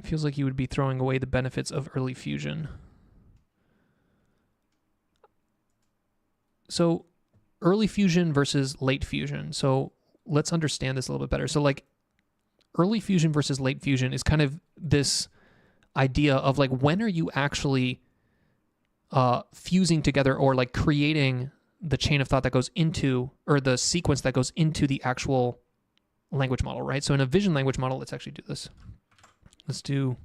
Feels like you would be throwing away the benefits of early fusion. So early fusion versus late fusion. So let's understand this a little bit better. So like early fusion versus late fusion is kind of this idea of like, when are you actually fusing together or like creating the chain of thought that goes into, or the sequence that goes into the actual language model, right? So in a vision language model, let's actually do this. Let's do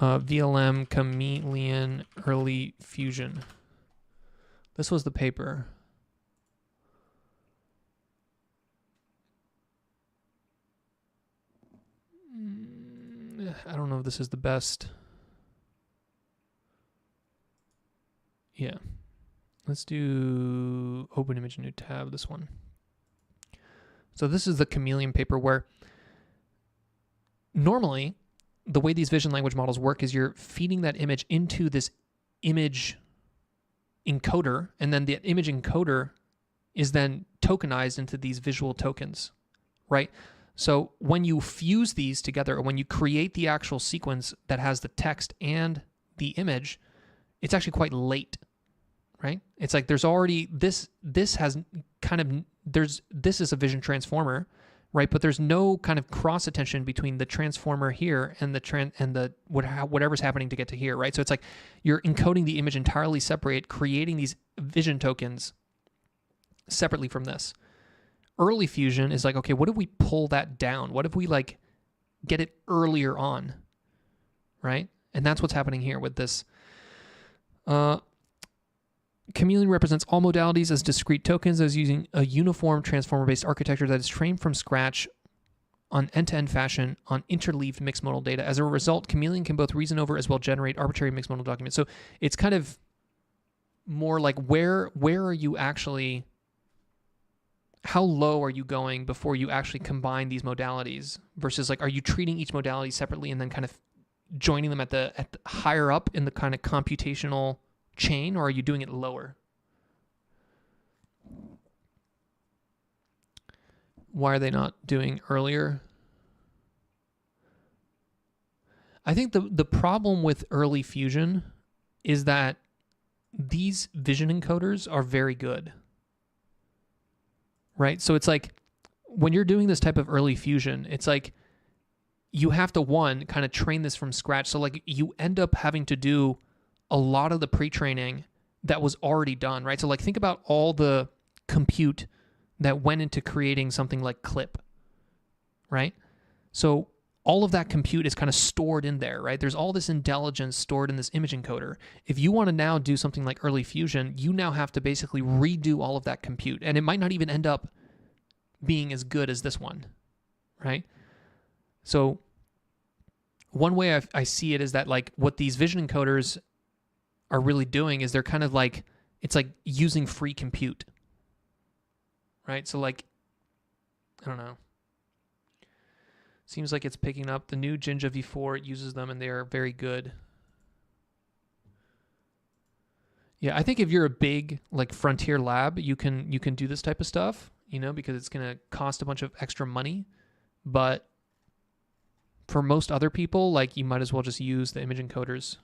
Vlm Chameleon Early Fusion. This was the paper. I don't know if this is the best. Yeah. Let's do open image, new tab, this one. So this is the Chameleon paper where normally the way these vision language models work is you're feeding that image into this image encoder, and then the image encoder is then tokenized into these visual tokens, right? So when you fuse these together, or when you create the actual sequence that has the text and the image, it's actually quite late, right? It's like there's already this has kind of this is a vision transformer, right? But there's no kind of cross attention between the transformer here and the whatever's happening to get to here, right? So it's like you're encoding the image entirely separate, creating these vision tokens separately from this. Early fusion is like, okay, what if we pull that down? What if we like get it earlier on, right? And that's what's happening here with this. Chameleon represents all modalities as discrete tokens as using a uniform transformer-based architecture that is trained from scratch on end-to-end fashion on interleaved mixed modal data. As a result, Chameleon can both reason over as well generate arbitrary mixed modal documents. So it's kind of more like where are you actually, how low are you going before you actually combine these modalities versus like, are you treating each modality separately and then kind of joining them at the higher up in the kind of computational chain, or are you doing it lower? Why are they not doing earlier? I think the problem with early fusion is that these vision encoders are very good, right? So it's like when you're doing this type of early fusion, it's like you have to, one, kind of train this from scratch. So like you end up having to do a lot of the pre-training that was already done, right? So like think about all the compute that went into creating something like Clip, right? So all of that compute is kind of stored in there, right? There's all this intelligence stored in this image encoder. If you want to now do something like early fusion, you now have to basically redo all of that compute, and it might not even end up being as good as this one, right? So one way I see it is that like what these vision encoders are really doing is they're kind of like, it's like using free compute, right? So like, I don't know. Seems like it's picking up. The new Jinja V4 uses them and they are very good. Yeah, I think if you're a big like frontier lab, you can do this type of stuff, you know, because it's going to cost a bunch of extra money. But for most other people, like you might as well just use the image encoders.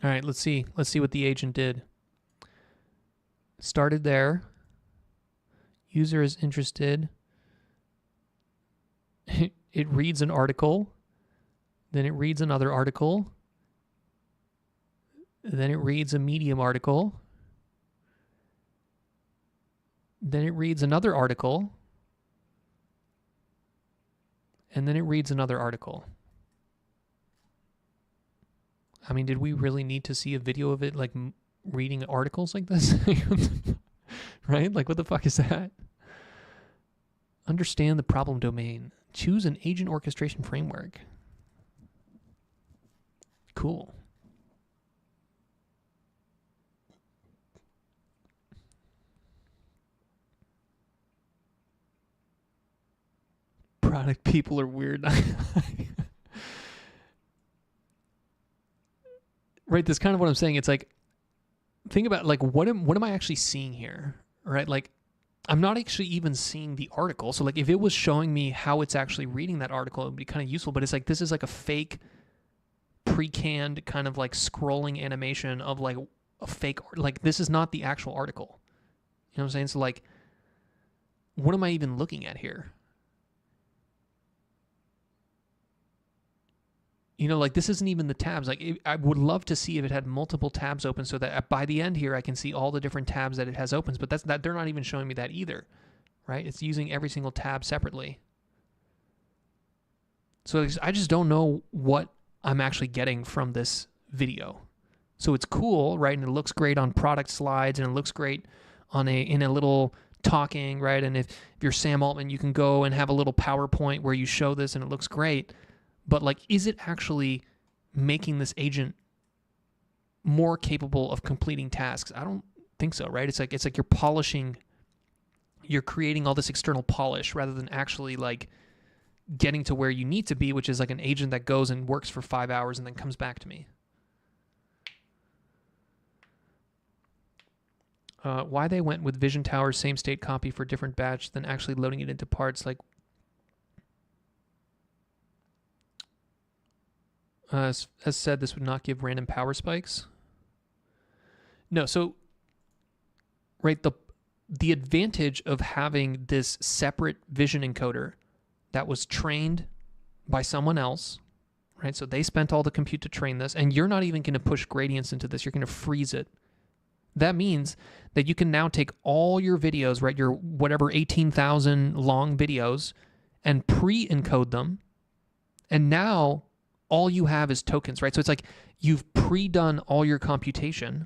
All right, let's see. Let's see what the agent did. Started there. User is interested. It reads an article. Then it reads another article. Then it reads a Medium article. Then it reads another article. And then it reads another article. I mean, did we really need to see a video of it like reading articles like this? Right? Like, what the fuck is that? Understand the problem domain. Choose an agent orchestration framework. Cool. Product people are weird. Right, that's kind of what I'm saying. It's like, think about like what am I actually seeing here, right? Like, I'm not actually even seeing the article. So like, if it was showing me how it's actually reading that article, it would be kind of useful. But it's like this is like a fake pre-canned kind of like scrolling animation of like a fake, like this is not the actual article. You know what I'm saying? So like, what am I even looking at here? You know, like this isn't even the tabs. Like I would love to see if it had multiple tabs open so that by the end here I can see all the different tabs that it has opens, but that's they're not even showing me that either, right? It's using every single tab separately. So I just don't know what I'm actually getting from this video. So it's cool, right? And it looks great on product slides, and it looks great on in a little talking, right? And if you're Sam Altman, you can go and have a little PowerPoint where you show this and it looks great. But like, is it actually making this agent more capable of completing tasks? I don't think so, right? It's like you're polishing, you're creating all this external polish rather than actually like getting to where you need to be, which is like an agent that goes and works for 5 hours and then comes back to me. Why they went with Vision Tower's same state copy for different batch than actually loading it into parts, like as said, this would not give random power spikes. No, so right, the advantage of having this separate vision encoder that was trained by someone else, right? So they spent all the compute to train this, and you're not even going to push gradients into this. You're going to freeze it. That means that you can now take all your videos, right, your whatever 18,000 long videos, and pre-encode them, and now all you have is tokens, right? So it's like you've pre-done all your computation,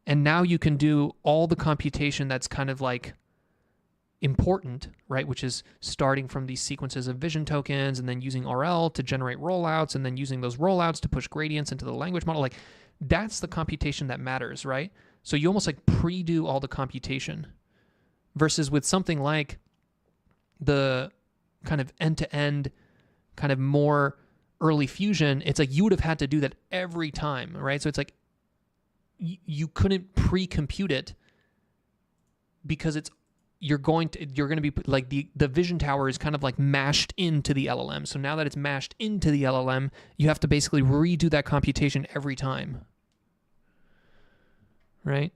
and now you can do all the computation that's kind of like important, right? Which is starting from these sequences of vision tokens and then using RL to generate rollouts and then using those rollouts to push gradients into the language model. Like that's the computation that matters, right? So you almost like pre-do all the computation versus with something like the kind of end-to-end kind of more early fusion, it's like you would have had to do that every time, right? So it's like you couldn't pre-compute it because you're going to be like the vision tower is kind of like mashed into the LLM. So now that it's mashed into the LLM, you have to basically redo that computation every time, right?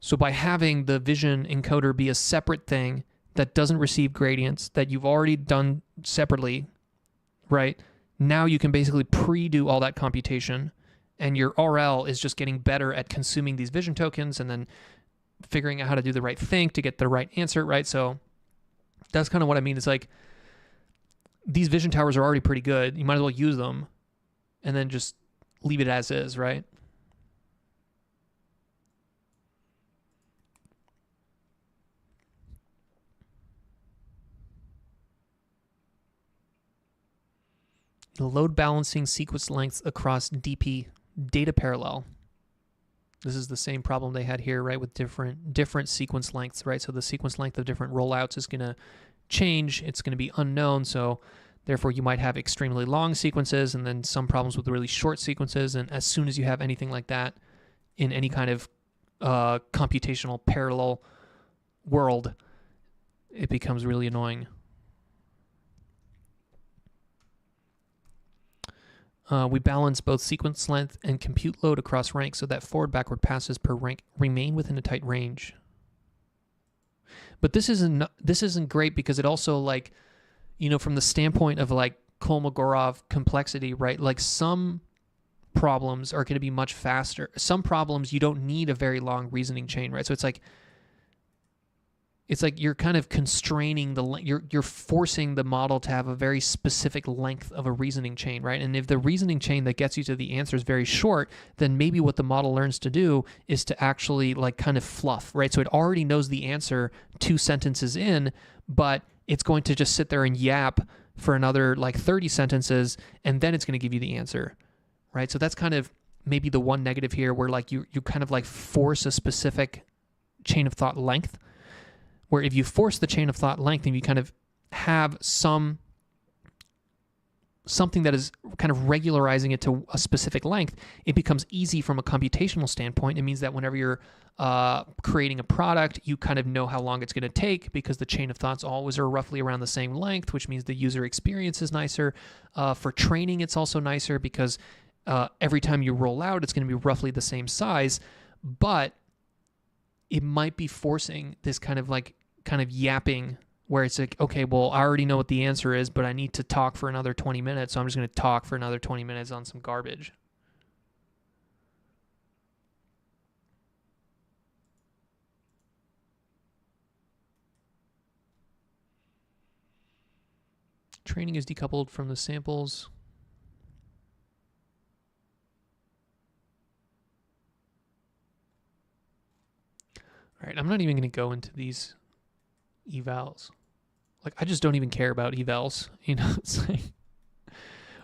So by having the vision encoder be a separate thing that doesn't receive gradients that you've already done separately, right? Now you can basically pre-do all that computation, and your RL is just getting better at consuming these vision tokens and then figuring out how to do the right thing to get the right answer, right? So that's kind of what I mean. It's like these vision towers are already pretty good. You might as well use them and then just leave it as is, right? The load balancing sequence lengths across DP, data parallel. This is the same problem they had here, right, with different sequence lengths, right? So the sequence length of different rollouts is going to change. It's going to be unknown, so therefore you might have extremely long sequences and then some problems with really short sequences, and as soon as you have anything like that in any kind of computational parallel world, it becomes really annoying. We balance both sequence length and compute load across ranks so that forward-backward passes per rank remain within a tight range. But this isn't great because it also, like, you know, from the standpoint of like Kolmogorov complexity, right? Like some problems are going to be much faster. Some problems you don't need a very long reasoning chain, right? So it's like you're kind of constraining you're forcing the model to have a very specific length of a reasoning chain, right? And if the reasoning chain that gets you to the answer is very short, then maybe what the model learns to do is to actually like kind of fluff, right? So it already knows the answer 2 sentences in, but it's going to just sit there and yap for another like 30 sentences, and then it's going to give you the answer, right? So that's kind of maybe the one negative here, where like you kind of like force a specific chain of thought length, where if you force the chain of thought length and you kind of have some something that is kind of regularizing it to a specific length, it becomes easy from a computational standpoint. It means that whenever you're creating a product, you kind of know how long it's going to take because the chain of thoughts always are roughly around the same length, which means the user experience is nicer. For training, it's also nicer because every time you roll out, it's going to be roughly the same size, but it might be forcing this kind of yapping where it's like, okay, well, I already know what the answer is, but I need to talk for another 20 minutes, so I'm just going to talk for another 20 minutes on some garbage. Training is decoupled from the samples. All right, I'm not even going to go into these evals. Like, I just don't even care about evals. You know, it's like,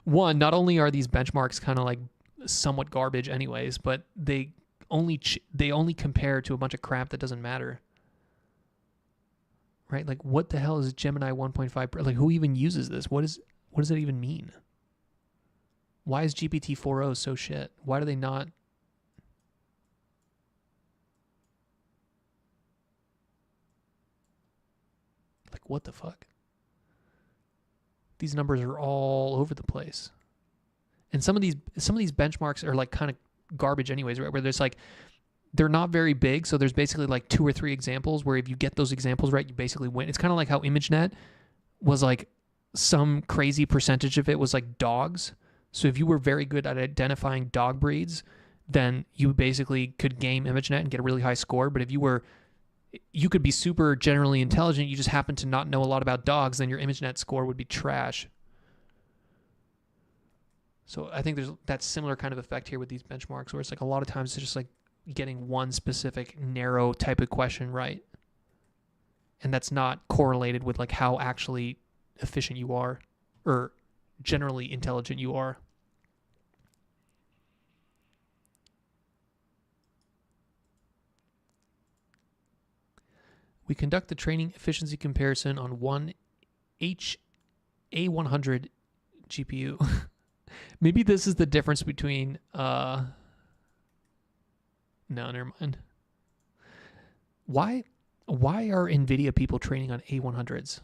one, not only are these benchmarks kind of like somewhat garbage anyways, but they only compare to a bunch of crap that doesn't matter. Right? Like, what the hell is Gemini 1.5? Like, who even uses this? What does that even mean? Why is GPT-4o so shit? Why do they not? Like, what the fuck? These numbers are all over the place. And some of these benchmarks are like kind of garbage anyways, right? Where there's like, they're not very big, so there's basically like 2 or 3 examples where if you get those examples right, you basically win. It's kind of like how ImageNet was like some crazy percentage of it was like dogs. So if you were very good at identifying dog breeds, then you basically could game ImageNet and get a really high score. But if you could be super generally intelligent, you just happen to not know a lot about dogs, then your ImageNet score would be trash. So I think there's that similar kind of effect here with these benchmarks where it's like a lot of times it's just like getting one specific narrow type of question right. And that's not correlated with like how actually efficient you are or generally intelligent you are. We conduct the training efficiency comparison on one A100 GPU. Maybe this is the difference between no, never mind. Why are NVIDIA people training on A100s?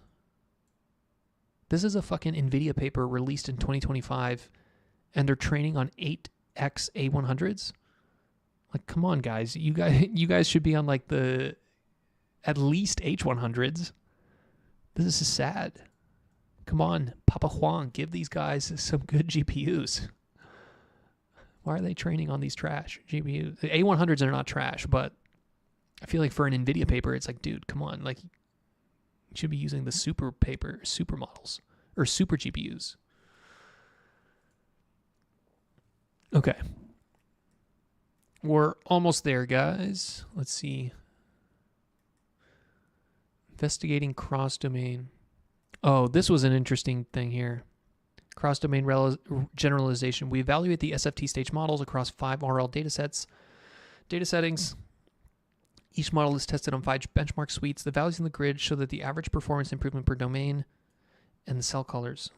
This is a fucking NVIDIA paper released in 2025, and they're training on 8x A100s? Like, come on, guys. You guys should be on like the at least H100s. This is sad. Come on, Papa Huang, give these guys some good GPUs. Why are they training on these trash GPUs? The A100s are not trash, but I feel like for an NVIDIA paper, it's like, dude, come on. Like, you should be using the super models, or super GPUs. Okay. We're almost there, guys. Let's see. Investigating cross-domain. Oh, this was an interesting thing here. Cross-domain generalization. We evaluate the SFT stage models across 5 RL datasets. Data settings. Each model is tested on 5 benchmark suites. The values in the grid show that the average performance improvement per domain and the cell colors.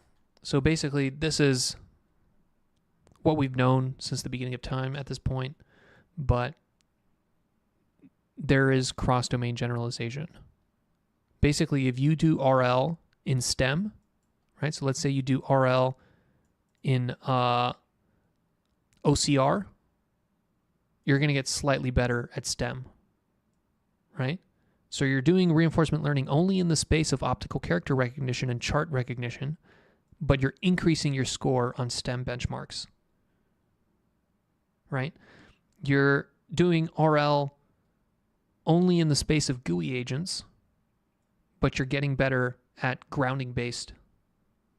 So basically, this is what we've known since the beginning of time at this point, but there is cross-domain generalization. Basically, if you do RL in STEM, right? So let's say you do RL in OCR, you're going to get slightly better at STEM, right? So you're doing reinforcement learning only in the space of optical character recognition and chart recognition, but you're increasing your score on STEM benchmarks, right? You're doing RL only in the space of GUI agents, but you're getting better at grounding-based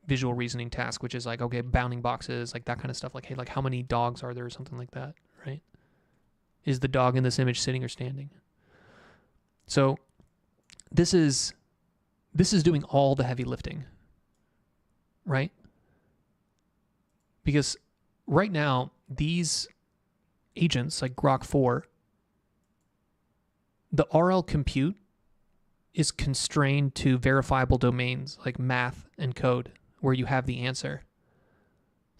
visual reasoning task, which is like, okay, bounding boxes, like that kind of stuff. Like, hey, like how many dogs are there or something like that, right? Is the dog in this image sitting or standing? So this is doing all the heavy lifting, right? Because right now, these agents like Grok 4, the RL compute is constrained to verifiable domains like math and code where you have the answer.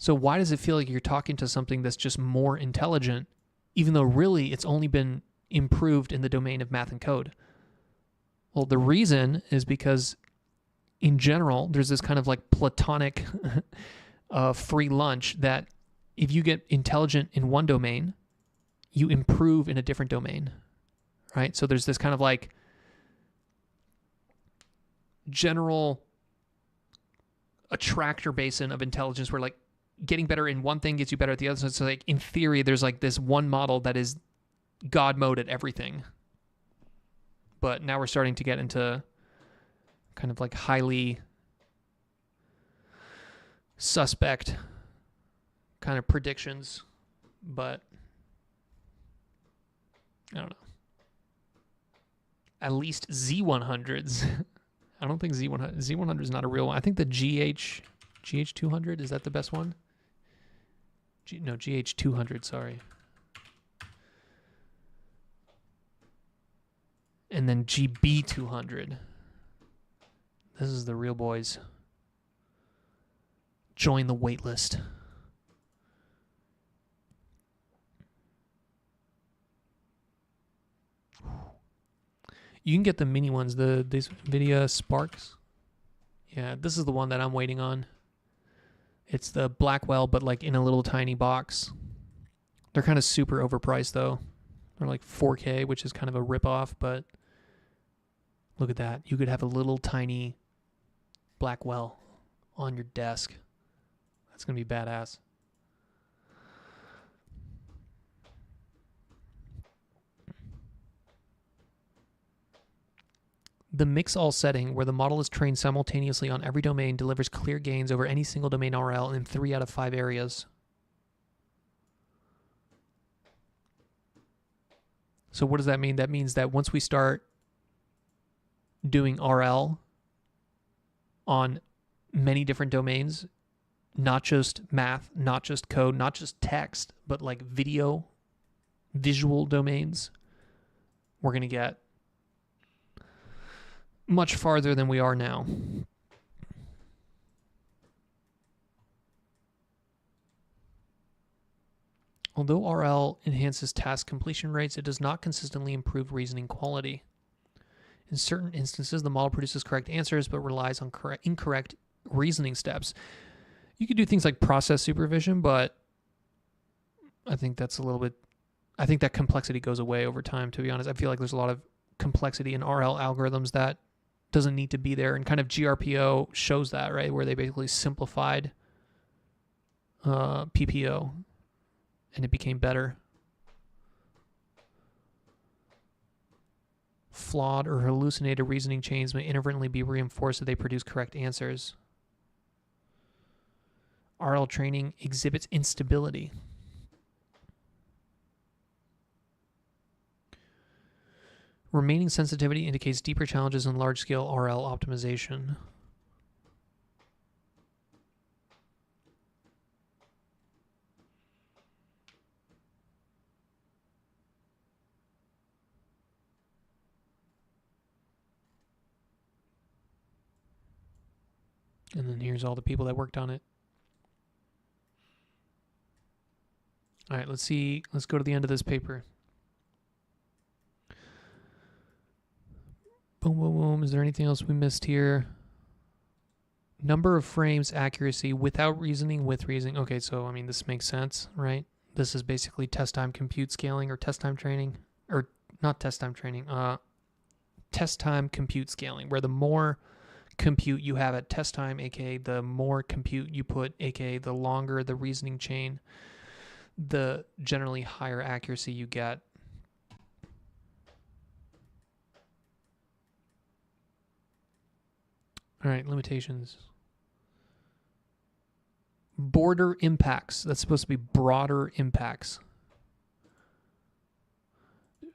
So why does it feel like you're talking to something that's just more intelligent, even though really it's only been improved in the domain of math and code? Well, the reason is because in general, there's this kind of like platonic free lunch that if you get intelligent in one domain, you improve in a different domain, right? So there's this kind of like general attractor basin of intelligence where like getting better in one thing gets you better at the other. So it's like in theory, there's like this one model that is God mode at everything. But now we're starting to get into kind of like highly suspect kind of predictions, but I don't know. At least Z100s. I don't think Z100 is not a real one. I think the GH200, is that the best one? No, GH200, sorry. And then GB200. This is the real boys. Join the waitlist. You can get the mini ones, these NVIDIA Sparks. Yeah, this is the one that I'm waiting on. It's the Blackwell, but like in a little tiny box. They're kind of super overpriced though. They're like 4K, which is kind of a ripoff, but look at that. You could have a little tiny Blackwell on your desk. That's going to be badass. The mix-all setting, where the model is trained simultaneously on every domain, delivers clear gains over any single domain RL in 3 out of 5 areas. So what does that mean? That means that once we start doing RL on many different domains, not just math, not just code, not just text, but like video, visual domains, we're going to get much farther than we are now. Although RL enhances task completion rates, it does not consistently improve reasoning quality. In certain instances, the model produces correct answers, but relies on incorrect reasoning steps. You could do things like process supervision, but I think that's a little bit... I think that complexity goes away over time, to be honest. I feel like there's a lot of complexity in RL algorithms that doesn't need to be there, and kind of GRPO shows that, right, where they basically simplified PPO and it became better. Flawed or hallucinated reasoning chains may inadvertently be reinforced so they produce correct answers. RL training exhibits instability. Remaining sensitivity indicates deeper challenges in large-scale RL optimization. And then here's all the people that worked on it. All right, let's see. Let's go to the end of this paper. Boom, boom, boom. Is there anything else we missed here? Number of frames, accuracy, without reasoning, with reasoning. Okay, so, I mean, this makes sense, right? This is basically test time compute scaling or test time training. Or not test time training. Test time compute scaling, where the more compute you have at test time, aka the more compute you put, aka the longer the reasoning chain, the generally higher accuracy you get. All right, limitations. Border impacts. That's supposed to be broader impacts.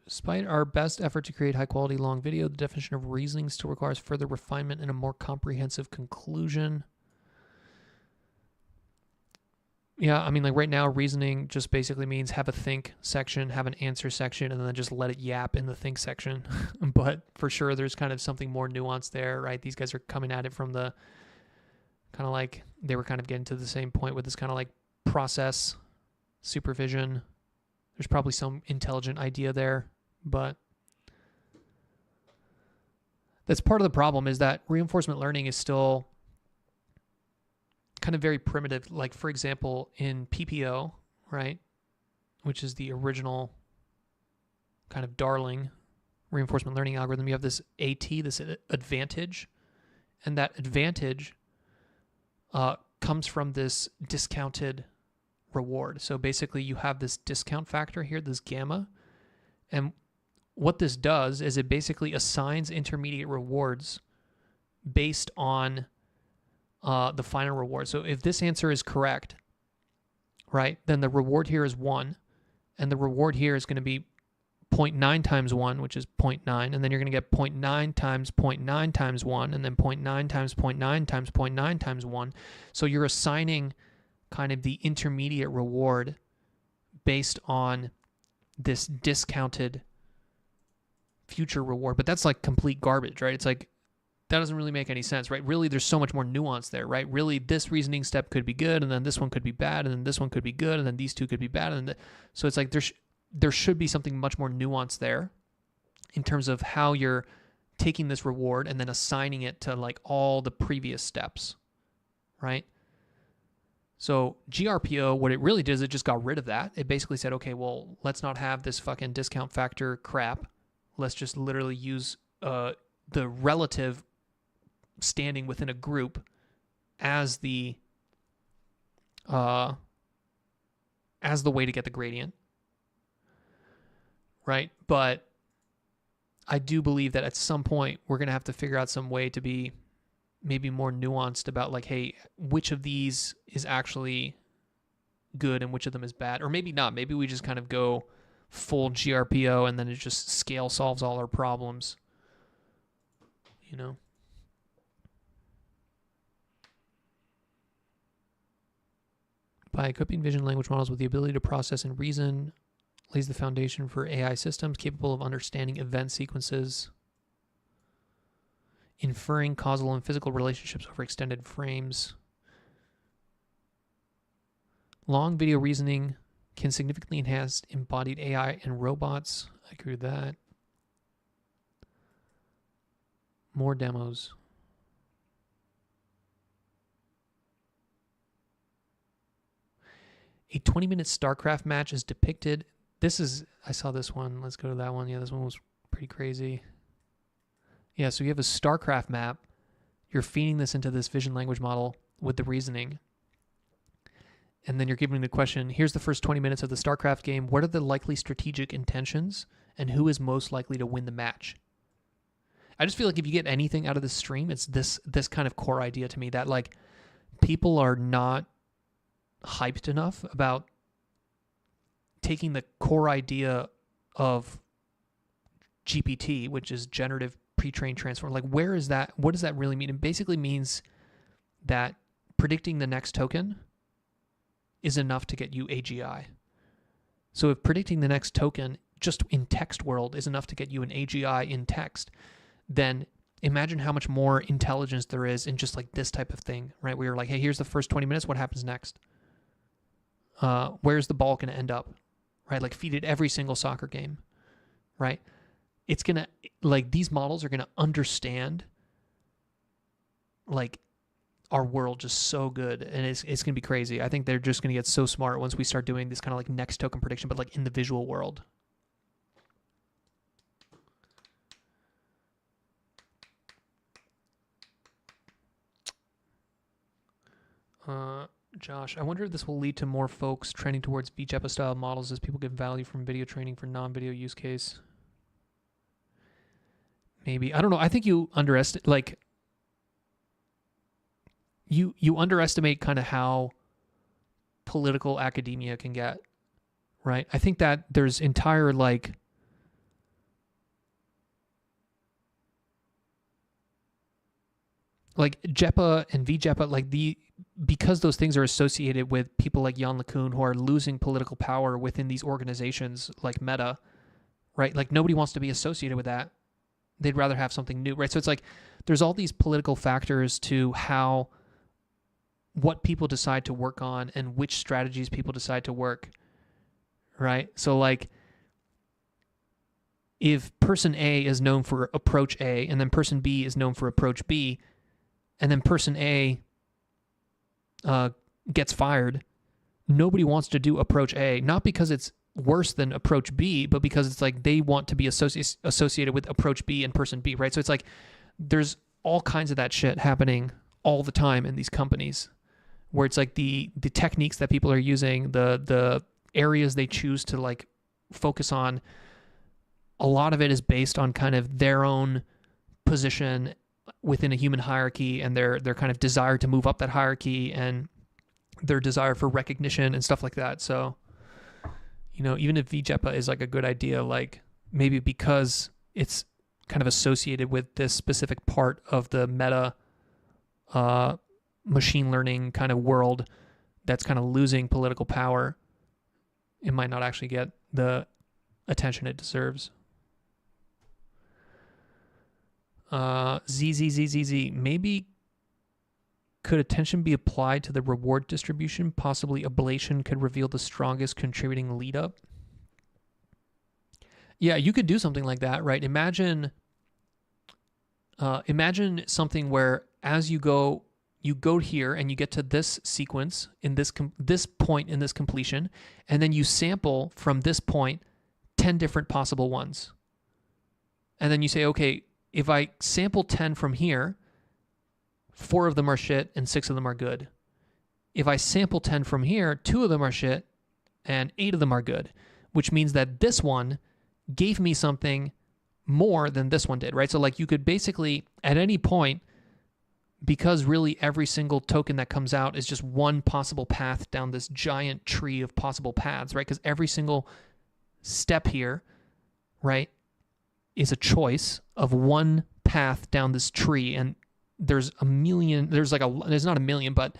Despite our best effort to create high-quality long video, the definition of reasoning still requires further refinement and a more comprehensive conclusion. Yeah, I mean, like right now, reasoning just basically means have a think section, have an answer section, and then just let it yap in the think section. But for sure, there's kind of something more nuanced there, right? These guys are coming at it from the Kind of like they were kind of getting to the same point with this kind of like process supervision. There's probably some intelligent idea there, but that's part of the problem, is that reinforcement learning is still kind of very primitive. Like, for example, in PPO, right, which is the original kind of darling reinforcement learning algorithm, you have this AT, this advantage, and that advantage comes from this discounted reward. So basically you have this discount factor here, this gamma, and what this does is it basically assigns intermediate rewards based on the final reward. So if this answer is correct, right, then the reward here is 1, and the reward here is going to be 0.9 times 1, which is 0.9, and then you're going to get 0.9 times 0.9 times 1, and then 0.9 times 0.9 times 0.9 times 1. So you're assigning kind of the intermediate reward based on this discounted future reward. But that's like complete garbage, right? It's like, that doesn't really make any sense, right? Really, there's so much more nuance there, right? Really, this reasoning step could be good, and then this one could be bad, and then this one could be good, and then these two could be bad. And so it's like there should be something much more nuanced there in terms of how you're taking this reward and then assigning it to like all the previous steps, right? So GRPO, what it really did is it just got rid of that. It basically said, okay, well, let's not have this fucking discount factor crap. Let's just literally use the relative standing within a group as the way to get the gradient, right? But I do believe that at some point we're going to have to figure out some way to be maybe more nuanced about like, hey, which of these is actually good and which of them is bad? Or maybe not. Maybe we just kind of go full GRPO and then it just scale solves all our problems, you know? By equipping vision language models with the ability to process and reason, lays the foundation for AI systems capable of understanding event sequences, inferring causal and physical relationships over extended frames. Long video reasoning can significantly enhance embodied AI and robots. I agree with that. More demos. A 20-minute StarCraft match is depicted. I saw this one. Let's go to that one. Yeah, this one was pretty crazy. Yeah, so you have a StarCraft map. You're feeding this into this vision language model with the reasoning. And then you're giving the question, here's the first 20 minutes of the StarCraft game. What are the likely strategic intentions and who is most likely to win the match? I just feel like if you get anything out of this stream, it's this kind of core idea to me that like people are not hyped enough about taking the core idea of GPT, which is generative pre-trained transform. Like, where is that? What does that really mean? It basically means that predicting the next token is enough to get you AGI. So if predicting the next token just in text world is enough to get you an AGI in text, then imagine how much more intelligence there is in just like this type of thing, right? We were like, hey, here's the first 20 minutes. What happens next? Where's the ball going to end up, right? Like feed it every single soccer game, right? It's going to, like, these models are going to understand like our world just so good, and it's going to be crazy. I think they're just going to get so smart once we start doing this kind of like next token prediction, but like in the visual world. Josh, I wonder if this will lead to more folks trending towards VGEPA style models as people get value from video training for non-video use case. Maybe. I don't know. I think you underestimate, like, you underestimate kind of how political academia can get, right? I think that there's entire, like, JEPA and VJEPA, like because those things are associated with people like Jan LeCun who are losing political power within these organizations like Meta, right? Like nobody wants to be associated with that. They'd rather have something new, right? So it's like there's all these political factors to how what people decide to work on and which strategies people decide to work, right? So like if person A is known for approach A and then person B is known for approach B, and then person A gets fired, nobody wants to do approach A, not because it's worse than approach B, but because it's like they want to be associated with approach B and person B, right? So it's like there's all kinds of that shit happening all the time in these companies where it's like the techniques that people are using, the areas they choose to like focus on, a lot of it is based on kind of their own position within a human hierarchy and their kind of desire to move up that hierarchy and their desire for recognition and stuff like that. So, you know, even if VJEPA is like a good idea, like maybe because it's kind of associated with this specific part of the meta machine learning kind of world that's kind of losing political power, it might not actually get the attention it deserves. ZZZZZ, maybe could attention be applied to the reward distribution? Possibly ablation could reveal the strongest contributing lead up. Yeah, you could do something like that, right? Imagine something where as you go here and you get to this sequence in this point in this completion, and then you sample from this point 10 different possible ones. And then you say, okay, if I sample 10 from here, 4 of them are shit and 6 of them are good. If I sample 10 from here, 2 of them are shit and 8 of them are good, which means that this one gave me something more than this one did, right? So like you could basically at any point, because really every single token that comes out is just one possible path down this giant tree of possible paths, right? Because every single step here, right, is a choice of one path down this tree. And there's not a million, but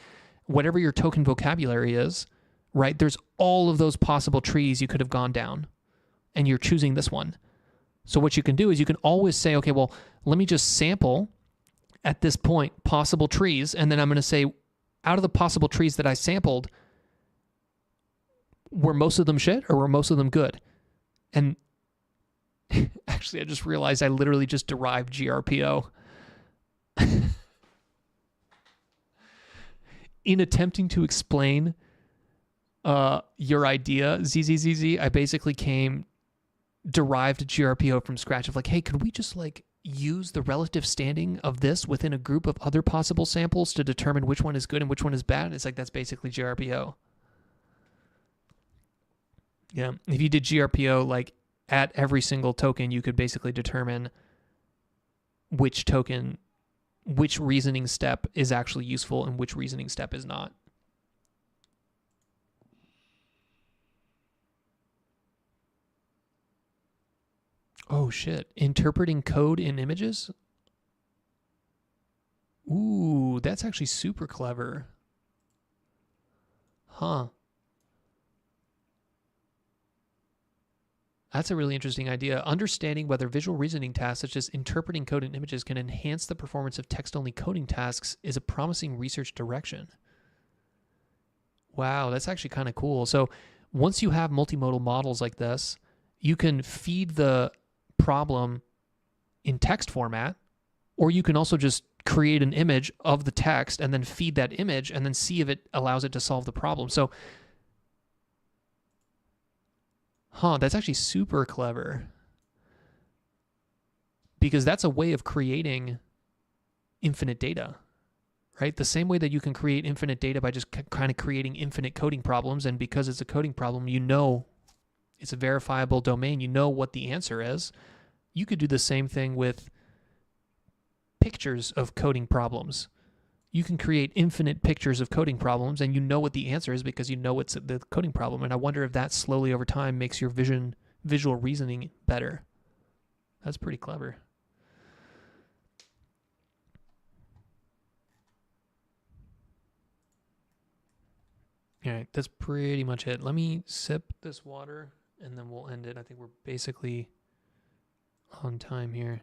whatever your token vocabulary is, right, there's all of those possible trees you could have gone down, and you're choosing this one. So what you can do is you can always say, okay, well, let me just sample at this point possible trees, and then I'm going to say, out of the possible trees that I sampled, were most of them shit or were most of them good? And actually, I just realized I literally just derived GRPO. In attempting to explain your idea, ZZZZ, I basically derived GRPO from scratch of like, hey, could we just like use the relative standing of this within a group of other possible samples to determine which one is good and which one is bad? It's like, that's basically GRPO. Yeah. If you did GRPO, like at every single token, you could basically determine which reasoning step is actually useful and which reasoning step is not. Oh shit. Interpreting code in images? Ooh, that's actually super clever. Huh. That's a really interesting idea. Understanding whether visual reasoning tasks such as interpreting code in images can enhance the performance of text-only coding tasks is a promising research direction. Wow, that's actually kind of cool. So once you have multimodal models like this, you can feed the problem in text format, or you can also just create an image of the text and then feed that image and then see if it allows it to solve the problem. So, that's actually super clever, because that's a way of creating infinite data, right? The same way that you can create infinite data by just kind of creating infinite coding problems, and because it's a coding problem, you know it's a verifiable domain, you know what the answer is. You could do the same thing with pictures of coding problems. You can create infinite pictures of coding problems, and you know what the answer is because you know it's the coding problem. And I wonder if that slowly over time makes your visual reasoning better. That's pretty clever. All right, that's pretty much it. Let me sip this water and then we'll end it. I think we're basically on time here.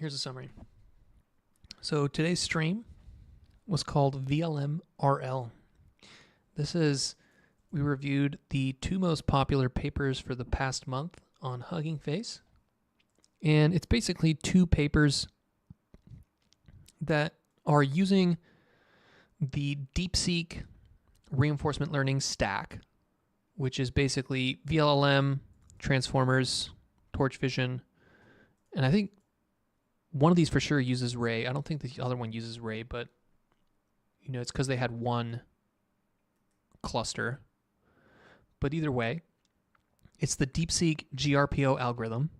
here's a summary. So today's stream was called Vlm Rl. We reviewed the two most popular papers for the past month on Hugging Face. And it's basically two papers that are using the DeepSeek reinforcement learning stack, which is basically VLLM, transformers, torch vision, and I think one of these for sure uses Ray. I don't think the other one uses Ray, but it's because they had one cluster. But either way, it's the DeepSeek GRPO algorithm,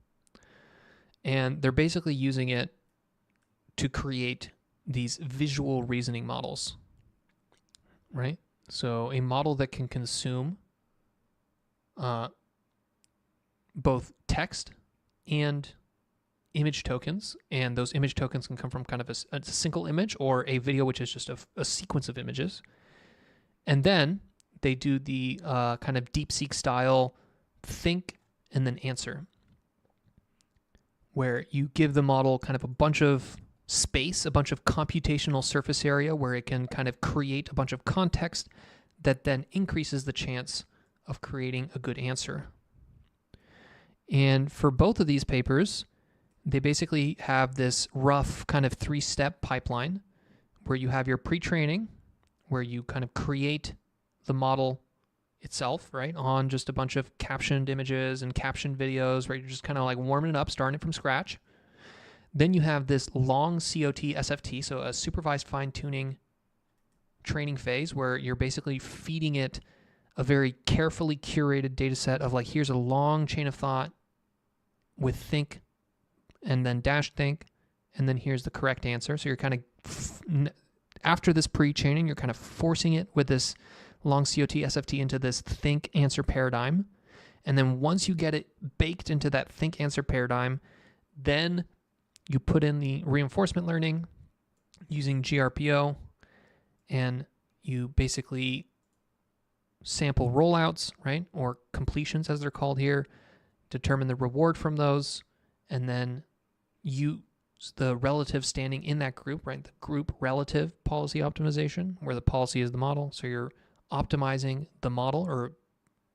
and they're basically using it to create these visual reasoning models, right? So a model that can consume both text and image tokens, and those image tokens can come from kind of a single image or a video, which is just a sequence of images. And then they do the kind of DeepSeek style think and then answer, where you give the model kind of a bunch of space, a bunch of computational surface area where it can kind of create a bunch of context that then increases the chance of creating a good answer. And for both of these papers, they basically have this rough kind of 3-step pipeline where you have your pre-training, where you kind of create the model itself, right, on just a bunch of captioned images and captioned videos, right? You're just kind of like warming it up, starting it from scratch. Then you have this long COT SFT, so a supervised fine-tuning training phase, where you're basically feeding it a very carefully curated data set of like, here's a long chain of thought with think and then dash think, and then here's the correct answer. So you're kind of, after this pre-training, you're kind of forcing it with this long COT SFT into this think answer paradigm. And then once you get it baked into that think answer paradigm, then you put in the reinforcement learning using GRPO, and you basically sample rollouts, right? Or completions as they're called here, determine the reward from those, and then use the relative standing in that group, right? The group relative policy optimization, where the policy is the model. So you're optimizing the model or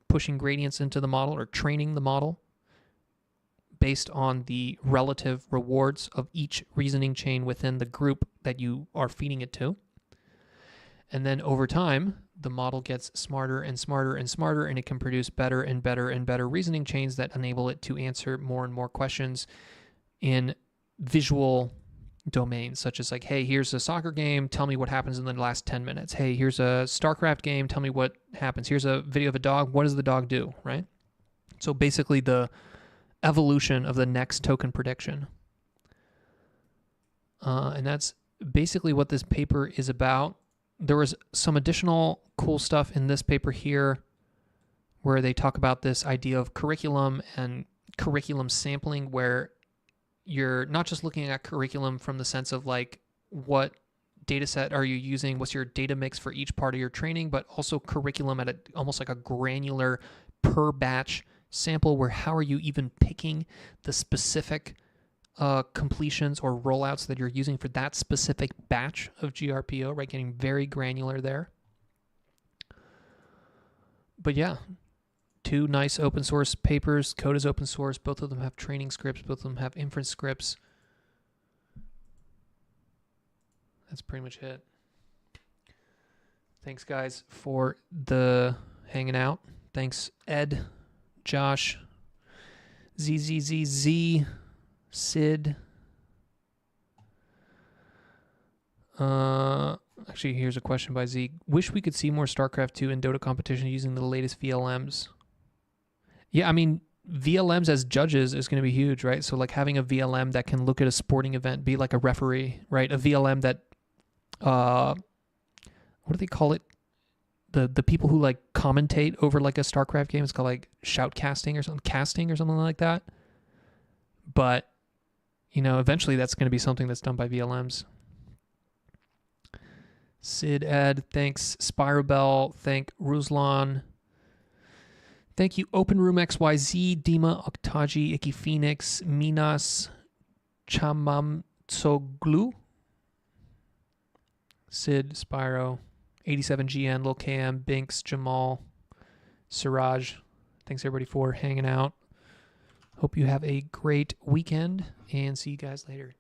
pushing gradients into the model or training the model based on the relative rewards of each reasoning chain within the group that you are feeding it to. And then over time, the model gets smarter and smarter and smarter, and it can produce better and better and better reasoning chains that enable it to answer more and more questions in visual domains, such as like, hey, here's a soccer game, tell me what happens in the last 10 minutes. Hey, here's a StarCraft game, tell me what happens. Here's a video of a dog, what does the dog do, right? So basically the evolution of the next token prediction. And that's basically what this paper is about. There was some additional cool stuff in this paper here where they talk about this idea of curriculum and curriculum sampling, where you're not just looking at curriculum from the sense of like, what data set are you using, what's your data mix for each part of your training, but also curriculum at almost like a granular per batch sample, where how are you even picking the specific completions or rollouts that you're using for that specific batch of GRPO, right? Getting very granular there. But yeah, two nice open source papers. Code is open source. Both of them have training scripts. Both of them have inference scripts. That's pretty much it. Thanks, guys, for the hanging out. Thanks, Ed, Josh, ZZZZ, Sid. Actually, here's a question by Zeke. Wish we could see more StarCraft 2 and Dota competition using the latest VLMs. Yeah, I mean, VLMs as judges is going to be huge, right? So like having a VLM that can look at a sporting event, be like a referee, right? A VLM that, what do they call it? The people who like commentate over like a StarCraft game, it's called like shoutcasting or something, casting or something like that. But, eventually that's going to be something that's done by VLMs. Sid, Ed, thanks. Spirobel, thank Ruslan. Thank you, Open Room XYZ, Dima, Octaji, Icky Phoenix, Minas, Chamamtsoglu, Sid, Spyro, 87GN, Lil KM, Binks, Jamal, Siraj. Thanks everybody for hanging out. Hope you have a great weekend and see you guys later.